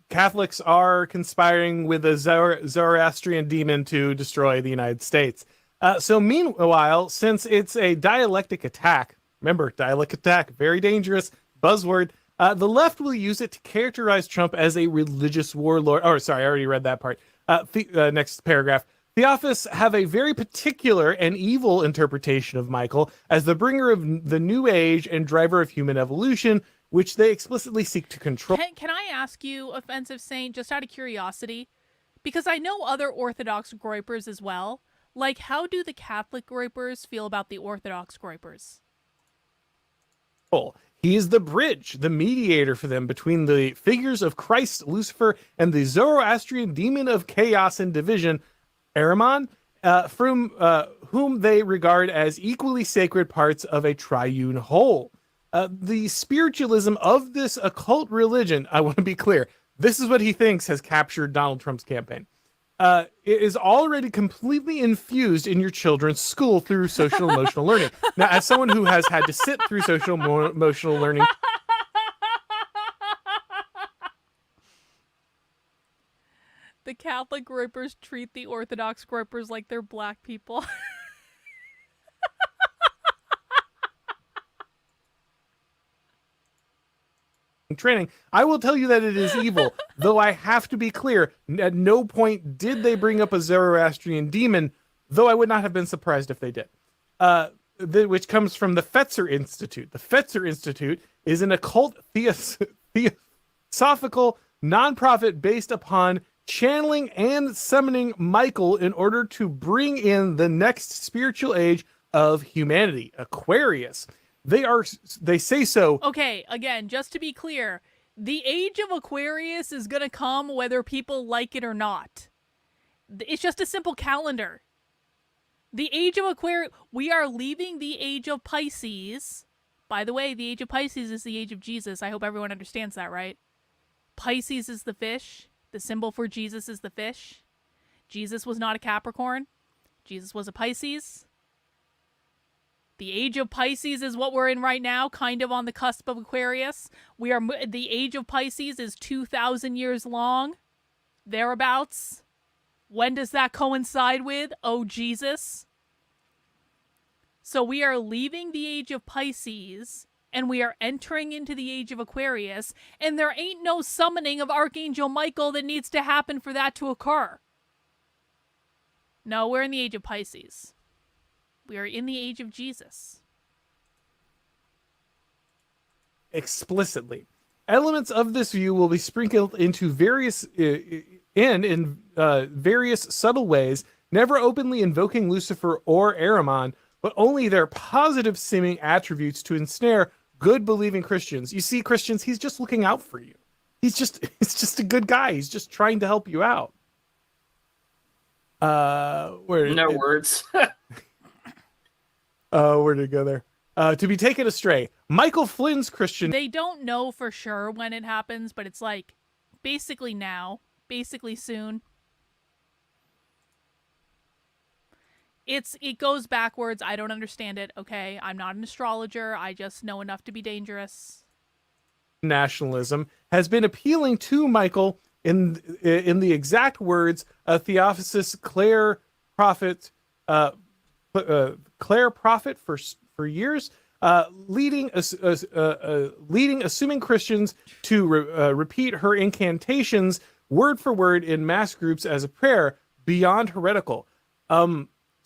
Catholics are conspiring with a Zoroastrian demon to destroy the United States. So meanwhile, since it's a dialectic attack, remember, dialectic attack, very dangerous buzzword, the left will use it to characterize Trump as a religious warlord. Oh, sorry, I already read that part. Next paragraph. Theosophists have a very particular and evil interpretation of Michael as the bringer of the new age and driver of human evolution, which they explicitly seek to control. Can I ask you, Offensive Saint, just out of curiosity? Because I know other Orthodox groypers as well. Like, how do the Catholic groypers feel about the Orthodox groypers? He is the bridge, the mediator for them between the figures of Christ, Lucifer, and the Zoroastrian demon of chaos and division, Ahriman, from whom they regard as equally sacred parts of a triune whole. The spiritualism of this occult religion, I want to be clear, this is what he thinks has captured Donald Trump's campaign. It is already completely infused in your children's school through social emotional learning. Now, as someone who has had to sit through social emotional learning, The Catholic groypers treat the Orthodox groypers like they're black people. training, I will tell you that it is evil, though I have to be clear, at no point did they bring up a Zoroastrian demon, though I would not have been surprised if they did. Which comes from the Fetzer Institute. The Fetzer Institute is an occult theosophical nonprofit based upon channeling and summoning Michael in order to bring in the next spiritual age of humanity, Aquarius. They say so. Okay, again, just to be clear, the age of Aquarius is going to come whether people like it or not. It's just a simple calendar. The age of Aquarius, we are leaving the age of Pisces. By the way, the age of Pisces is the age of Jesus. I hope everyone understands that, right? Pisces is the fish. The symbol for Jesus is the fish. Jesus was not a Capricorn. Jesus was a Pisces. The age of Pisces is what we're in right now, kind of on the cusp of Aquarius. The age of Pisces is 2,000 years long, thereabouts. When does that coincide with? Oh, Jesus. So we are leaving the age of Pisces, and we are entering into the age of Aquarius, and there ain't no summoning of Archangel Michael that needs to happen for that to occur. No, we're in the age of Pisces. We are in the age of Jesus. Explicitly. Elements of this view will be sprinkled into various various subtle ways, never openly invoking Lucifer or Ahriman, but only their positive seeming attributes to ensnare good believing Christians. You see, Christians, he's just looking out for you. He's just a good guy. He's just trying to help you out. Words. Where did it go there? To be taken astray. Michael Flynn's Christian. They don't know for sure when it happens, but it's like basically now, basically soon. It goes backwards. I don't understand it. Okay, I'm not an astrologer. I just know enough to be dangerous. Nationalism has been appealing to Michael in the exact words of Theophilus Clare Prophet for years, leading assuming Christians to repeat her incantations word for word in mass groups as a prayer, beyond heretical.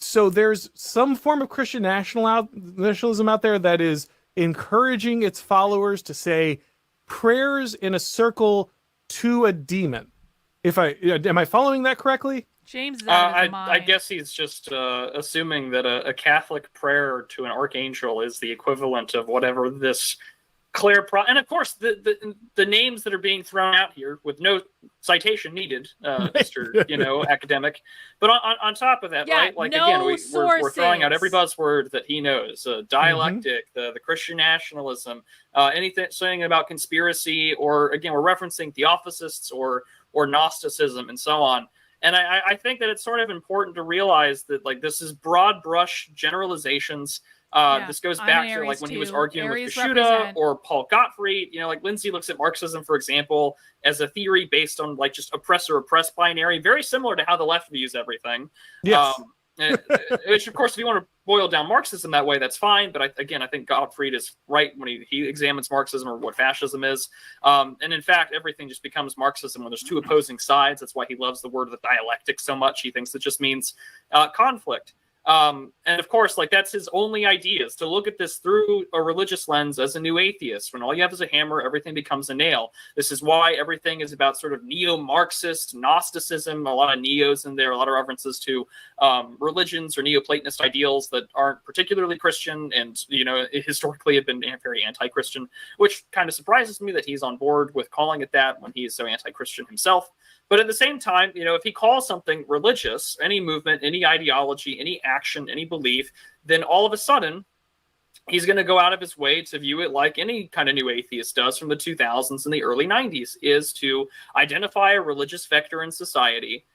So there's some form of Christian nationalism out there that is encouraging its followers to say prayers in a circle to a demon. Am I following that correctly? James, I guess he's just assuming that a Catholic prayer to an archangel is the equivalent of whatever this and of course the names that are being thrown out here with no citation needed, Mr. Academic. But on top of that, right? Like no again, we're throwing out every buzzword that he knows: dialectic, the Christian nationalism, anything saying about conspiracy, or again, we're referencing theosophists or Gnosticism and so on. And I think that it's sort of important to realize that like this is broad brush generalizations. This goes back to like when he was arguing with Kashuta or Paul Gottfried. You know, like Lindsay looks at Marxism, for example, as a theory based on like just oppressor-oppressed binary, very similar to how the left views everything. Yes. Which, of course, if you want to boil down Marxism that way, that's fine. But I think Gottfried is right when he examines Marxism or what fascism is. And in fact, everything just becomes Marxism when there's two opposing sides. That's why he loves the word of the dialectic so much. He thinks it just means conflict. And of course, like that's his only idea is to look at this through a religious lens as a new atheist. When all you have is a hammer, everything becomes a nail. This is why everything is about sort of neo-Marxist Gnosticism, a lot of neos in there, a lot of references to religions or Neoplatonist ideals that aren't particularly Christian and, you know, historically have been very anti-Christian, which kind of surprises me that he's on board with calling it that when he is so anti-Christian himself. But at the same time, you know, if he calls something religious, any movement, any ideology, any action, any belief, then all of a sudden he's going to go out of his way to view it like any kind of new atheist does from the 2000s and the early 90s, is to identify a religious vector in society,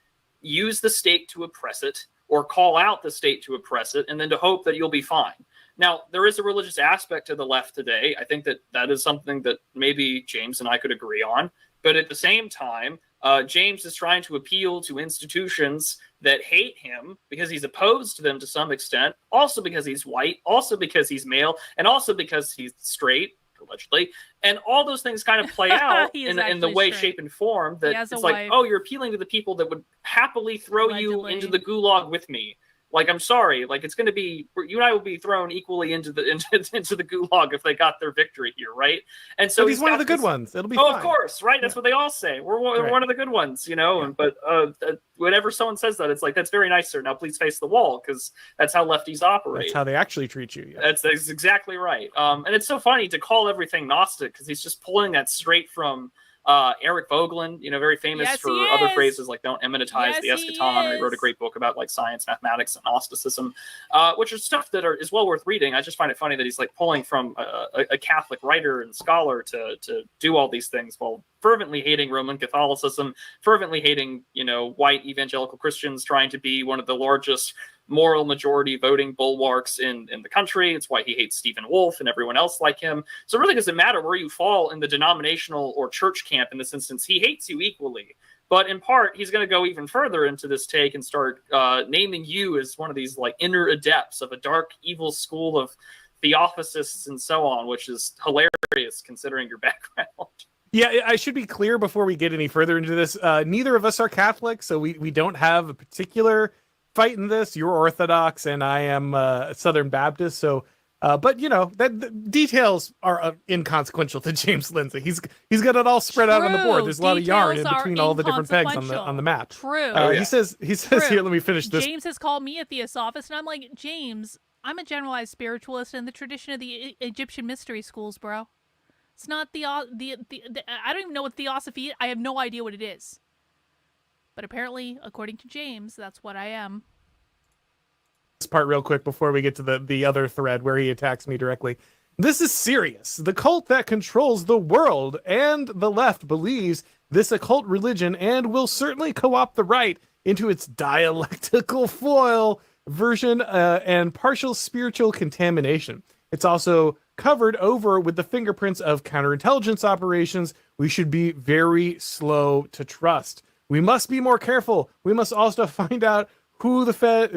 use the state to oppress it, or call out the state to oppress it, and then to hope that you'll be fine. Now, there is a religious aspect to the left today. I think that that is something that maybe James and I could agree on. But at the same time, James is trying to appeal to institutions that hate him because he's opposed to them to some extent, also because he's white, also because he's male, and also because he's straight, allegedly. And all those things kind of play out in the way, straight, shape, and form that it's like, oh, you're appealing to the people that would happily throw you into the gulag with me. Like, I'm sorry, like it's going to be, you and I will be thrown equally into the gulag if they got their victory here, right? And so he's one of the good ones. It'll be fine. Of course, right? That's what they all say. We're one of the good ones, you know. Yeah. But whenever someone says that, it's like, that's very nice, sir. Now please face the wall, because that's how lefties operate. That's how they actually treat you. Yeah. That's exactly right. And it's so funny to call everything Gnostic because he's just pulling that straight from Eric Voegelin, you know, very famous for other phrases like "don't eminentize the eschaton." He wrote a great book about like science, mathematics, and Gnosticism, which is stuff that is well worth reading. I just find it funny that he's like pulling from a Catholic writer and scholar to do all these things while fervently hating Roman Catholicism, fervently hating, you know, white evangelical Christians, trying to be one of the largest moral majority voting bulwarks in the country. It's why he hates Stephen Wolfe and everyone else like him. So it really doesn't matter where you fall in the denominational or church camp in this instance. He hates you equally. But in part, he's going to go even further into this take and start naming you as one of these like inner adepts of a dark, evil school of theosophists and so on, which is hilarious considering your background. Yeah, I should be clear before we get any further into this. Neither of us are Catholic, so we don't have a particular fight in this. You're Orthodox, and I am Southern Baptist. So, but you know, the details are inconsequential to James Lindsay. He's got it all spread out on the board. There's a lot of yarn in between all the different pegs on the map. True. He says here. Let me finish this. James has called me a theosophist, and I'm like, James, I'm a generalized spiritualist in the tradition of the Egyptian mystery schools, bro. It's not the I don't even know what theosophy is. I have no idea what it is. But apparently, according to James, that's what I am. This part real quick before we get to the other thread where he attacks me directly. This is serious. The cult that controls the world and the left believes this occult religion and will certainly co-opt the right into its dialectical foil version and partial spiritual contamination. It's also covered over with the fingerprints of counterintelligence operations we should be very slow to trust. We must be more careful. We must also find out who fed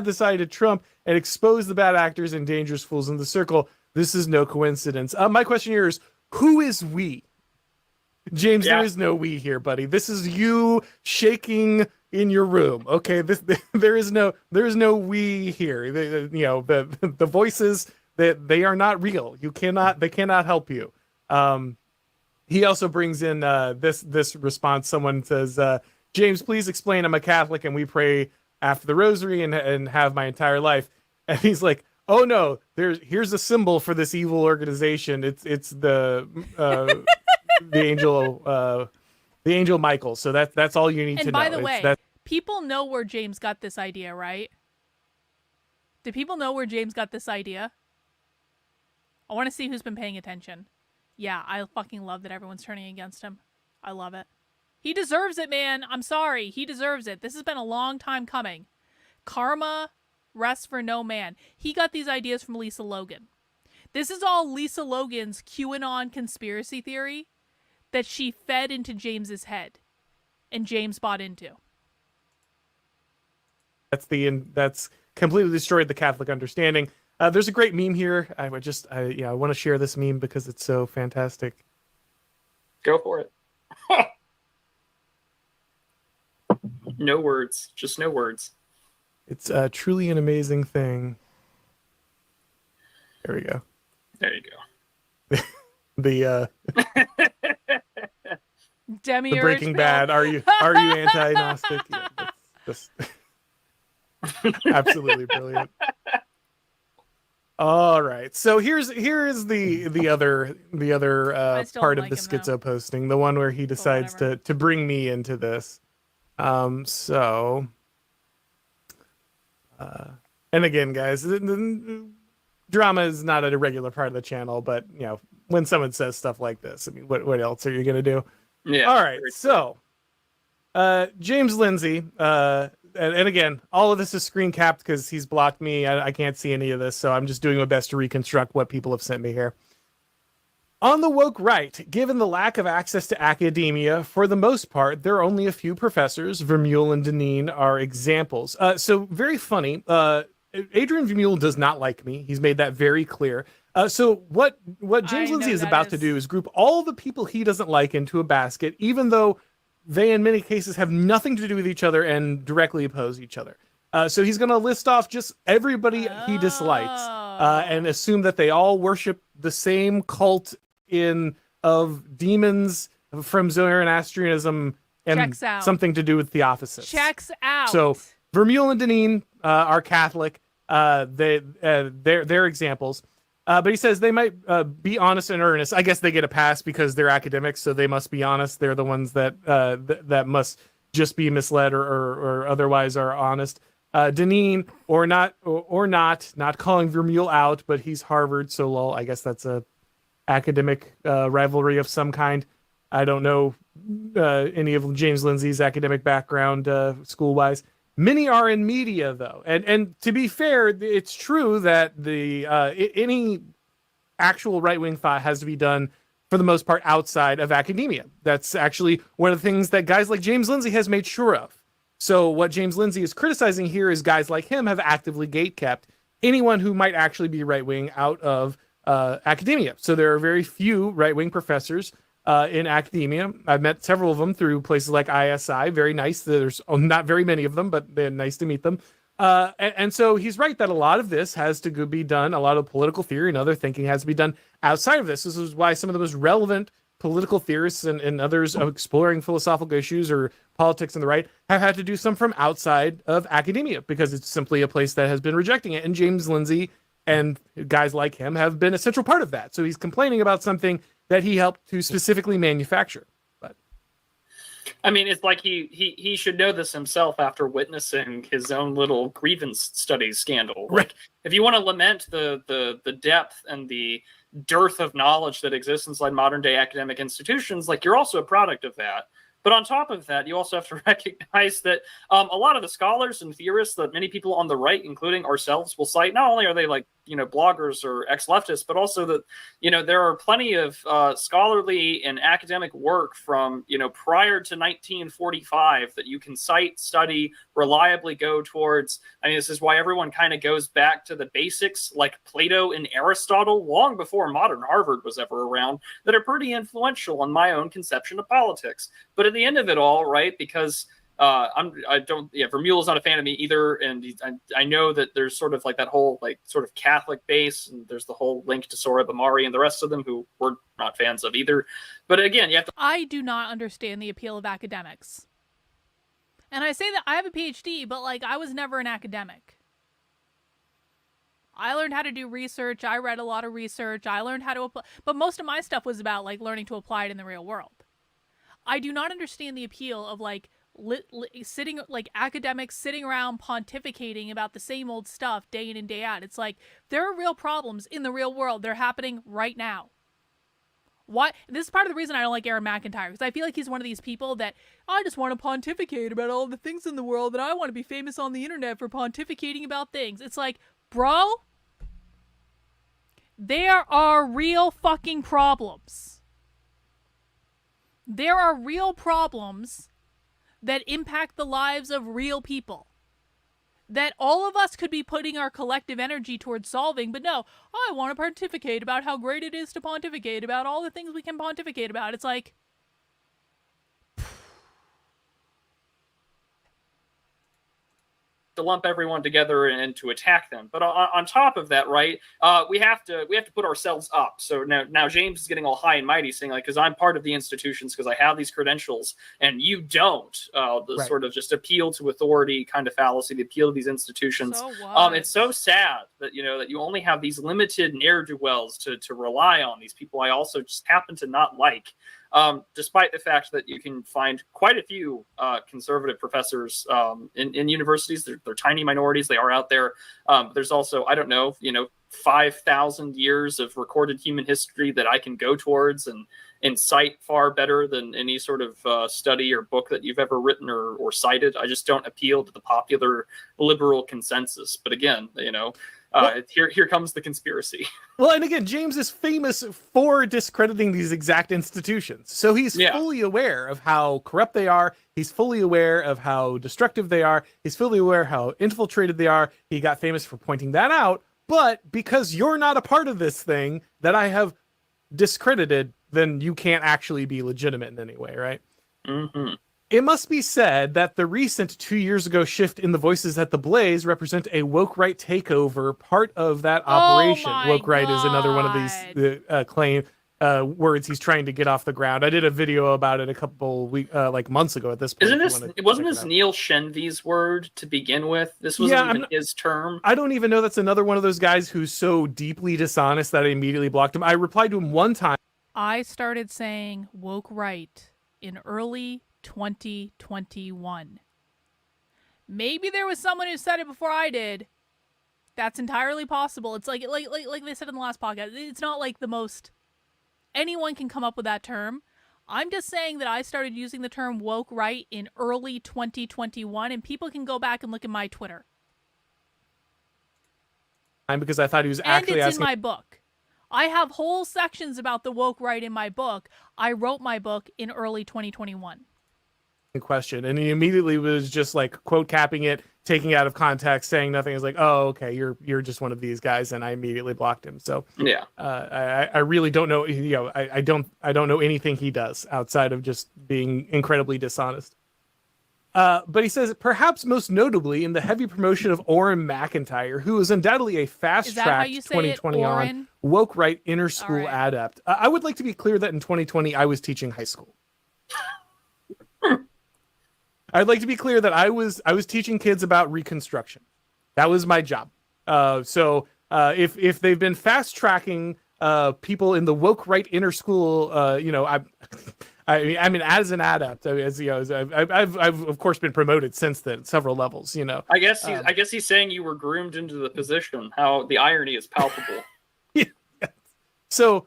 this idea to Trump and expose the bad actors and dangerous fools in the circle. This is no coincidence. My question here is, who is we? James, There is no we here, buddy. This is you shaking in your room. Okay, there is no we here. The voices that they are not real. They cannot help you. He also brings in this response. Someone says, James, please explain. I'm a Catholic and we pray after the rosary and have my entire life. And he's like, oh no, here's a symbol for this evil organization. It's the angel Michael. So that's all you need to know. And by the way, people know where James got this idea, right? Do people know where James got this idea? I want to see who's been paying attention. Yeah, I fucking love that everyone's turning against him. I love it. He deserves it, man. I'm sorry. He deserves it. This has been a long time coming. Karma rests for no man. He got these ideas from Lisa Logan. This is all Lisa Logan's QAnon conspiracy theory that she fed into James's head and James bought into. That's completely destroyed the Catholic understanding. There's a great meme here. I want to share this meme because it's so fantastic. Go for it. No words. Just no words. It's truly an amazing thing. There we go. There you go. The Demiurge Breaking pill. Bad. Are you anti-Gnostic? Yeah, that's absolutely brilliant. All right, so here is the other part of the schizo posting, the one where he decides to bring me into this. And again, guys, the drama is not a regular part of the channel, but you know, when someone says stuff like this, I mean, what else are you gonna do? Yeah. All right, so James Lindsay, and again, all of this is screen capped because he's blocked me. I can't see any of this, so I'm just doing my best to reconstruct what people have sent me here. On the woke right, given the lack of access to academia, for the most part, there are only a few professors. Vermeule and Deneen are examples. So very funny. Adrian Vermeule does not like me. He's made that very clear. So what James Lindsay is about to do is group all the people he doesn't like into a basket, even though they in many cases have nothing to do with each other and directly oppose each other. So he's going to list off just everybody he dislikes and assume that they all worship the same cult of demons from Zoroastrianism and something to do with Theosophists. Checks out. So Vermeule and Deneen are Catholic. They're examples. But he says they might be honest and earnest. I guess they get a pass because they're academics, so they must be honest. They're the ones that that must just be misled or otherwise are honest. Deneen or not calling Vermeule out, but he's Harvard, so lol. I guess that's a academic rivalry of some kind. I don't know any of James Lindsay's academic background school-wise. Many are in media, though, and to be fair, it's true that any actual right-wing thought has to be done for the most part outside of academia. That's actually one of the things that guys like James Lindsay has made sure of. So what James Lindsay is criticizing here is guys like him have actively gatekept anyone who might actually be right-wing out of academia. So there are very few right-wing professors in academia. I've met several of them through places like ISI. Very nice. There's not very many of them, but they're nice to meet them. And so he's right that a lot of this has to be done. A lot of political theory and other thinking has to be done outside of this. This is why some of the most relevant political theorists and others exploring philosophical issues or politics on the right have had to do some from outside of academia because it's simply a place that has been rejecting it. And James Lindsay and guys like him have been a central part of that. So he's complaining about something that he helped to specifically manufacture. But I mean, it's like he should know this himself after witnessing his own little grievance studies scandal. Right. Like, if you want to lament the depth and the dearth of knowledge that exists inside modern day academic institutions, like, you're also a product of that. But on top of that, you also have to recognize that a lot of the scholars and theorists that many people on the right, including ourselves, will cite, not only are they like, bloggers or ex-leftists, but also that, there are plenty of scholarly and academic work from, prior to 1945 that you can cite, study, reliably go towards. I mean, this is why everyone kind of goes back to the basics like Plato and Aristotle long before modern Harvard was ever around, that are pretty influential in my own conception of politics. But at the end of it all, right, because Vermeule is not a fan of me either, and I know that there's sort of like that whole like sort of Catholic base, and there's the whole link to Sohrab Ahmari and the rest of them who we're not fans of either. But again, you have to. I do not understand the appeal of academics, and I say that I have a PhD, but like I was never an academic. I learned how to do research. I read a lot of research. I learned how to apply, but most of my stuff was about like learning to apply it in the real world. I do not understand the appeal of like sitting like academics sitting around pontificating about the same old stuff day in and day out. It's like there are real problems in the real world. They're happening right now. Why? This is part of the reason I don't like Aaron McIntyre, because I feel like he's one of these people that I just want to pontificate about all the things in the world, and I want to be famous on the internet for pontificating about things. It's like, bro, there are real fucking problems. There are real problems that impact the lives of real people that all of us could be putting our collective energy towards solving, but no, I want to pontificate about how great it is to pontificate about all the things we can pontificate about. It's like, to lump everyone together and to attack them. But on top of that, right, we have to put ourselves up. So now James is getting all high and mighty, saying like, because I'm part of the institutions, because I have these credentials, and you don't. The sort of just appeal to authority kind of fallacy, the appeal to these institutions. so what? It's so sad that that you only have these limited ne'er-do-wells to rely on. These people I also just happen to not like. Despite the fact that you can find quite a few conservative professors in universities. They're tiny minorities. They are out there. There's also, I don't know, 5,000 years of recorded human history that I can go towards and cite far better than any sort of study or book that you've ever written or cited. I just don't appeal to the popular liberal consensus. But again, here comes the conspiracy. Well, and again, James is famous for discrediting these exact institutions. So he's fully aware of how corrupt they are. He's fully aware of how destructive they are. He's fully aware how infiltrated they are. He got famous for pointing that out. But because you're not a part of this thing that I have discredited, then you can't actually be legitimate in any way, right? Mm-hmm. It must be said that the recent 2 years ago shift in the voices at the Blaze represent a woke right takeover, part of that operation. Woke right is another one of these words he's trying to get off the ground. I did a video about it a couple months ago at this point. Wasn't this Neil Shenvi's word to begin with? This wasn't even his term. I don't even know. That's another one of those guys who's so deeply dishonest that I immediately blocked him. I replied to him one time. I started saying woke right in early 2021. Maybe there was someone who said it before I did. That's entirely possible. It's like they said in the last podcast. It's not like the most anyone can come up with that term. I'm just saying that I started using the term woke right in early 2021, and people can go back and look at my Twitter. Because I thought he was actually and it's asking. In my book. I have whole sections about the woke right in my book. I wrote my book in early 2021. Question, and he immediately was just like quote capping it, taking it out of context, saying nothing. Is like, oh, okay, you're just one of these guys, and I immediately blocked him. So yeah, I really don't know. I don't know anything he does outside of just being incredibly dishonest. But he says perhaps most notably in the heavy promotion of Auron McIntyre, who is undoubtedly a fast-tracked 2020 on woke right inner school adept. I would like to be clear that in 2020 I was teaching high school. I'd like to be clear that I was teaching kids about Reconstruction. That was my job. So if they've been fast tracking people in the woke right inner school, I mean, as an adept, I've of course been promoted since then, several levels. I guess he's saying you were groomed into the position. How the irony is palpable. Yeah. So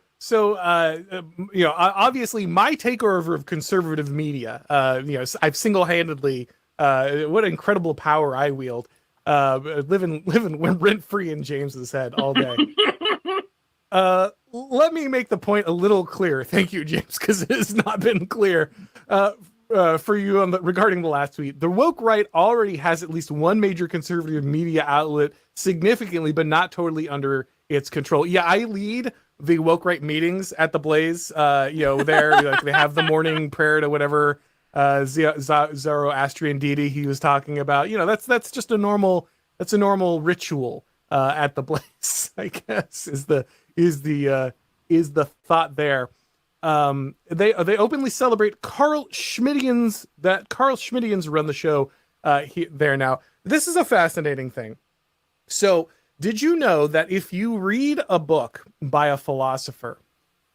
obviously my takeover of conservative media, I've single-handedly, what incredible power I wield, living rent-free in James's head all day. Let me make the point a little clearer. Thank you, James, because it has not been clear for you regarding the last tweet. The woke right already has at least one major conservative media outlet significantly, but not totally under its control. Yeah, I lead the woke right meetings at the Blaze. There they have the morning prayer to whatever Zoroastrian deity he was talking about. That's just a normal ritual at the Blaze, I guess is the thought there. They openly celebrate Carl Schmittians run the show there now. This is a fascinating thing. So did you know that if you read a book by a philosopher,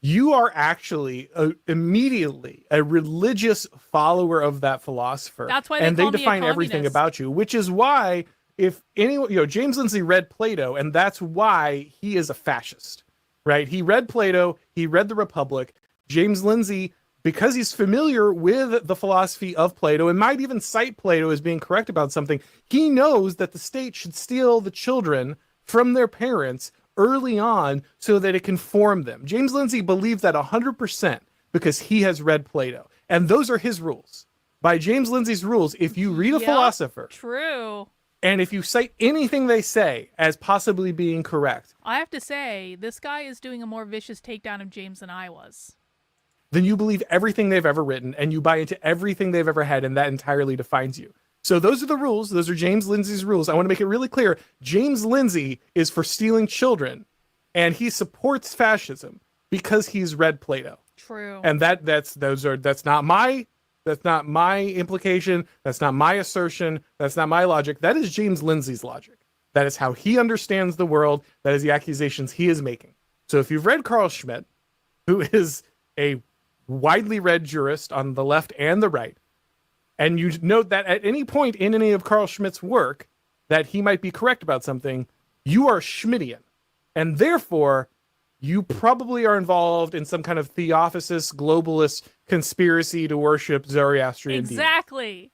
you are actually immediately a religious follower of that philosopher? That's why they define everything about you, which is why if anyone, James Lindsay read Plato, and that's why he is a fascist, right? He read Plato, he read the Republic. James Lindsay, because he's familiar with the philosophy of Plato and might even cite Plato as being correct about something, he knows that the state should steal the children from their parents early on so that it can form them. James Lindsay believes that 100% because he has read Plato. And those are his rules. By James Lindsay's rules, if you read a philosopher, true, and if you cite anything they say as possibly being correct, I have to say, this guy is doing a more vicious takedown of James than I was. Then you believe everything they've ever written and you buy into everything they've ever had, and that entirely defines you. So those are the rules. Those are James Lindsay's rules. I want to make it really clear. James Lindsay is for stealing children, and he supports fascism because he's read Plato. True. And that's not my implication. That's not my assertion. That's not my logic. That is James Lindsay's logic. That is how he understands the world. That is the accusations he is making. So if you've read Carl Schmitt, who is a widely read jurist on the left and the right, and you note that at any point in any of Carl Schmitt's work that he might be correct about something, you are Schmittian. And therefore, you probably are involved in some kind of theophysist, globalist conspiracy to worship Zoroastrian demons. Exactly.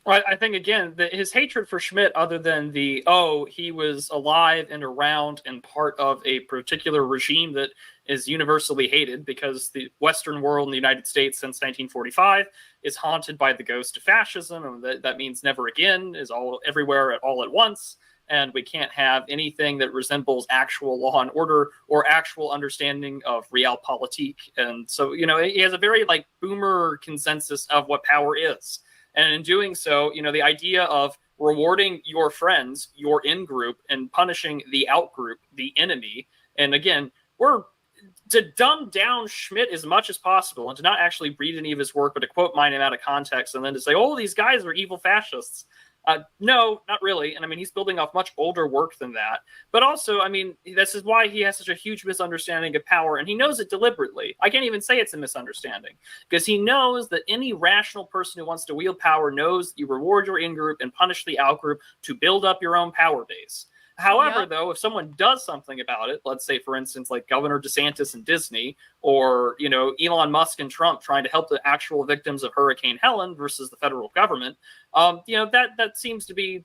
Well, I think, again, his hatred for Schmitt, other than he was alive and around and part of a particular regime that is universally hated because the Western world and the United States since 1945 is haunted by the ghost of fascism, and that means never again is all everywhere all at once, and we can't have anything that resembles actual law and order or actual understanding of realpolitik. And so, he has a very boomer consensus of what power is. And in doing so, the idea of rewarding your friends, your in-group, and punishing the out-group, the enemy. And again, we're to dumb down Schmitt as much as possible and to not actually read any of his work, but to quote mine out of context and then to say, these guys are evil fascists. No, not really. And he's building off much older work than that. But also, this is why he has such a huge misunderstanding of power, and he knows it deliberately. I can't even say it's a misunderstanding, because he knows that any rational person who wants to wield power knows you reward your in-group and punish the out-group to build up your own power base. However, though, if someone does something about it, let's say, for instance, like Governor DeSantis and Disney, or, Elon Musk and Trump trying to help the actual victims of Hurricane Helen versus the federal government, that seems to be,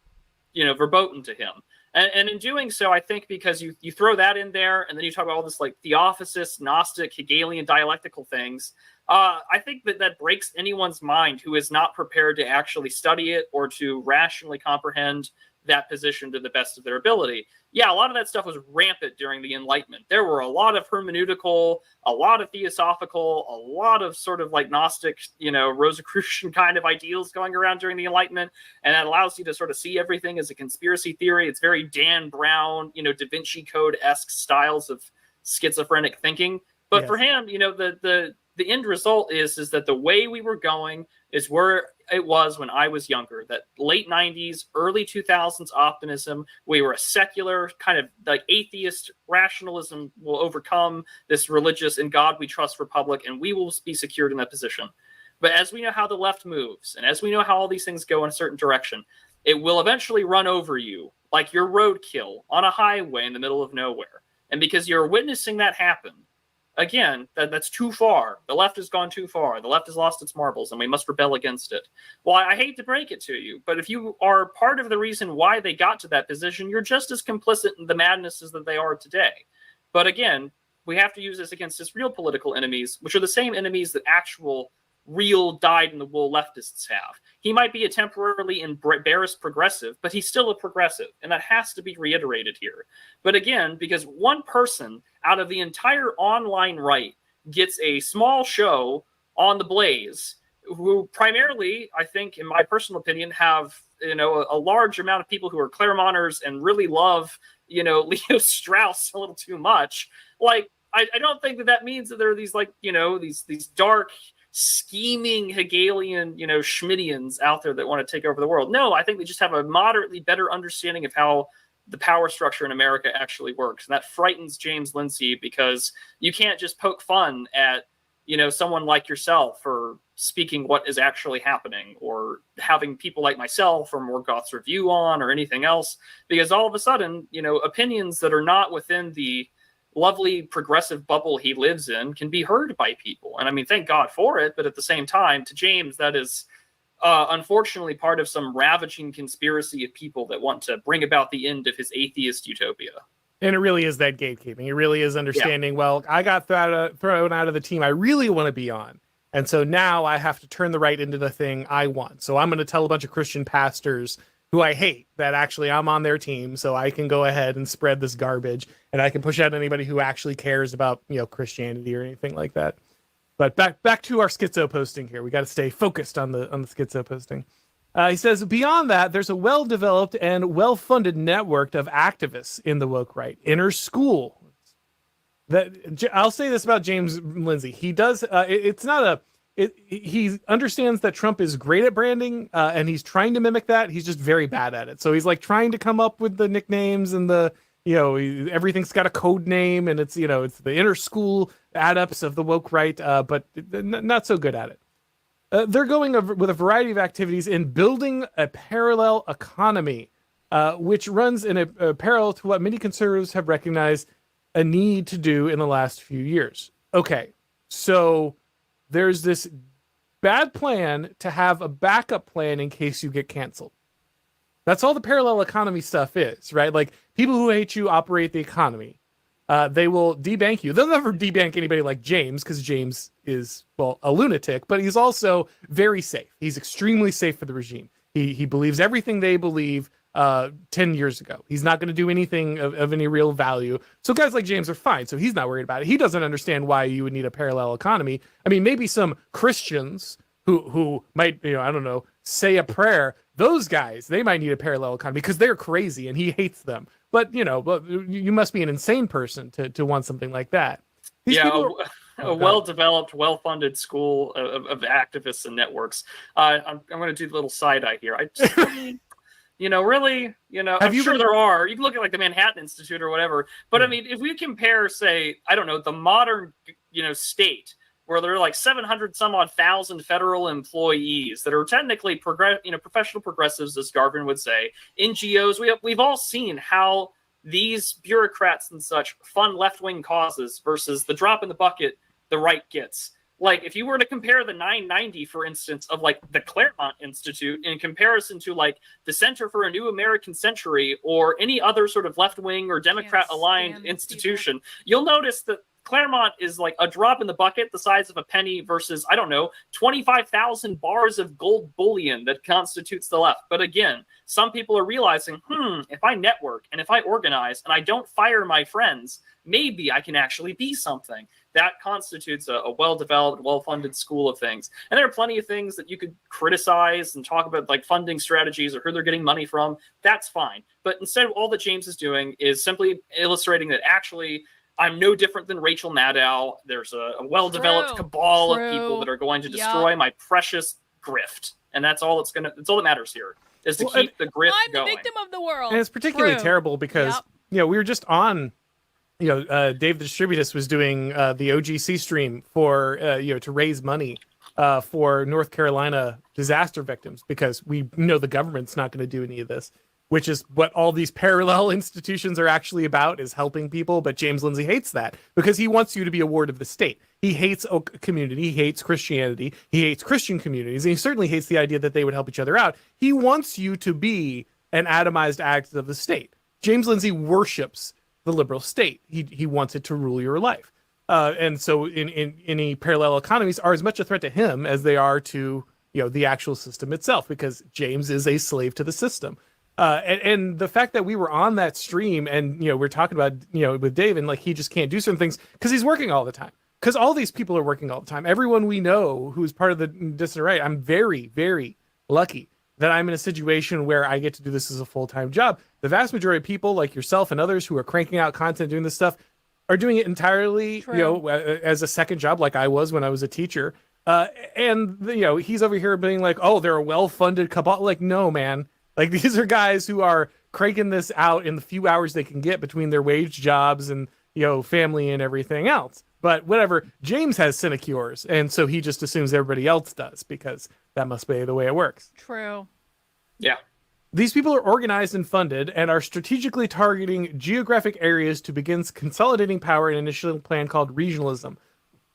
verboten to him. And in doing so, I think because you throw that in there and then you talk about all this theophysist, Gnostic, Hegelian dialectical things, I think that breaks anyone's mind who is not prepared to actually study it or to rationally comprehend that position to the best of their ability. Yeah, a lot of that stuff was rampant during the Enlightenment. There were a lot of hermeneutical, a lot of theosophical, a lot of sort of Gnostic, Rosicrucian kind of ideals going around during the Enlightenment, and that allows you to sort of see everything as a conspiracy theory. It's very Dan Brown, Da Vinci Code-esque styles of schizophrenic thinking. But for him, the end result is that the way we were going is where it was when I was younger, that late 90s, early 2000s optimism. We were a secular kind of atheist rationalism will overcome this religious in God we trust republic, and we will be secured in that position. But as we know how the left moves, and as we know how all these things go in a certain direction, it will eventually run over you like your roadkill on a highway in the middle of nowhere. And because you're witnessing that happen, again, that's too far. The left has gone too far. The left has lost its marbles, and we must rebel against it. Well, I hate to break it to you, but if you are part of the reason why they got to that position, you're just as complicit in the madnesses that they are today. But again, we have to use this against his real political enemies, which are the same enemies that actual real dyed-in-the-wool leftists have. He might be a temporarily embarrassed progressive, but he's still a progressive, and that has to be reiterated here. But again, because one person out of the entire online right gets a small show on the Blaze, who primarily, I think, in my personal opinion, have a large amount of people who are Claremonters and really love Leo Strauss a little too much. I don't think that means that there are these these dark, scheming Hegelian, Schmittians out there that want to take over the world. No, I think they just have a moderately better understanding of how the power structure in America actually works. And that frightens James Lindsay, because you can't just poke fun at, someone like yourself for speaking what is actually happening, or having people like myself or Morgoth's Review on or anything else, because all of a sudden, opinions that are not within the lovely progressive bubble he lives in can be heard by people. And I mean, thank God for it. But at the same time, to James, that is unfortunately part of some ravaging conspiracy of people that want to bring about the end of his atheist utopia. And it really is that gatekeeping. It really is understanding, well, I got thrown out of the team I really want to be on. And so now I have to turn the right into the thing I want. So I'm going to tell a bunch of Christian pastors who I hate that actually I'm on their team, so I can go ahead and spread this garbage, and I can push out anybody who actually cares about, Christianity or anything like that. But back to our schizo posting here. We got to stay focused on the schizo posting. He says, beyond that, there's a well-developed and well-funded network of activists in the woke right. Inner school. I'll say this about James Lindsay. He does. He understands that Trump is great at branding, and he's trying to mimic that. He's just very bad at it. So he's like trying to come up with the nicknames and everything's got a code name, and it's the inner school adepts of the woke right, but not so good at it. They're going with a variety of activities in building a parallel economy, which runs in a parallel to what many conservatives have recognized a need to do in the last few years. Okay, so there's this bad plan to have a backup plan in case you get canceled. That's all the parallel economy stuff is, right? Like, people who hate you operate the economy. They will debank you. They'll never debank anybody like James, because James is, a lunatic, but he's also very safe. He's extremely safe for the regime. He believes everything they believe 10 years ago. He's not going to do anything of any real value. So guys like James are fine. So he's not worried about it. He doesn't understand why you would need a parallel economy. I mean, maybe some Christians who might, say a prayer, those guys, they might need a parallel economy because they're crazy and he hates them. But, you must be an insane person to want something like that. A well-developed, well-funded school of activists and networks. I'm going to do a little side-eye here. I just, really, I'm sure there are. You can look at like the Manhattan Institute or whatever. But I mean, if we compare, say, I don't know, the modern, state, where there are like 700 some odd thousand federal employees that are technically professional progressives, as Garvin would say, NGOs. We've all seen how these bureaucrats and such fund left-wing causes versus the drop in the bucket the right gets. Like, if you were to compare the 990, for instance, of like the Claremont Institute in comparison to like the Center for a New American Century or any other sort of left-wing or Democrat-aligned institution, you'll notice that Claremont is like a drop in the bucket the size of a penny versus, 25,000 bars of gold bullion that constitutes the left. But again, some people are realizing, if I network and if I organize and I don't fire my friends, maybe I can actually be something. That constitutes a well-developed, well-funded school of things. And there are plenty of things that you could criticize and talk about, like funding strategies or who they're getting money from. That's fine. But instead, all that James is doing is simply illustrating that actually I'm no different than Rachel Maddow. There's a well-developed cabal of people that are going to destroy my precious grift. And that's all that's all that matters here, is to keep the grift going. I'm the victim of the world. And it's particularly terrible because, we were just on, Dave the Distributist was doing the OGC stream for, to raise money for North Carolina disaster victims, because we know the government's not going to do any of this, which is what all these parallel institutions are actually about, is helping people. But James Lindsay hates that because he wants you to be a ward of the state. He hates a community. He hates Christianity. He hates Christian communities. And he certainly hates the idea that they would help each other out. He wants you to be an atomized act of the state. James Lindsay worships the liberal state. He wants it to rule your life. And so in any parallel economies are as much a threat to him as they are to, the actual system itself, because James is a slave to the system. And the fact that we were on that stream and, we're talking about, with Dave, and like, he just can't do certain things because he's working all the time, because all these people are working all the time. Everyone we know who's part of the dissident right, I'm very, very lucky that I'm in a situation where I get to do this as a full-time job. The vast majority of people like yourself and others who are cranking out content, doing this stuff, are doing it entirely, as a second job, like I was when I was a teacher. And he's over here being like, oh, they're a well-funded cabal. Like, no, man. Like, these are guys who are cranking this out in the few hours they can get between their wage jobs and, family and everything else. But whatever, James has sinecures, and so he just assumes everybody else does, because that must be the way it works. True. Yeah. These people are organized and funded and are strategically targeting geographic areas to begin consolidating power in an initial plan called regionalism.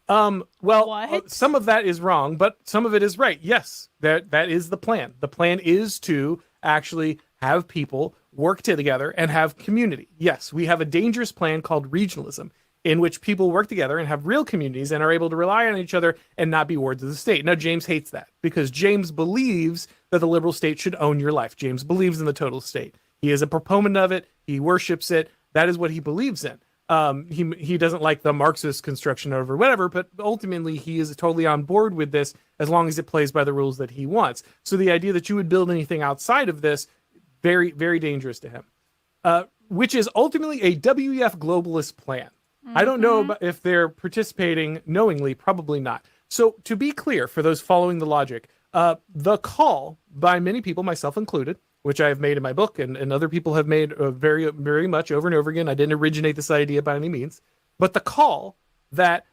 Some of that is wrong, but some of it is right. Yes, that is the plan. The plan is to actually have people work together and have community. Yes, we have a dangerous plan called regionalism, in which people work together and have real communities and are able to rely on each other and not be wards of the state. Now, James hates that because James believes that the liberal state should own your life. James believes in the total state. He is a proponent of it. He worships it. That is what he believes in. He doesn't like the Marxist construction of it or whatever, but ultimately he is totally on board with this as long as it plays by the rules that he wants. So the idea that you would build anything outside of this, very, very dangerous to him, which is ultimately a WEF globalist plan. I don't know if they're participating knowingly, probably not. So to be clear, for those following the logic, the call by many people, myself included, which I have made in my book and other people have made very, very much over and over again. I didn't originate this idea by any means, but the call that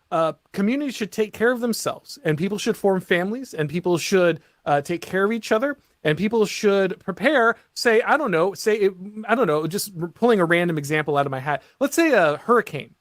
communities should take care of themselves and people should form families and people should take care of each other and people should prepare, say, just pulling a random example out of my hat. Let's say a hurricane,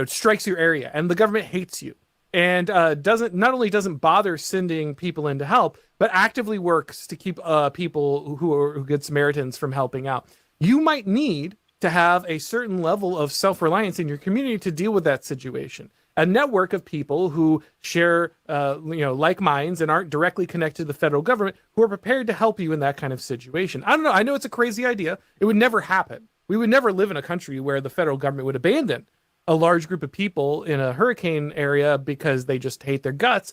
strikes your area and the government hates you and not only doesn't bother sending people in to help, but actively works to keep people who are good Samaritans from helping out. You might need to have a certain level of self-reliance in your community to deal with that situation. A network of people who share, like minds and aren't directly connected to the federal government who are prepared to help you in that kind of situation. I don't know. I know it's a crazy idea. It would never happen. We would never live in a country where the federal government would abandon a large group of people in a hurricane area because they just hate their guts,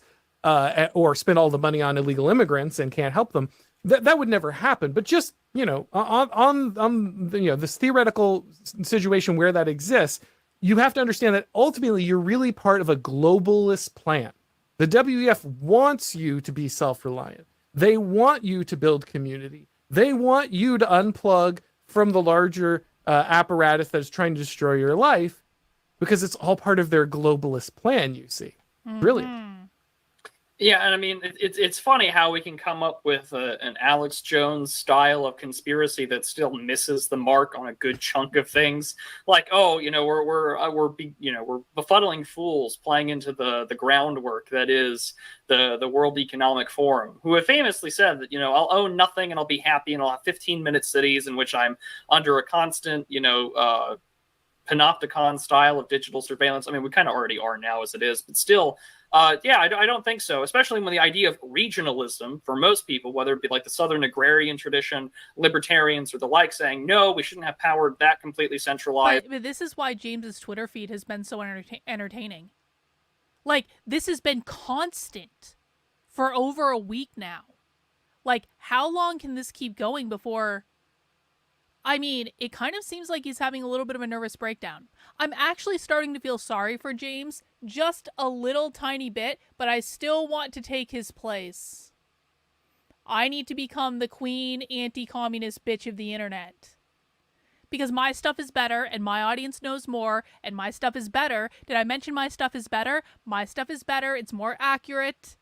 or spend all the money on illegal immigrants and can't help them. That would never happen. But just, on this theoretical situation where that exists, you have to understand that ultimately you're really part of a globalist plan. The WEF wants you to be self-reliant. They want you to build community. They want you to unplug from the larger apparatus that is trying to destroy your life, because it's all part of their globalist plan, you see. Brilliant. Yeah, and I mean, it's funny how we can come up with an Alex Jones style of conspiracy that still misses the mark on a good chunk of things. Like, we're befuddling fools playing into the groundwork that is the World Economic Forum, who have famously said that, I'll own nothing and I'll be happy and I'll have 15-minute cities in which I'm under a constant, panopticon style of digital surveillance. I mean, we kind of already are now as it is, but still, I don't think so, especially when the idea of regionalism for most people, whether it be like the Southern agrarian tradition, libertarians or the like, saying, no, we shouldn't have power that completely centralized. But this is why James's Twitter feed has been so entertaining. Like, this has been constant for over a week now. Like, how long can this keep going before... I mean, it kind of seems like he's having a little bit of a nervous breakdown. I'm actually starting to feel sorry for James, just a little tiny bit, but I still want to take his place. I need to become the queen anti-communist bitch of the internet. Because my stuff is better, and my audience knows more, and my stuff is better. Did I mention my stuff is better? My stuff is better, it's more accurate,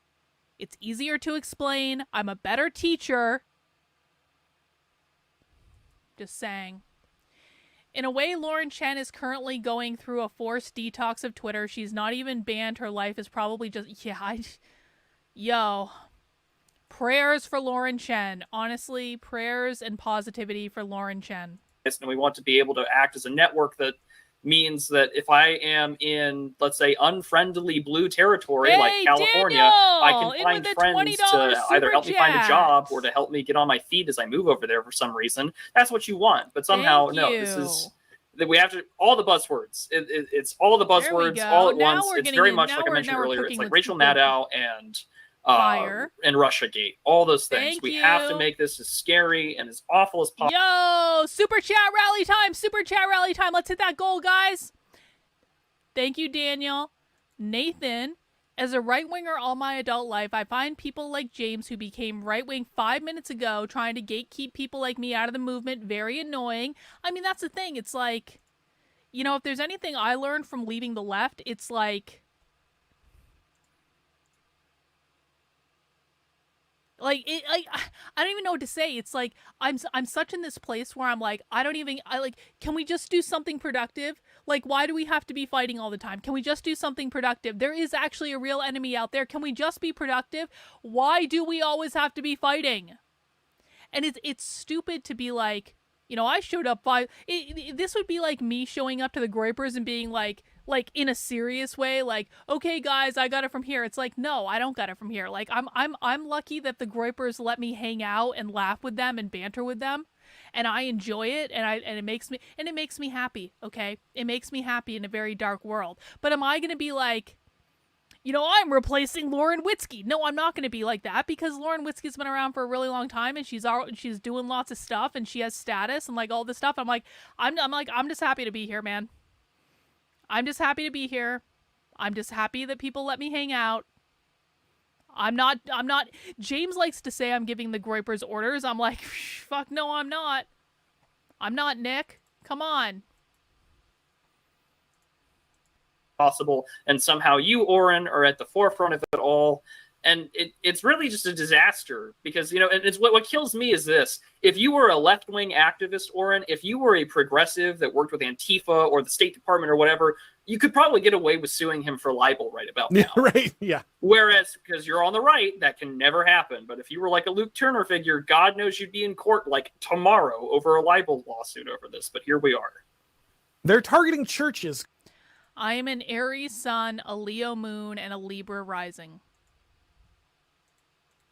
it's easier to explain, I'm a better teacher. Just saying. In a way, Lauren Chen is currently going through a forced detox of Twitter. She's not even banned. Her life is probably just... Yo. Prayers for Lauren Chen. Honestly, prayers and positivity for Lauren Chen. And we want to be able to act as a network that means that if I am in, let's say, unfriendly blue territory like California, Daniel! I can find friends to either help me find a job or to help me get on my feet as I move over there for some reason. That's what you want. But somehow, this is that we have to all the buzzwords. It's all the buzzwords all at once. It's very much like I mentioned earlier. It's like Rachel Maddow and Russiagate. All those things. We have to make this as scary and as awful as possible. Yo, super chat rally time. Super chat rally time. Let's hit that goal, guys. Thank you, Daniel. Nathan, as a right-winger all my adult life, I find people like James, who became right-wing 5 minutes ago, trying to gatekeep people like me out of the movement, very annoying. I mean, that's the thing. It's like, if there's anything I learned from leaving the left, it's like, Like I don't even know what to say. It's like I'm such in this place where I'm like I like, can we just do something productive? Like, why do we have to be fighting all the time? Can we just do something productive? There is actually a real enemy out there. Can we just be productive? Why do we always have to be fighting? And it's stupid to be like, you know, I showed up this would be like me showing up to the Groypers and being like in a serious way, like, okay guys, I got it from here. It's like, no, I don't got it from here. Like, I'm lucky that the Groypers let me hang out and laugh with them and banter with them, and I enjoy it, and it makes me happy. Okay, it makes me happy in a very dark world. But am I gonna be like, you know, I'm replacing Lauren Witzke? No, I'm not going to be like that, because Lauren Witzke's been around for a really long time, and she's doing lots of stuff, and she has status and like all this stuff. I'm just happy to be here, man. I'm just happy to be here. I'm just happy that people let me hang out. I'm not. James likes to say I'm giving the Groypers orders. I'm like, fuck no, I'm not. I'm not, Nick. Come on. Possible, and somehow you, Auron, are at the forefront of it all, and it's really just a disaster, because, you know, and it's what kills me is this: if you were a left-wing activist, Auron, if you were a progressive that worked with Antifa or the State Department or whatever, you could probably get away with suing him for libel right about now. Right, yeah. Whereas, because you're on the right, that can never happen. But if you were like a Luke Turner figure, God knows you'd be in court like tomorrow over a libel lawsuit over this. But here we are. They're targeting churches. I am an Aries sun, a Leo moon, and a Libra rising.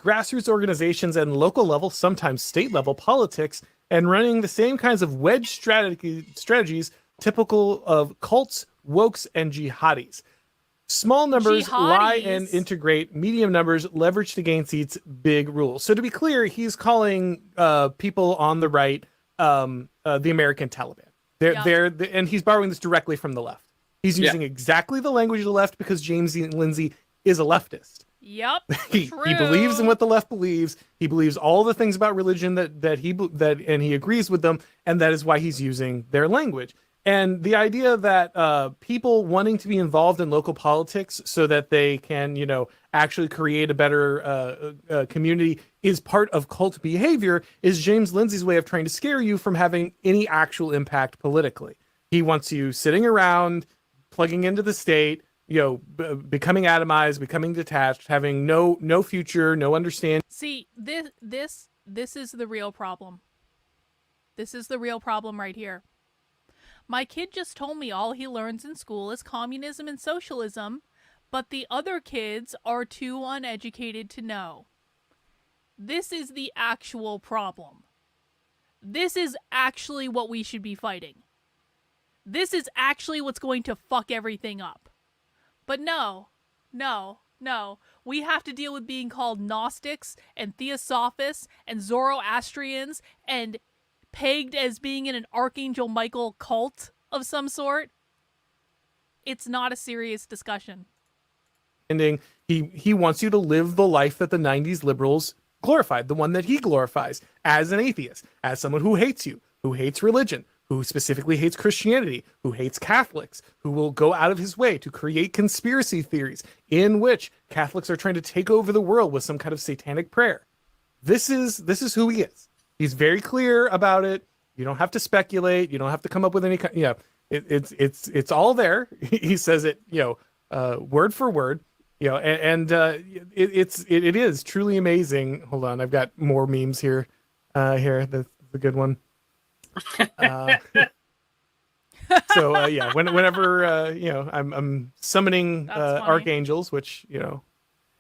Grassroots organizations and local level, sometimes state level politics, and running the same kinds of wedge strategies typical of cults, wokes, and jihadis. Small numbers lie and integrate. Medium numbers leverage to gain seats. Big rule. So to be clear, he's calling people on the right the American Taliban. And he's borrowing this directly from the left. He's using exactly the language of the left because James Lindsay is a leftist. Yep. He believes in what the left believes. He believes all the things about religion and he agrees with them, and that is why he's using their language. And the idea that people wanting to be involved in local politics so that they can, you know, actually create a better community is part of cult behavior is James Lindsay's way of trying to scare you from having any actual impact politically. He wants you sitting around, plugging into the state, you know, becoming atomized, becoming detached, having no future, no understanding. See, this is the real problem. This is the real problem right here. My kid just told me all he learns in school is communism and socialism, but the other kids are too uneducated to know. This is the actual problem. This is actually what we should be fighting. This is actually what's going to fuck everything up. But no. We have to deal with being called Gnostics and Theosophists and Zoroastrians and pegged as being in an Archangel Michael cult of some sort. It's not a serious discussion. He wants you to live the life that the 90s liberals glorified, the one that he glorifies as an atheist, as someone who hates you, who hates religion, who specifically hates Christianity, who hates Catholics, who will go out of his way to create conspiracy theories in which Catholics are trying to take over the world with some kind of satanic prayer. This is who he is. He's very clear about it. You don't have to speculate. You don't have to come up with any, you know, it's all there. He says it, you know, word for word, you know, and it is truly amazing. Hold on, I've got more memes here. That's the good one. Yeah, whenever you know, I'm summoning archangels, which, you know,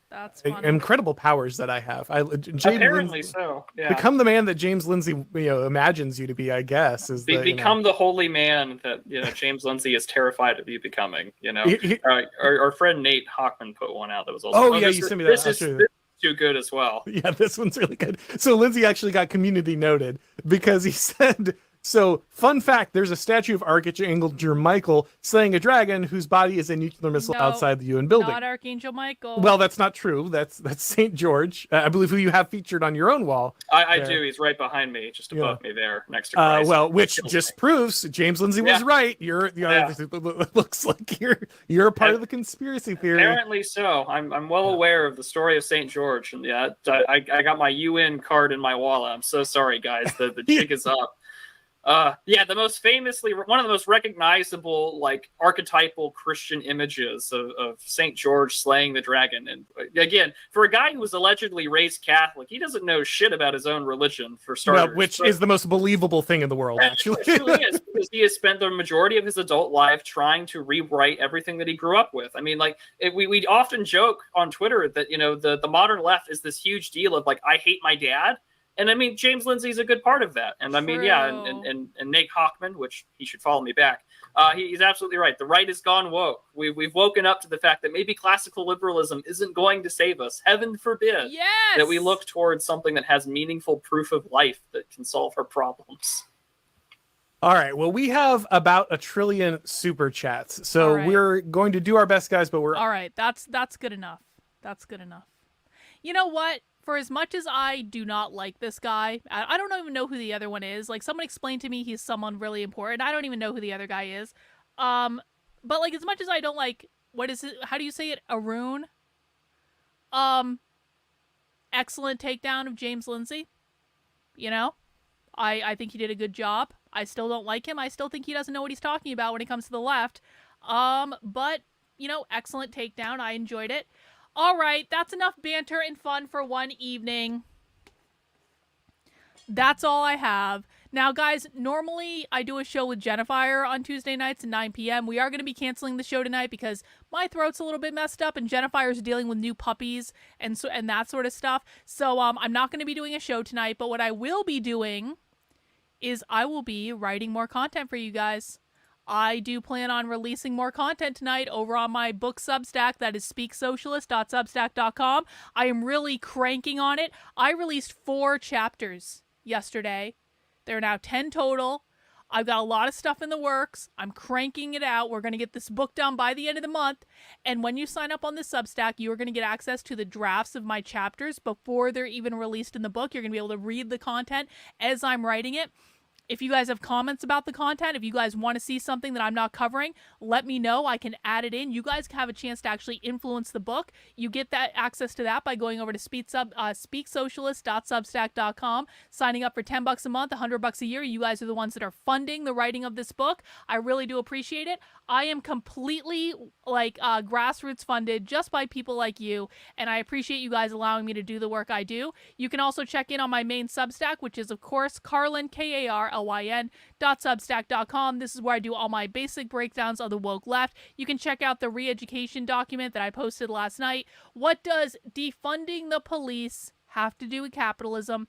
that's funny. Incredible powers that I have. Apparently so. Yeah. Become the man that James Lindsay, you know, imagines you to be, I guess. Become the holy man that, you know, James Lindsay is terrified of you becoming. You know, our friend Nate Hockman put one out that was also. You sent me that. This is too good as well. Yeah, this one's really good. So Lindsay actually got community noted because he said So, fun fact, there's a statue of Archangel Michael slaying a dragon whose body is a nuclear missile No, outside the UN building. Not Archangel Michael. Well, that's not true. That's St. George, I believe, who you have featured on your own wall. I do. He's right behind me, just above me there, next to Christ. Well, which just proves James Lindsay was right. It looks like you're a part of the conspiracy theory. Apparently so. I'm well aware of the story of St. George, and I got my UN card in my wallet. I'm so sorry, guys. The jig is up. The most famously, one of the most recognizable, like, archetypal Christian images of St. George slaying the dragon. And again, for a guy who was allegedly raised Catholic, he doesn't know shit about his own religion, for starters. Which is the most believable thing in the world, actually. It truly is, because he has spent the majority of his adult life trying to rewrite everything that he grew up with. I mean, like, we often joke on Twitter that, the modern left is this huge deal of, like, I hate my dad. And I mean, James Lindsay's a good part of that. And I mean, and Nate Hockman, which he should follow me back. He's absolutely right. The right has gone woke. We've woken up to the fact that maybe classical liberalism isn't going to save us. Heaven forbid that we look towards something that has meaningful proof of life that can solve our problems. All right. Well, we have about 1 trillion super chats. So we're going to do our best, guys, but we're... All right. That's good enough. That's good enough. You know what? For as much as I do not like this guy, I don't even know who the other one is. Like, someone explained to me he's someone really important. I don't even know who the other guy is. But, like, as much as I don't like, what is it? How do you say it? Auron? Excellent takedown of James Lindsay. I think he did a good job. I still don't like him. I still think he doesn't know what he's talking about when it comes to the left. But, excellent takedown. I enjoyed it. All right, that's enough banter and fun for one evening. That's all I have. Now, guys, normally I do a show with McIntyre on Tuesday nights at 9 p.m. We are going to be canceling the show tonight because my throat's a little bit messed up and McIntyre's dealing with new puppies and that sort of stuff. So I'm not going to be doing a show tonight, but what I will be doing is I will be writing more content for you guys. I do plan on releasing more content tonight over on my book Substack. That is speaksocialist.substack.com. I am really cranking on it. I released 4 chapters yesterday. There are now 10 total. I've got a lot of stuff in the works. I'm cranking it out. We're going to get this book done by the end of the month. And when you sign up on the Substack, you are going to get access to the drafts of my chapters before they're even released in the book. You're going to be able to read the content as I'm writing it. If you guys have comments about the content, if you guys want to see something that I'm not covering, let me know. I can add it in. You guys have a chance to actually influence the book. You get that access to that by going over to speaksocialist.substack.com, signing up for $10 a month, $100 a year. You guys are the ones that are funding the writing of this book. I really do appreciate it. I am completely grassroots funded just by people like you, and I appreciate you guys allowing me to do the work I do. You can also check in on my main Substack, which is, of course, Carlin, KARLYN.substack.com. This is where I do all my basic breakdowns of the woke left. You can check out the re-education document that I posted last night. What does defunding the police have to do with capitalism?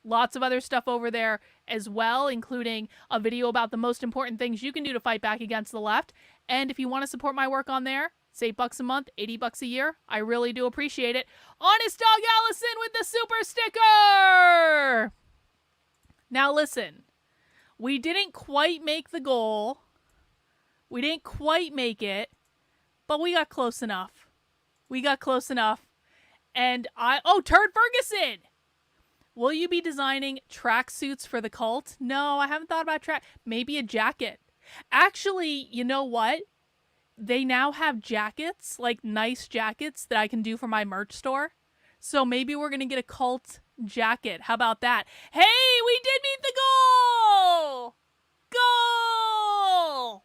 Lots of other stuff over there as well, including a video about the most important things you can do to fight back against the left. And if you want to support my work on there, it's $8 a month, $80 a year. I really do appreciate it. Honest Dog Allison with the super sticker! Now listen, we didn't quite make the goal. We didn't quite make it, but we got close enough. And Turd Ferguson! Will you be designing tracksuits for the cult? No, I haven't thought about maybe a jacket. Actually, you know what? They now have jackets, like nice jackets that I can do for my merch store. So maybe we're going to get a cult jacket. How about that? Hey, we did meet the goal! Goal!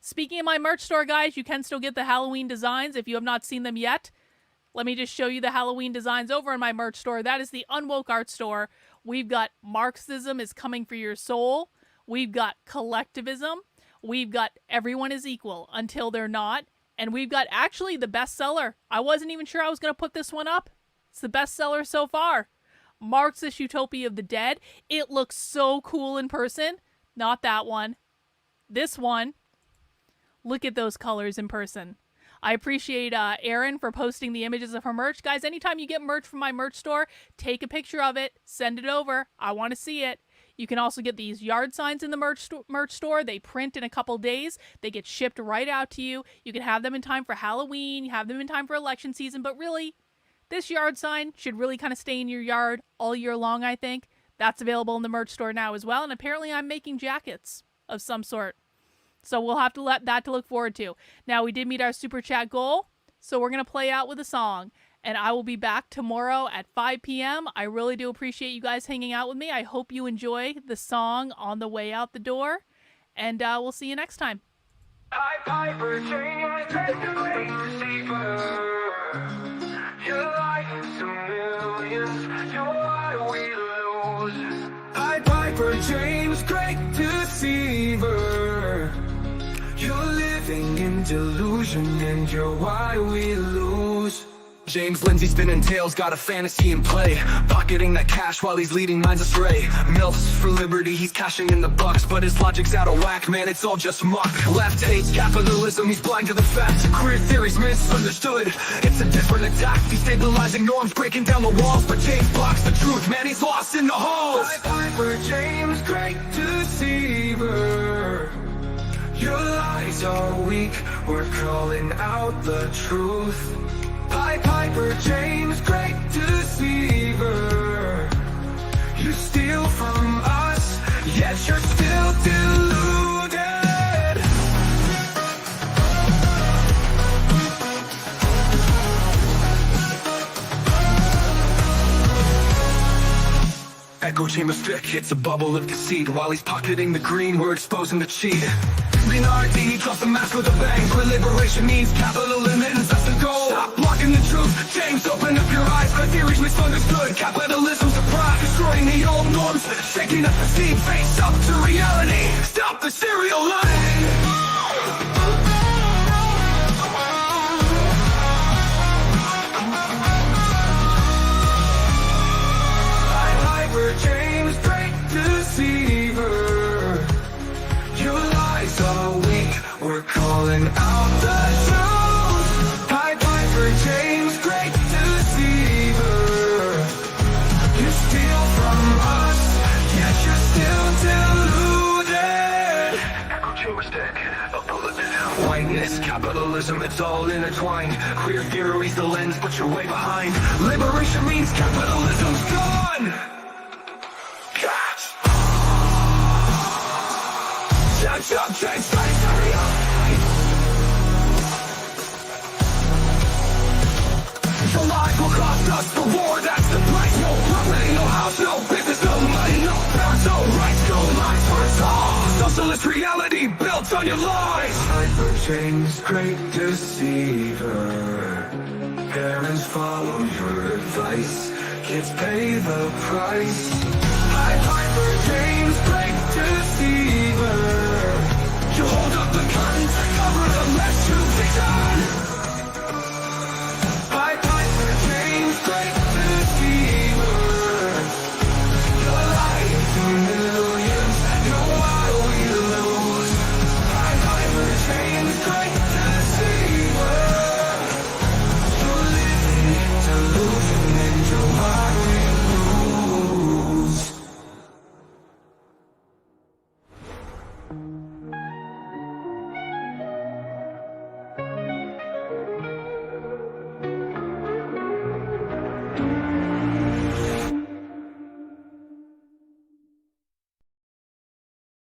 Speaking of my merch store, guys, you can still get the Halloween designs if you have not seen them yet. Let me just show you the Halloween designs over in my merch store. That is the Unwoke art store. We've got Marxism is coming for your soul. We've got collectivism. We've got everyone is equal until they're not. And we've got actually the bestseller. I wasn't even sure I was going to put this one up. It's the bestseller so far. Marxist Utopia of the Dead. It looks so cool in person. Not that one. This one. Look at those colors in person. I appreciate Auron for posting the images of her merch. Guys, anytime you get merch from my merch store, take a picture of it, send it over. I want to see it. You can also get these yard signs in the merch store. They print in a couple days. They get shipped right out to you. You can have them in time for Halloween. You have them in time for election season. But really, this yard sign should really kind of stay in your yard all year long, I think. That's available in the merch store now as well. And apparently I'm making jackets of some sort. So we'll have to let that to look forward to. Now, we did meet our super chat goal. So we're going to play out with a song. And I will be back tomorrow at 5 p.m. I really do appreciate you guys hanging out with me. I hope you enjoy the song on the way out the door. And we'll see you next time. Piper, James, your life to millions, you're why we lose. Piper, James, great deceiver. You're living in delusion and you're why we lose. James Lindsay spinning tails, got a fantasy in play, pocketing that cash while he's leading minds astray. Milfs for liberty, he's cashing in the bucks, but his logic's out of whack, man, it's all just muck. Left hates capitalism, he's blind to the facts. Queer theories misunderstood, it's a different attack. Destabilizing norms, breaking down the walls, but James blocks the truth, man, he's lost in the halls. Piper, James, great deceiver. Your lies are weak, we're calling out the truth. Piper, James, great deceiver. You steal from us, yet you're still deluded. Echo chamber stick, it's a bubble of deceit. While he's pocketing the green, we're exposing the cheat. Leonardi, drop the mask with a bang. Where liberation means capital limits, that's the goal. Stop blocking the truth, James, open up your eyes. My theory's misunderstood, capitalism's a pride. Destroying the old norms, shaking up the scene. Face up to reality, stop the serial line. James, great deceiver. Your lies are weak, we're calling out the truth. Piper, James, great deceiver. You steal from us, yet you're still deluded. Echo chamber stick, a bullet. Whiteness, capitalism, it's all intertwined. Queer theory's the lens, but you're way behind. Liberation means capitalism's gone. The life will cost us the war, that's the price. No property, no house, no business, no money, no parents, no rights, no lives for us all. Socialist reality built on your lies. Piper, James, great deceiver. Parents follow your advice, kids pay the price. Piper, James, great deceiver. You hold up the gun, cover the mess you've done. Piper, James, great deceiver. Your life to millions, you're why we lose. Piper, James, great deceiver. You're living in delusion and you're why we lose.